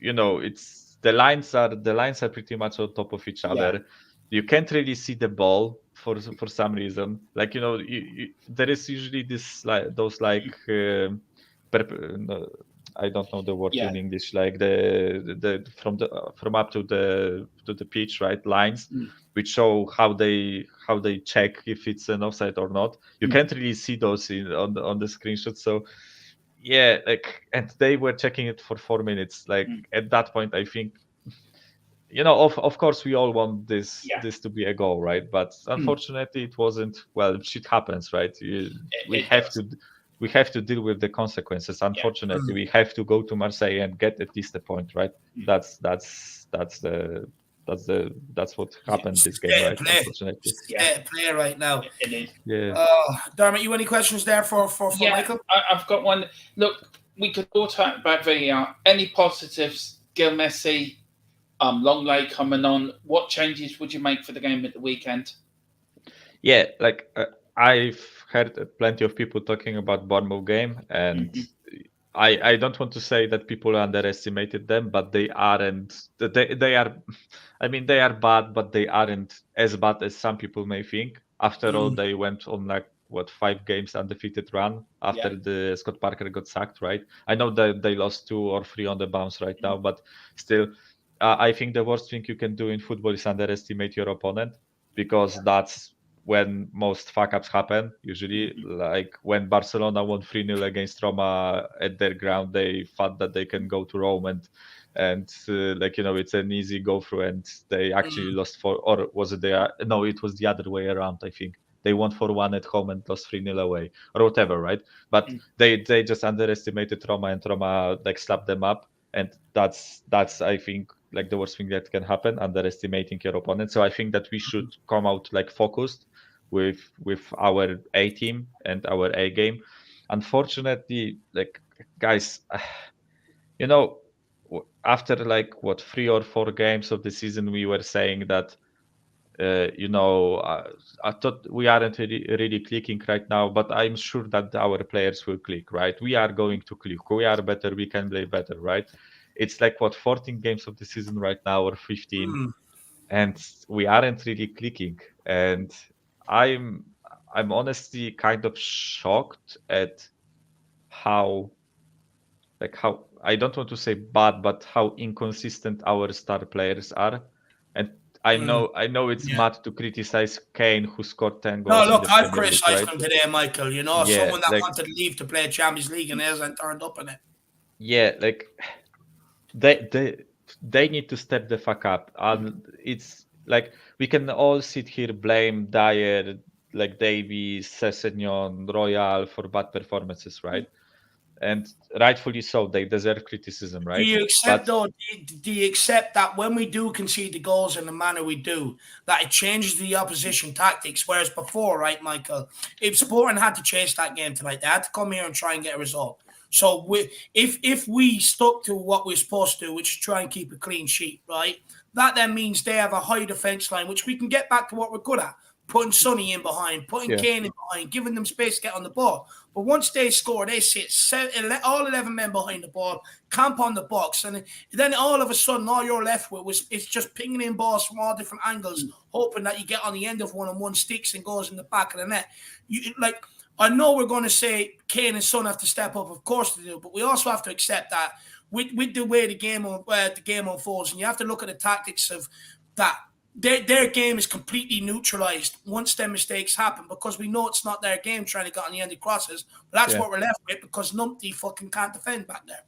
it's the lines are pretty much on top of each other. You can't really see the ball for some reason. Like there is usually this like those like I don't know the word in English, like the from up to the pitch, right, lines, which show how they check if it's an offside or not. You can't really see those on the screenshot. So yeah, like, and they were checking it for 4 minutes. Like at that point, I think of course we all want this to be a goal, right? But unfortunately it wasn't. Well, shit happens, right? We have to deal with the consequences. Unfortunately, we have to go to Marseille and get at least a point, right? That's what happened this game, right? Unfortunately, play right now. It is. Yeah. Dermot, you any questions there for yeah, Michael? I've got one. Look, we could all talk about VAR. Any positives? Gil Messi, Longley coming on. What changes would you make for the game at the weekend? Yeah, like I've heard plenty of people talking about Bournemouth game, and I don't want to say that people underestimated them, but they aren't. They are, I mean, they are bad, but they aren't as bad as some people may think. After all, they went on like what 5 games undefeated run after the Scott Parker got sacked, right? I know that they lost 2 or 3 on the bounce right now, but still, I think the worst thing you can do in football is underestimate your opponent, because that's when most fuck ups happen. Usually, like when Barcelona won 3-0 against Roma at their ground, they thought that they can go to Rome and like, you know, it's an easy go through, and they actually lost or was it there? No, it was the other way around. I think they won 4-1 at home and lost 3-0 away, or whatever, right? But they just underestimated Roma, and Roma like slapped them up, and that's I think like the worst thing that can happen, underestimating your opponent. So I think that we should come out like focused with our A team and our A game. Unfortunately, like guys, you know, after like what 3 or 4 games of the season, we were saying that I thought we aren't really clicking right now, but I'm sure that our players will click, right? We are going to click. We are better. We can play better, right? It's like what 14 games of the season right now, or 15, and we aren't really clicking. And I'm honestly kind of shocked at how I don't want to say bad, but how inconsistent our star players are. And I know it's mad to criticize Kane, who scored 10 No, goals in look, the I've Premier League, criticised right? him today, Michael. You know, Yeah, someone that like, wanted to leave to play Champions League and hasn't turned up in it. yeah, like they need to step the fuck up. And it's like we can all sit here, blame Dyer, like Davies, Sessegnon, Royal for bad performances, right? And rightfully so, they deserve criticism, Do right? you accept, though? Do you accept that when we do concede the goals in the manner we do, that it changes the opposition tactics? Whereas before, right, Michael, if Sporting had to chase that game tonight, they had to come here and try and get a result. So if we stuck to what we're supposed to do, which is try and keep a clean sheet, right, that then means they have a high defence line, which we can get back to what we're good at. Putting Sonny in behind, putting Kane in behind, giving them space to get on the ball. But once they score, they sit all 11 men behind the ball, camp on the box, and then all of a sudden, all you're left with it's just pinging in balls from all different angles, hoping that you get on the end of one sticks and goes in the back of the net. I know we're going to say Kane and Son have to step up, of course they do, but we also have to accept that with the way the game unfolds, and you have to look at the tactics of that. Their game is completely neutralized once their mistakes happen, because we know it's not their game trying to get on the end of crosses. But that's what we're left with, because Numpty fucking can't defend back there.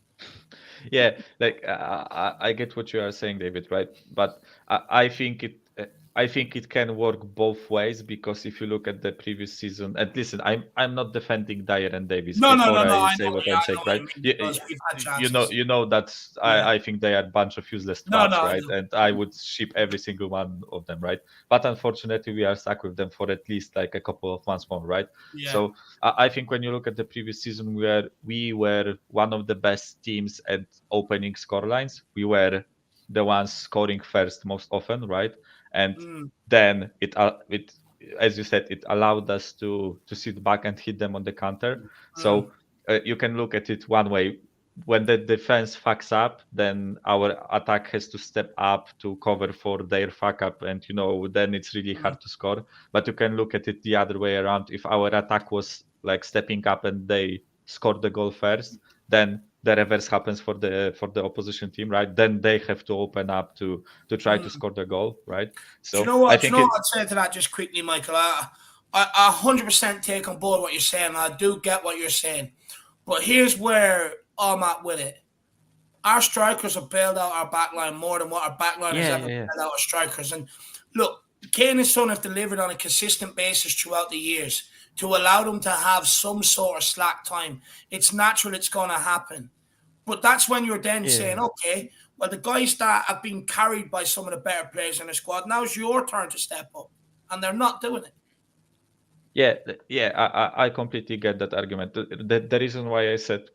Yeah, like I get what you are saying, David, right? But I think it can work both ways, because if you look at the previous season, and listen, I'm not defending Dyer and Davis No. I say what I'm saying, right? Because we've had chances. You know that I think they are a bunch of useless twats, right? And I would ship every single one of them, right? But unfortunately, we are stuck with them for at least like a couple of months more, right? Yeah. So I think when you look at the previous season, we were one of the best teams at opening scorelines. We were the ones scoring first most often, right? And then it, as you said, it allowed us to sit back and hit them on the counter. So you can look at it one way. When the defense fucks up, then our attack has to step up to cover for their fuck up, and then it's really hard to score. But you can look at it the other way around. If our attack was like stepping up and they scored the goal first, then the reverse happens for the opposition team, right? Then they have to open up to try to score the goal, right? So do you know what? I think I'd say to that just quickly, Michael. I 100% take on board what you're saying. I do get what you're saying, but here's where I'm at with it. Our strikers have bailed out our backline more than what our backline has ever bailed out our strikers. And look, Kane and Son have delivered on a consistent basis throughout the years to allow them to have some sort of slack time. It's natural, it's going to happen. But that's when you're then saying, okay, well, the guys that have been carried by some of the better players in the squad, now it's your turn to step up. And they're not doing it. Yeah, I completely get that argument. The reason why I said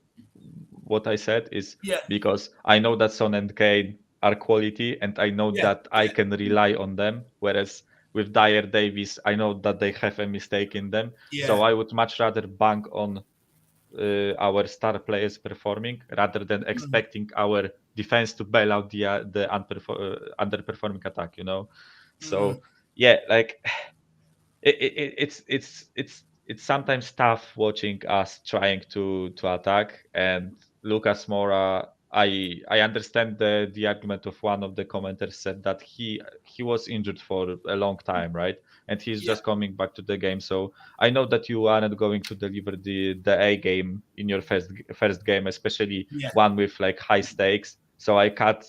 what I said is Yeah. because I know that Son and Kane are quality, and I know that I can rely on them. Whereas with Dyer, Davies, I know that they have a mistake in them. So I would much rather bank on our star players performing rather than expecting our defense to bail out the underperforming attack. So yeah, like it's sometimes tough watching us trying to attack. And Lucas Moura, I understand the argument of one of the commenters said that he was injured for a long time, right? And he's just coming back to the game. So I know that you aren't going to deliver the A game in your first game, especially one with like high stakes. So I cut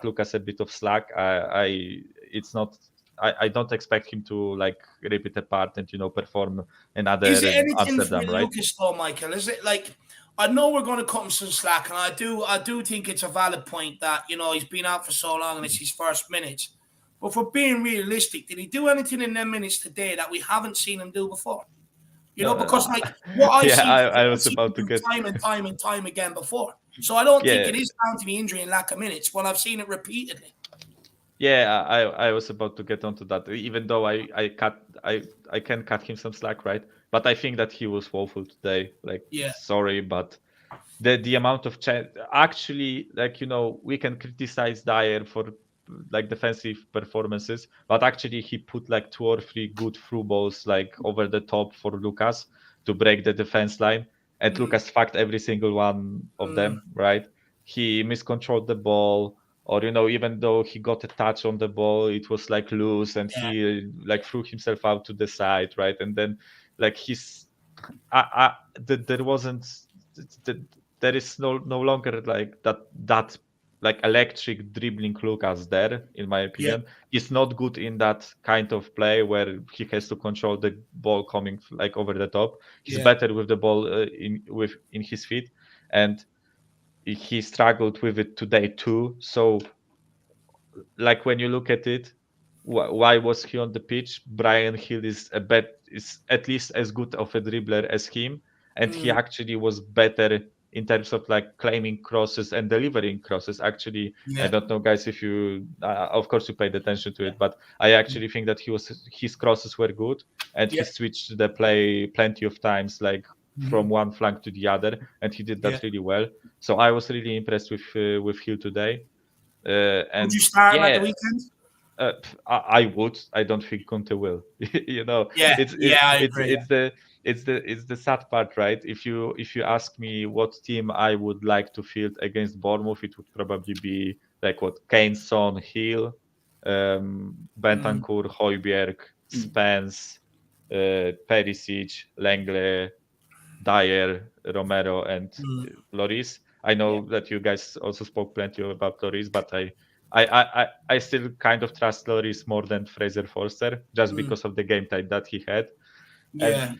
Lucas a bit of slack. It's not. I don't expect him to like rip it apart and perform another Is it anything Amsterdam, with right? Lucas though, Michael? Is it like, I know we're going to cut him some slack, and I do think it's a valid point that he's been out for so long and it's his first minutes. But for being realistic, did he do anything in them minutes today that we haven't seen him do before? Because like what I've seen, I was about to get time and time again before. So I don't think Yeah. it is down to the injury and lack of minutes. Well, I've seen it repeatedly. Yeah, I was about to get onto that. Even though I can cut him some slack, right? But I think that he was woeful today. Like, sorry, but the amount of actually, like, we can criticize Dyer for like defensive performances, but actually he put like 2 or 3 good through balls like over the top for Lucas to break the defense line, and Lucas fucked every single one of them, right? He miscontrolled the ball, or even though he got a touch on the ball, it was like loose, and he like threw himself out to the side, right? And then like there wasn't there is no longer like that like electric dribbling Lucas there, in my opinion. He's not good in that kind of play where he has to control the ball coming like over the top. He's better with the ball in his feet, and he struggled with it today too. So like when you look at it, why was he on the pitch? Brian Hill is at least as good of a dribbler as him, and he actually was better in terms of like claiming crosses and delivering crosses. Actually, I don't know, guys, if you of course you paid attention to it, but I actually think that his crosses were good, and he switched the play plenty of times, like from one flank to the other, and he did that really well. So I was really impressed with Hill today. And would you start him at the weekend? I would. I don't think Conte will. I agree. It's the sad part, right? If you ask me what team I would like to field against Bournemouth, it would probably be like Kane, Son, Hill, Bentancur, Højbjerg, Spence, Perisic, Lenglet, Dyer, Romero, and Lloris. I know that you guys also spoke plenty about Lloris, but I still kind of trust Lloris more than Fraser Forster, just because of the game type that he had. And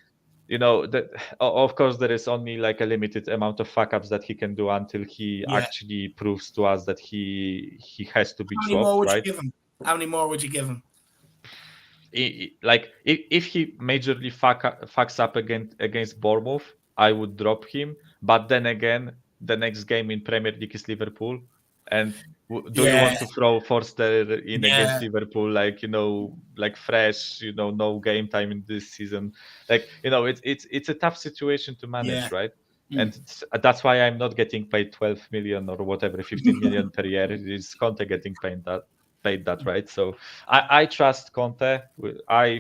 that of course there is only like a limited amount of fuck ups that he can do until he actually proves to us that he has to be swapped, right? How many more would you give him? Like if he majorly fucks up against Bournemouth, I would drop him. But then again, the next game in Premier League is Liverpool, and do you want to throw Forster in against Liverpool, like like fresh, no game time in this season? Like it's a tough situation to manage, right? And that's why I'm not getting paid 12 million or whatever, 15 million per year. It's Conte getting paid that, right? So I trust Conte. I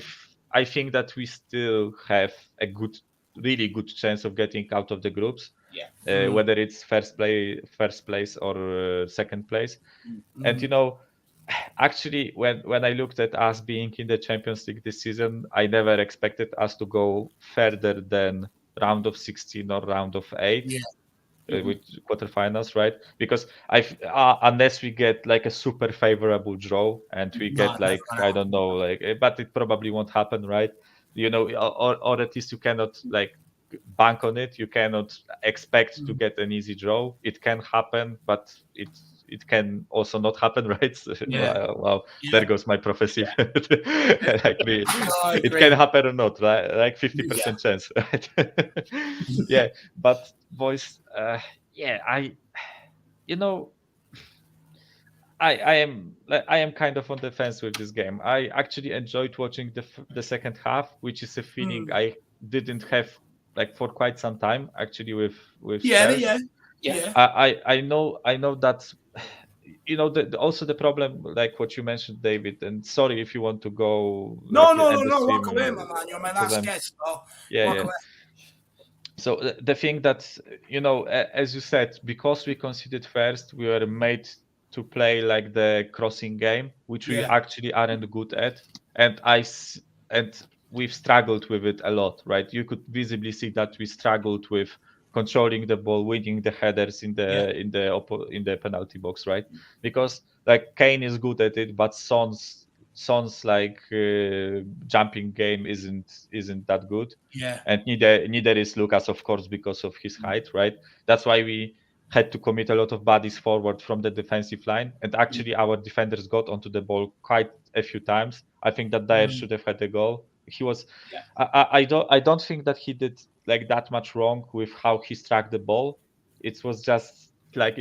think that we still have a really good chance of getting out of the groups. Whether it's first place or second place. And actually when I looked at us being in the Champions League this season, I never expected us to go further than round of 16 or round of 8 with quarterfinals, right? Because unless we get like a super favorable draw and we get like I don't know, like, but it probably won't happen, right? Or at least you cannot like bank on it. You cannot expect to get an easy draw. It can happen, but it can also not happen, right? So, wow, there goes my prophecy. Like it can happen or not, right? Like 50% chance, right? But boys, yeah, you know, I am kind of on the fence with this game. I actually enjoyed watching the second half, which is a feeling I didn't have like for quite some time actually with Spurs. Yeah. I know that also the problem, like what you mentioned, David. And sorry if you want to go No, like no, no, end the no. stream, Walk away, my man. You're my because last guest. So yeah, walk yeah. away. So the thing that as you said, because we conceded first, we were made to play like the crossing game, which we Yeah. actually aren't good at, and and we've struggled with it a lot, right? You could visibly see that we struggled with controlling the ball, winning the headers in the penalty box, right? Because like Kane is good at it, but Son's like jumping game isn't that good, Yeah. and neither is Lucas, of course, because of his height, right? That's why we had to commit a lot of bodies forward from the defensive line, and actually our defenders got onto the ball quite a few times. I think that Dyer should have had a goal. He was, I don't think that he did like that much wrong with how he struck the ball. It was just like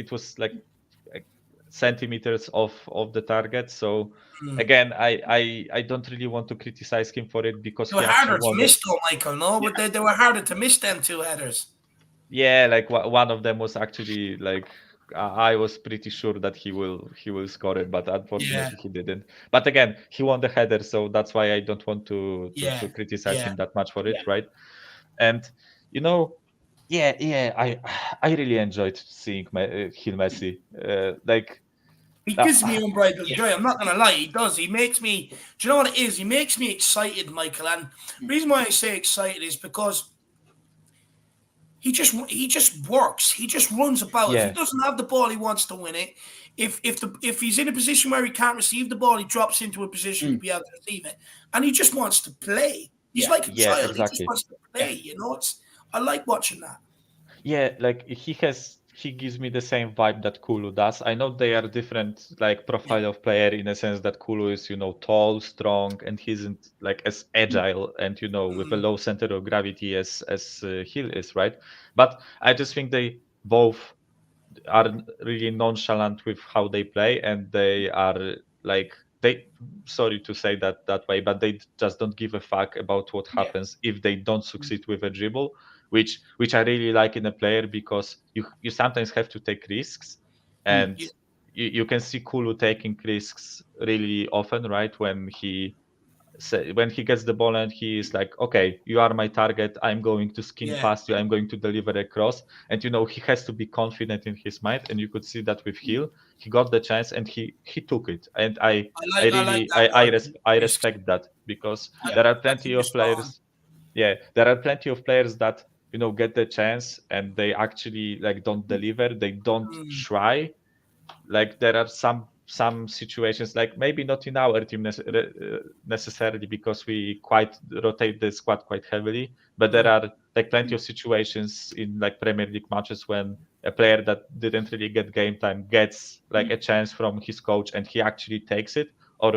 centimeters of the target. So again, I don't really want to criticize him for it because They were he actually harder to won miss, though, Michael. No, but they were harder to miss them two headers. Yeah, like one of them was actually like I was pretty sure that he will score it, but Yeah. unfortunately he didn't. But again, he won the header, so that's why I don't want to criticize Yeah. him that much for it, right? And you know, yeah, I really enjoyed seeing Hill Messi. Like He gives me unbridled joy. I'm not going to lie. He does. He makes me, do you know what it is? He makes me excited, Michael. And the reason why I say excited is because he just works. He just runs about. If he yeah, doesn't have the ball, he wants to win it. If he's in a position where he can't receive the ball, he drops into a position to be able to receive it. And he just wants to play. He's like a yeah, child. He just exactly. wants to play, I like watching that. Yeah, like he gives me the same vibe that Kulu does. I know they are different like profile of player in a sense that Kulu is, tall, strong, and he isn't like as agile and with a low center of gravity as Hill is, right? But I just think they both are really nonchalant with how they play, and they are like they sorry to say that way, but they just don't give a fuck about what happens if they don't succeed with a dribble, which I really like in a player, because you sometimes have to take risks, and you can see Kulu taking risks really often, right? When he gets the ball and he is like, okay, you are my target, I'm going to skin past you, I'm going to deliver a cross. And he has to be confident in his mind, and you could see that with Hill. He got the chance and he took it, and I like that word. I respect that, because Yeah, there are I think plenty you're of spot on. players. Yeah, there are plenty of players that get the chance and they actually like don't deliver, they don't try. Like there are some situations, like maybe not in our team necessarily, because we quite rotate the squad quite heavily, but there are like plenty of situations in like Premier League matches when a player that didn't really get game time gets like a chance from his coach and he actually takes it, or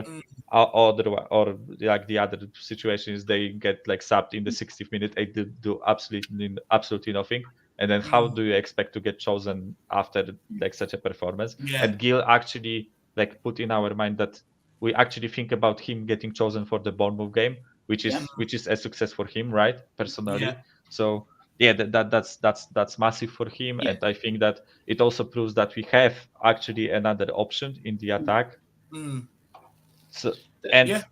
like the other situation is they get like subbed in the 60th minute and do absolutely nothing. And then how do you expect to get chosen after like such a performance? Yeah. And Gil actually like put in our mind that we actually think about him getting chosen for the Bournemouth game, which is a success for him, right? Personally. Yeah. So yeah, that's massive for him. And I think that it also proves that we have actually another option in the attack. So and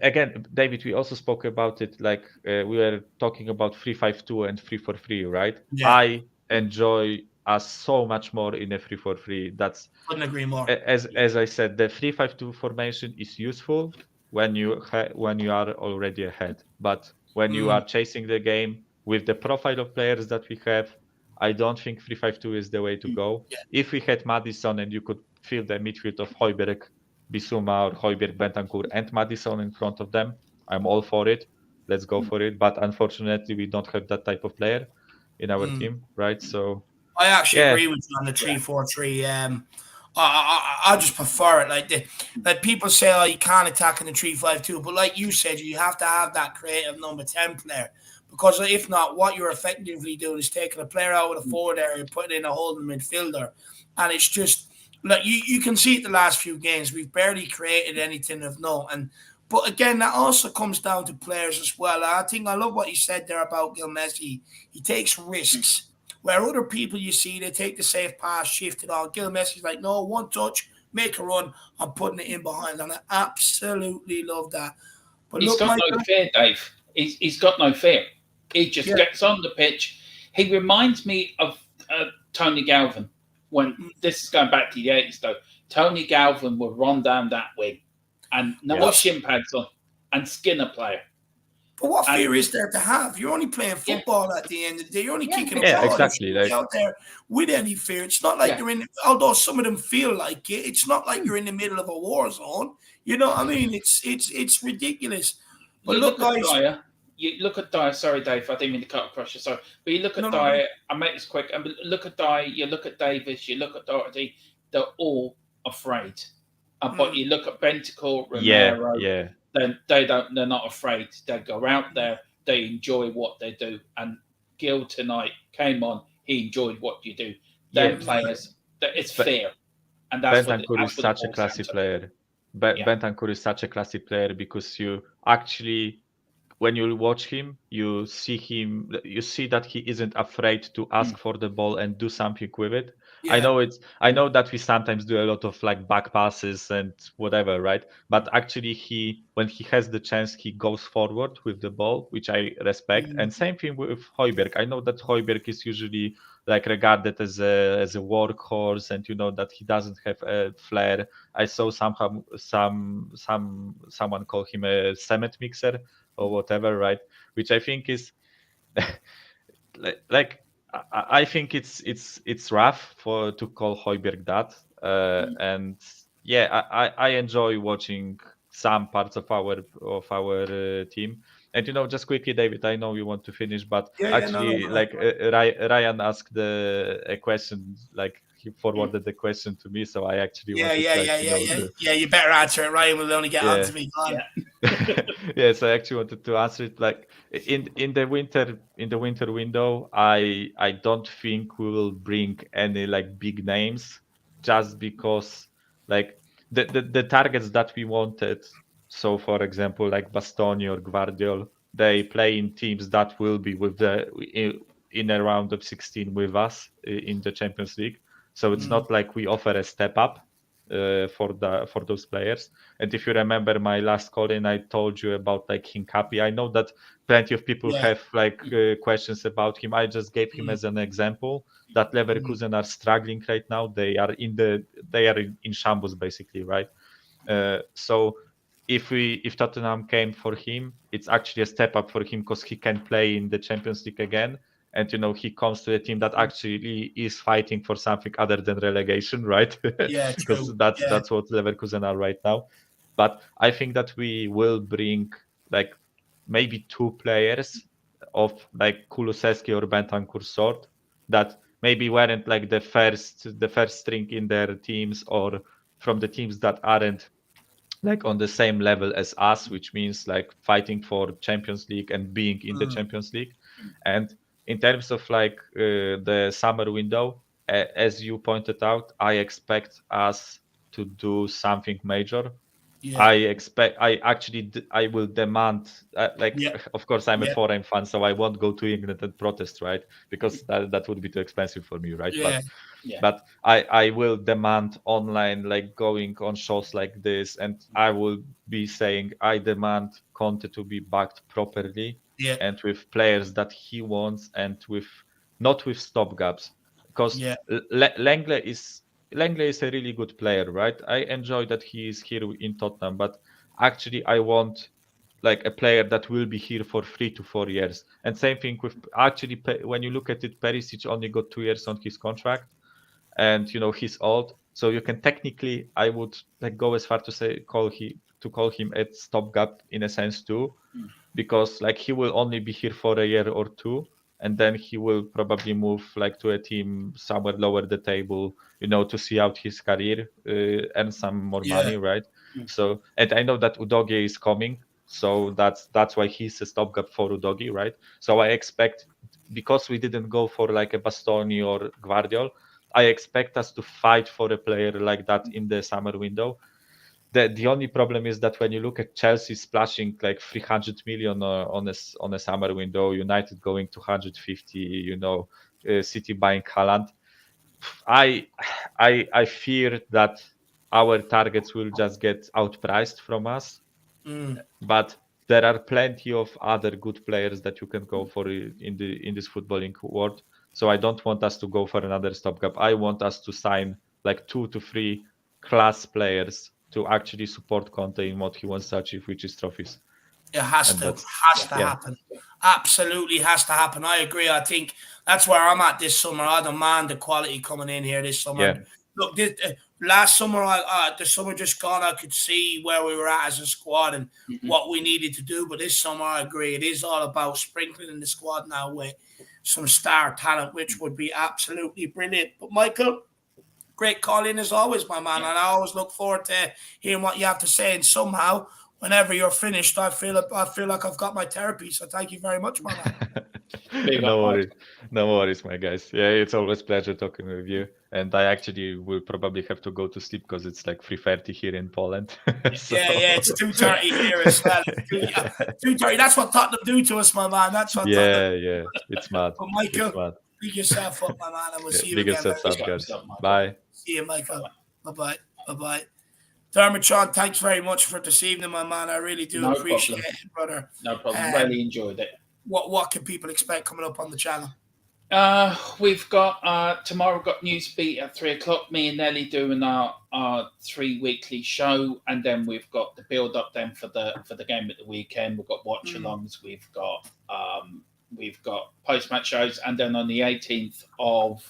again, David, we also spoke about it. Like we were talking about 3-5-2 and 3-4-3, right? Yeah. I enjoy us so much more in a 3-4-3. That's Couldn't agree more. as I said, the 3-5-2 formation is useful when you are already ahead. But when you are chasing the game with the profile of players that we have, I don't think 3-5-2 is the way to go. If we had Maddison and you could fill the midfield of Højbjerg, Bissouma, or Højbjerg, Bentancur, and Maddison in front of them, I'm all for it. Let's go for it. But unfortunately, we don't have that type of player in our team, right? So I actually agree with you on the 3-4-3. I just prefer it. Like people say, you can't attack in the 3-5-2, but like you said, you have to have that creative number 10 player. Because if not, what you're effectively doing is taking a player out of the forward area, putting in a holding midfielder, and it's just like you can see it the last few games. We've barely created anything of note, and but again, that also comes down to players as well. I think I love what you said there about Gil Messi. He takes risks. Where other people you see, they take the safe pass, shift it on. Gil Messi's like, no, one touch, make a run, I'm putting it in behind. And I absolutely love that. But He's look, got Michael, no fear, Dave. He's got no fear. He just gets on the pitch. He reminds me of Tony Galvin. When this is going back to the 80s, though, Tony Galvin would run down that wing and no shin pads on and skin a player. But what fear is there to have? You're only playing football at the end of the day. You're only kicking a ball. Exactly. Like, out there with any fear. It's not like you're in, although some of them feel like it, it's not like you're in the middle of a war zone. You know what I mean? It's ridiculous. But look, guys. Dyer, you look at Dyer. Sorry, Dave, I didn't mean to cut across you. Sorry. But you look at Dyer, I'll make this quick. Look at Dyer, you look at Davis, you look at Doherty, they're all afraid. But you look at Bentancur, Romero, then they're not afraid. They go out there, they enjoy what they do. And Gil tonight came on, he enjoyed what you do. Them players, it's fear. And that's Bentancur is such a classy player. Bentancur is such a classy player because you actually, when you watch him, you see that he isn't afraid to ask for the ball and do something with it. I know that we sometimes do a lot of like back passes and whatever, right? But actually when he has the chance, he goes forward with the ball, which I respect. And same thing with Højbjerg. I know that Højbjerg is usually like regarded as a workhorse, and you know that he doesn't have a flair. I saw someone call him a cement mixer or whatever, right? Which I think is like I think it's rough to call Højbjerg that, and I enjoy watching some parts of our team. And you know, just quickly, David, I know you want to finish, but Ryan asked a question, like he forwarded the question to me, so I actually you better answer it. Ryan will only get on to me. Yes, I actually wanted to answer it. Like in the winter window, I don't think we will bring any like big names, just because like the targets that we wanted. So, for example, like Bastoni or Guardiol, they play in teams that will be with in a round of 16 with us in the Champions League. So it's not like we offer a step up for those players. And if you remember my last call in, I told you about like Hincapi. I know that plenty of people have like questions about him. I just gave him as an example that Leverkusen are struggling right now. They are in shambles basically, right? So if Tottenham came for him, it's actually a step up for him because he can play in the Champions League again. And you know, he comes to a team that actually is fighting for something other than relegation, right? Yeah, because that's what Leverkusen are right now. But I think that we will bring like maybe 2 players of like Kulusevski or Bentancur sort that maybe weren't like the first string in their teams, or from the teams that aren't like on the same level as us, which means like fighting for Champions League and being in the Champions League. And in terms of like the summer window, as you pointed out, I expect us to do something major. I will demand of course I'm a foreign fan, so I won't go to England and protest, right? Because that would be too expensive for me, right? But I will demand online, like going on shows like this, and I will be saying I demand Conte to be backed properly and with players that he wants, and not with stopgaps, because Langley is a really good player, right? I enjoy that he is here in Tottenham, but actually I want like a player that will be here for 3 to 4 years. And same thing with actually when you look at it, Perisic only got 2 years on his contract, and you know he's old, so you can technically, I would like go as far to say call him a stopgap in a sense too, because like he will only be here for a year or two, and then he will probably move like to a team somewhere lower the table, you know, to see out his career, earn some more money, right? So, and I know that Udogie is coming, So that's why he's a stopgap for Udogi, right? So I expect, because we didn't go for like a Bastoni or Guardiol, I expect us to fight for a player like that in the summer window. The only problem is that when you look at Chelsea splashing like 300 million on a summer window, United going 250, City buying Haaland, I fear that our targets will just get outpriced from us. But there are plenty of other good players that you can go for in this footballing world. So I don't want us to go for another stopgap. I want us to sign like 2 to 3 class players to actually support Conte in what he wants to achieve, which is trophies. It has to happen. Absolutely has to happen. I agree. I think that's where I'm at this summer. I demand the quality coming in here this summer. Yeah. Look, last summer, the summer just gone, I could see where we were at as a squad and what we needed to do. But this summer, I agree, it is all about sprinkling the squad now with some star talent, which would be absolutely brilliant. But Michael, great call-in as always, my man. And I always look forward to hearing what you have to say. And somehow, whenever you're finished, I feel like I've got my therapy. So thank you very much, my man. No worries, my guys. Yeah, it's always a pleasure talking with you. And I actually will probably have to go to sleep because it's like 3:30 here in Poland. So... Yeah, it's 2:30 here as well. 2:30. That's what Tottenham do to us, my man. That's what. Yeah, it's mad. But Michael, pick yourself up, my man, and we'll see you again. Guys. Bye. See you, Michael. Bye. Dermot, Sean, thanks very much for this evening, my man. I really do appreciate it, brother. No problem. Really enjoyed it. What can people expect coming up on the channel? We've got tomorrow. We've got Newsbeat at 3:00. Me and Nelly doing our 3 weekly show, and then we've got the build up then for the game at the weekend. We've got watch alongs. We've got post match shows, and then on the 18th of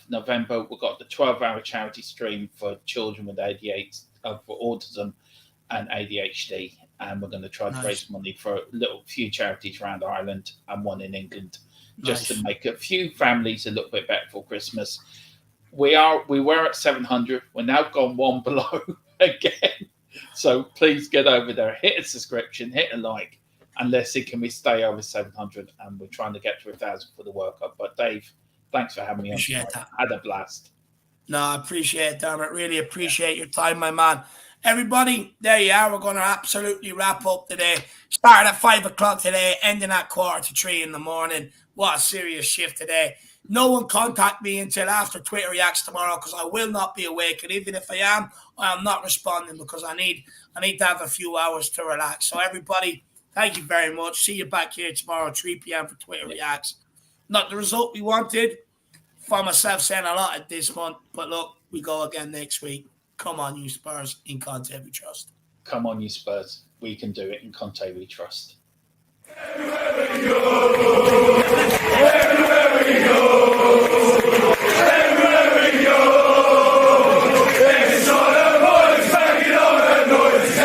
November, we've got the 12-hour charity stream for children with for autism and ADHD. And we're going to try to raise money for a few charities around Ireland and one in England, just to make a few families a little bit better for Christmas. We were at 700. We're now gone one below again. So please get over there, hit a subscription, hit a like, and let's see, can we stay over 700? And we're trying to get to 1,000 for the World Cup. But Dave, thanks for having me on. Had a blast. No, I appreciate it, Dermot. Really appreciate your time, my man. Everybody, there you are. We're going to absolutely wrap up today. Started at 5 o'clock today, ending at 2:45 in the morning. What a serious shift today. No one contact me until after Twitter reacts tomorrow because I will not be awake. And even if I am not responding because I need to have a few hours to relax. So everybody, thank you very much. See you back here tomorrow, 3 p.m. for Twitter reacts. Not the result we wanted. Find myself saying a lot at this month. But look, we go again next week. Come on, you Spurs. In Conte we trust. Come on, you Spurs. We can do it. In Conte we trust.